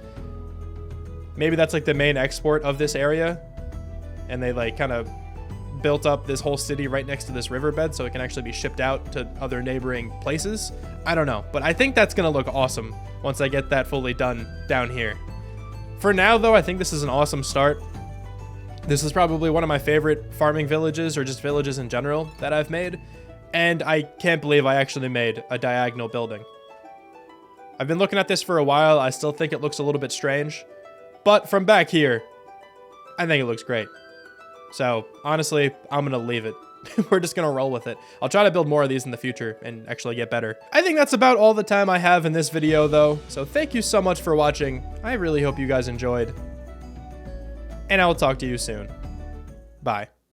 Maybe that's like the main export of this area, and they like kind of built up this whole city right next to this riverbed so it can actually be shipped out to other neighboring places. I don't know, but I think that's gonna look awesome once I get that fully done down here. For now, though, I think this is an awesome start. This is probably one of my favorite farming villages, or just villages in general, that I've made, and I can't believe I actually made a diagonal building. I've been looking at this for a while. I still think it looks a little bit strange, but from back here, I think it looks great. So honestly, I'm gonna leave it. We're just gonna roll with it. I'll try to build more of these in the future and actually get better. I think that's about all the time I have in this video, though. So thank you so much for watching. I really hope you guys enjoyed, and I will talk to you soon. Bye.